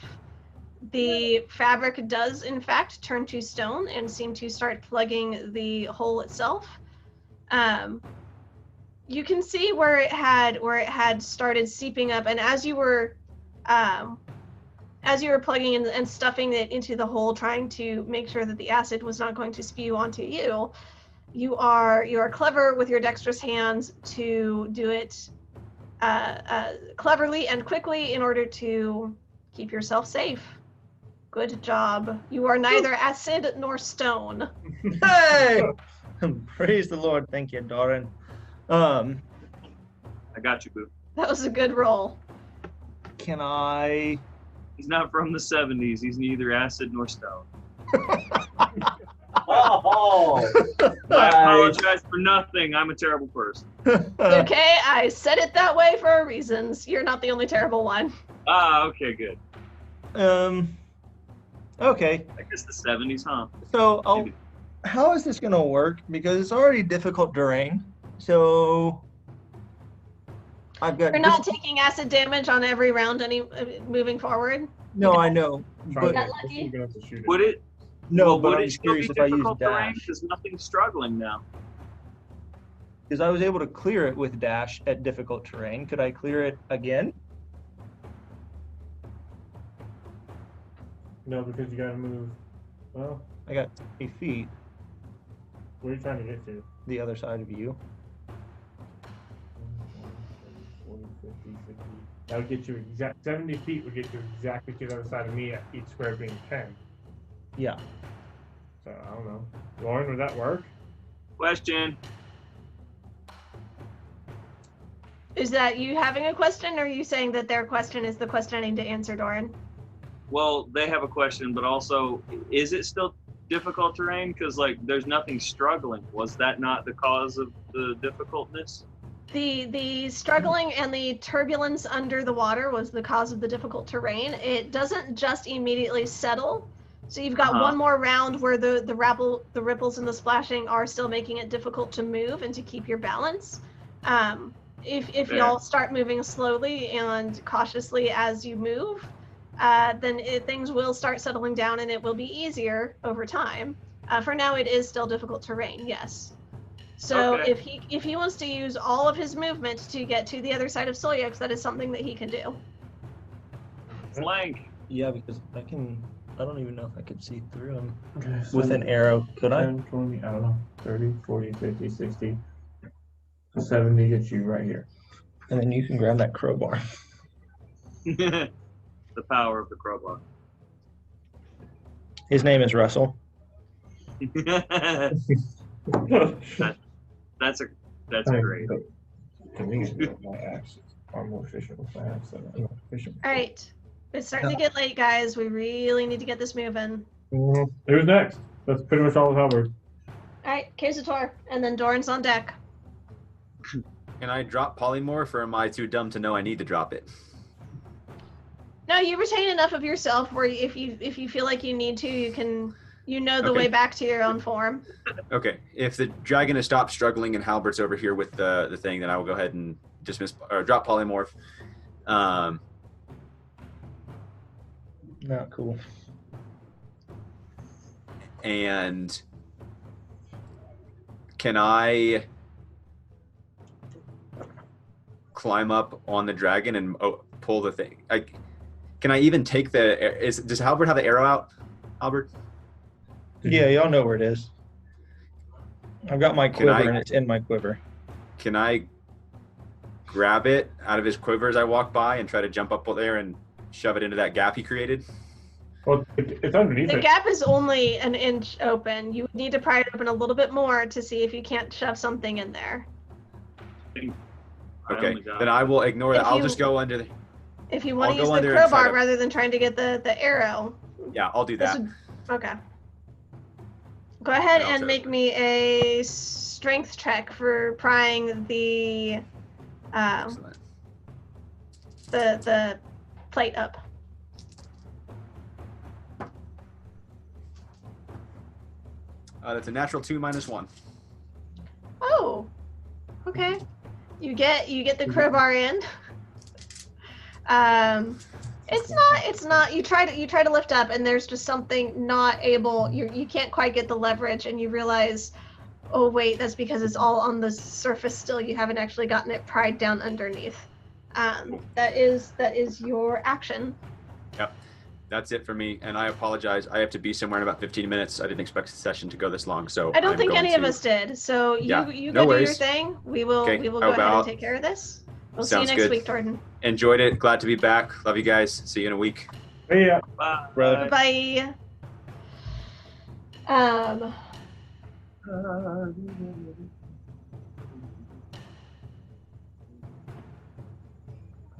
The fabric does, in fact, turn to stone and seem to start plugging the hole itself. You can see where it had started seeping up, and as you were plugging in and stuffing it into the hole, trying to make sure that the acid was not going to spew onto you, you are clever with your dexterous hands to do it cleverly and quickly in order to keep yourself safe. Good job. You are neither acid nor stone. Hey! Praise the Lord. Thank you, Doran. I got you, boo. That was a good roll. Can I... He's not from the 70s. He's neither acid nor stone. Oh! I apologize for nothing. I'm a terrible person. Okay, I said it that way for reasons. You're not the only terrible one. Okay, good. Okay. I guess the 70s, huh? So, how is this going to work? Because it's already difficult terrain. So, I've got... You're not taking acid damage on every round moving forward? No, I know. But But, lucky? Would it? no, well, but would I'm it just still curious be if I use difficult terrain? dash. Because nothing's struggling now. Because I was able to clear it with dash at difficult terrain. Could I clear it again? No, because you gotta move. Well, I got 3 feet where are you trying to get to? the other side of you. 40, 50, 60. That would get you 70 feet would get you exactly to the other side of me at each square being 10. Yeah. So, I don't know. Lauren, would that work? Question. Is that you having a question, or are you saying that their question is the question I need to answer, Doran? Well, they have a question, but also, is it still difficult terrain? Because, like, there's nothing struggling. Was that not the cause of the difficultness? The struggling and the turbulence under the water was the cause of the difficult terrain. It doesn't just immediately settle. So you've got one more round where the ripples and the splashing are still making it difficult to move and to keep your balance. If y'all start moving slowly and cautiously as you move, then things will start settling down and it will be easier over time. For now, it is still difficult terrain, yes. So if he wants to use all of his movement to get to the other side of Soyux, that is something that he can do. Flank. Yeah, because I don't even know if I could see through him with an arrow. Could I? 10, 20, I don't know. 30, 40, 50, 60. 70 gets you right here. And then you can grab that crowbar. The power of the crowbar. His name is Russell. That's great. To me, my axe are more efficient with my axe than I'm not efficient. All right. It's starting to get late, guys. We really need to get this moving. Who's next? That's pretty much all of Halberd. All right, Kazutor, and then Doran's on deck. Can I drop polymorph, or am I too dumb to know I need to drop it? No, you retain enough of yourself where if you feel like you need to, you know the way back to your own form. Okay. If the dragon has stopped struggling and Halbert's over here with the thing, then I will go ahead and dismiss or drop polymorph. Not cool. And can I climb up on the dragon and pull the thing? Can I even take does Halbert have the arrow out? Halbert? Yeah, y'all know where it is. I've got my quiver and it's in my quiver. Can I grab it out of his quiver as I walk by and try to jump up there and shove it into that gap he created? Well, it's underneath The it. gap is only an inch open. You would need to pry it open a little bit more to see if you can't shove something in there. Okay, then I will ignore that. I'll just go under the... If you want to use the crowbar rather than trying to get the arrow. Yeah, I'll do that. Okay. Go ahead and make me a strength check for prying the plate up. That's a natural 2 minus 1. Oh, okay. You get the crowbar in. It's not. You try to lift up, and there's just something not able. You can't quite get the leverage, and you realize, oh wait, that's because it's all on the surface still. You haven't actually gotten it pried down underneath. That is your action. Yep, that's it for me. And I apologize. I have to be somewhere in about 15 minutes. I didn't expect the session to go this long, so I don't think any of us did. So you go do your thing. We will go ahead and take care of this. We'll see you next week, Jordan. Enjoyed it. Glad to be back. Love you guys. See you in a week. Yeah. Bye. Bye.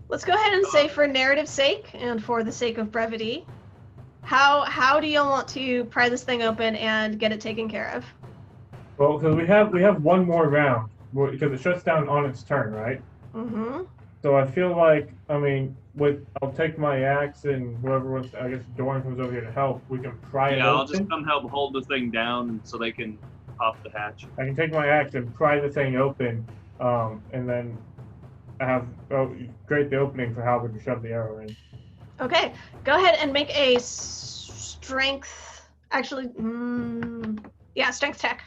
Let's go ahead and say, for narrative's sake and for the sake of brevity, how do y'all want to pry this thing open and get it taken care of? Well, because we have one more round because it shuts down on its turn, right? Mm-hmm. So I feel like, I mean, I'll take my axe and whoever wants, I guess Doran comes over here to help. We can pry it open. Yeah, I'll just come help hold the thing down so they can pop the hatch. I can take my axe and pry the thing open, and then create the opening for Halbert to shove the arrow in. Okay, go ahead and make a strength. Actually, strength check.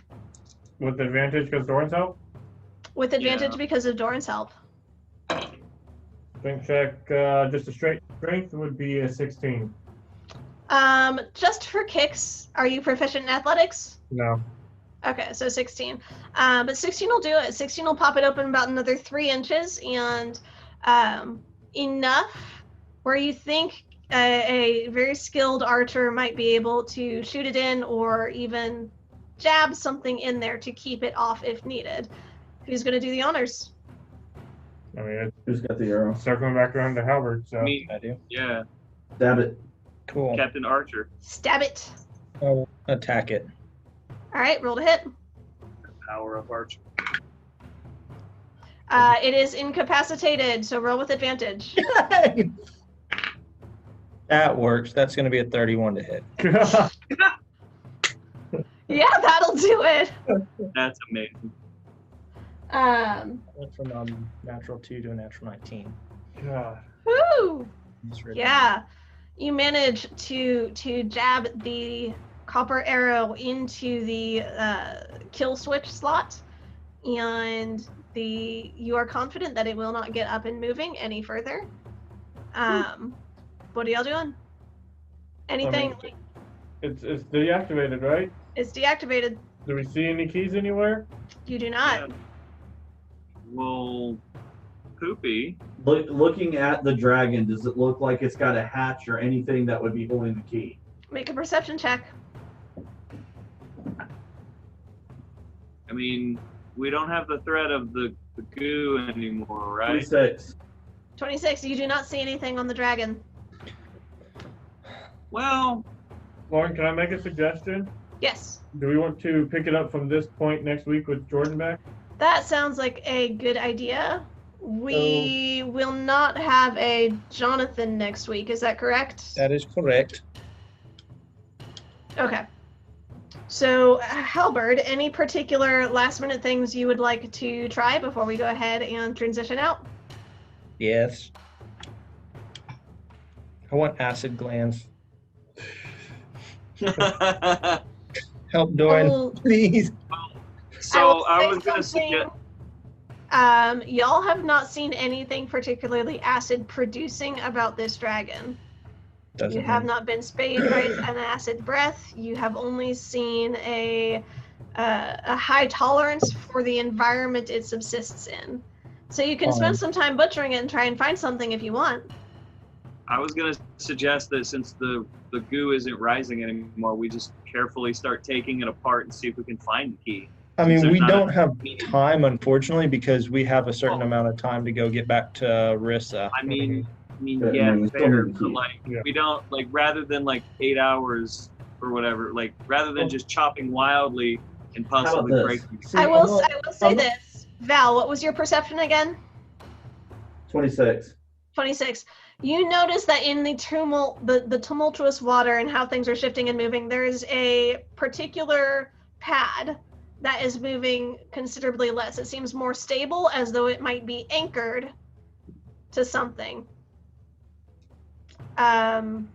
With advantage because Doran's help? With advantage because of Doran's help. Strength check, just a straight strength would be a 16. Just for kicks, are you proficient in athletics? No. Okay, so 16. But 16 will do it. 16 will pop it open about another 3 inches, and enough where you think a very skilled archer might be able to shoot it in or even jab something in there to keep it off if needed. Who's going to do the honors? I mean, Who's got the arrow? circling back around to Halbert, so. Me. I do. Yeah, Stab it. Cool. Captain Archer. Stab it. I'll attack it. All right, roll to hit. Power of Archer. It is incapacitated, so roll with advantage. That works. That's going to be a 31 to hit. Yeah, that'll do it. That's amazing. Went from natural 2 to a natural 19. God. Woo! Yeah, you manage to jab the copper arrow into the kill switch slot, and you are confident that it will not get up and moving any further. What are y'all doing? Anything? I mean, it's deactivated, right? It's deactivated. Do we see any keys anywhere? You do not. Yeah. Well, Poopy. Looking at the dragon, does it look like it's got a hatch or anything that would be holding the key? Make a perception check. I mean, we don't have the threat of the goo anymore, right? 26. 26. You do not see anything on the dragon. Well, Lauren, can I make a suggestion? Yes. Do we want to pick it up from this point next week with Jordan back? That sounds like a good idea. We will not have a Jonathan next week, is that correct? That is correct. Okay. So, Halberd, any particular last-minute things you would like to try before we go ahead and transition out? Yes. I want acid glands. Help, Doran, please. So I was going to suggest. Y'all have not seen anything particularly acid-producing about this dragon. You have not been spayed by an acid breath. You have only seen a high tolerance for the environment it subsists in. So you can spend some time butchering it and try and find something if you want. I was going to suggest that since the goo isn't rising anymore, we just carefully start taking it apart and see if we can find the key. I mean, we don't have time, unfortunately, because we have a certain amount of time to go get back to Rissa. I mean, yeah, fair, but like, we don't, like, rather than like 8 hours or whatever, like, rather than just chopping wildly and possibly breaking. I will say this. Val, what was your perception again? 26. 26. You notice that in the tumultuous water and how things are shifting and moving, there is a particular pad that is moving considerably less. It seems more stable, as though it might be anchored to something. 2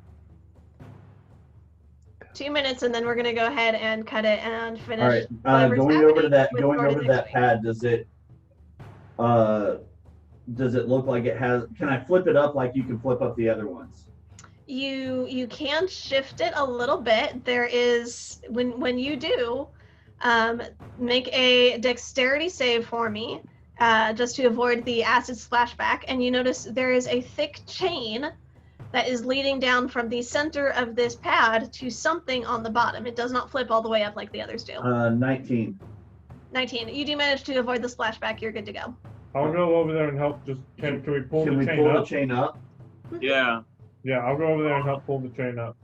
minutes, and then we're going to go ahead and cut it and finish. All right. Going over to that pad, does it look like it has? Can I flip it up like you can flip up the other ones? You can shift it a little bit. There is when you do, make a dexterity save for me, just to avoid the acid splashback. And you notice there is a thick chain that is leading down from the center of this pad to something on the bottom. It does not flip all the way up like the others do. 19. 19. You do manage to avoid the splashback. You're good to go. I'll go over there and help. Can we pull the chain up? Yeah. Yeah, I'll go over there and help pull the chain up.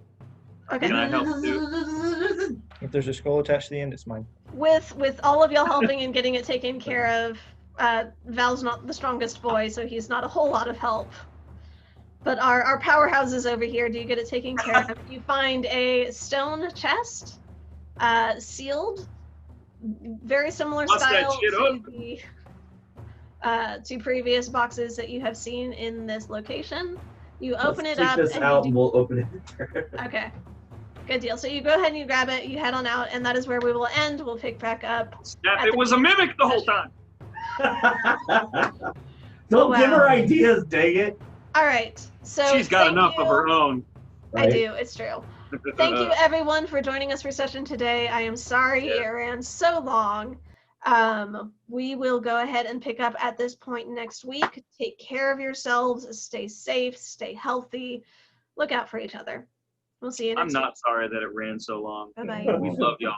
Okay. Can I help too? If there's a skull attached to the end, it's mine. With all of y'all helping and getting it taken care of, Val's not the strongest boy, so he's not a whole lot of help. But our powerhouses over here do get it taken care of. You find a stone chest, sealed, very similar style to previous boxes that you have seen in this location. You open it up. Let's take this out and we'll open it. Okay. Good deal. So you go ahead and you grab it, you head on out, and that is where we will end. We'll pick back up. Snap, it was a mimic the whole time. Don't give her ideas, dang it. All right. So she's got enough of her own. I do. It's true. Thank you, everyone, for joining us for session today. I am sorry it ran so long. We will go ahead and pick up at this point next week. Take care of yourselves. Stay safe. Stay healthy. Look out for each other. We'll see you next week. I'm not sorry that it ran so long. Bye-bye. We love y'all.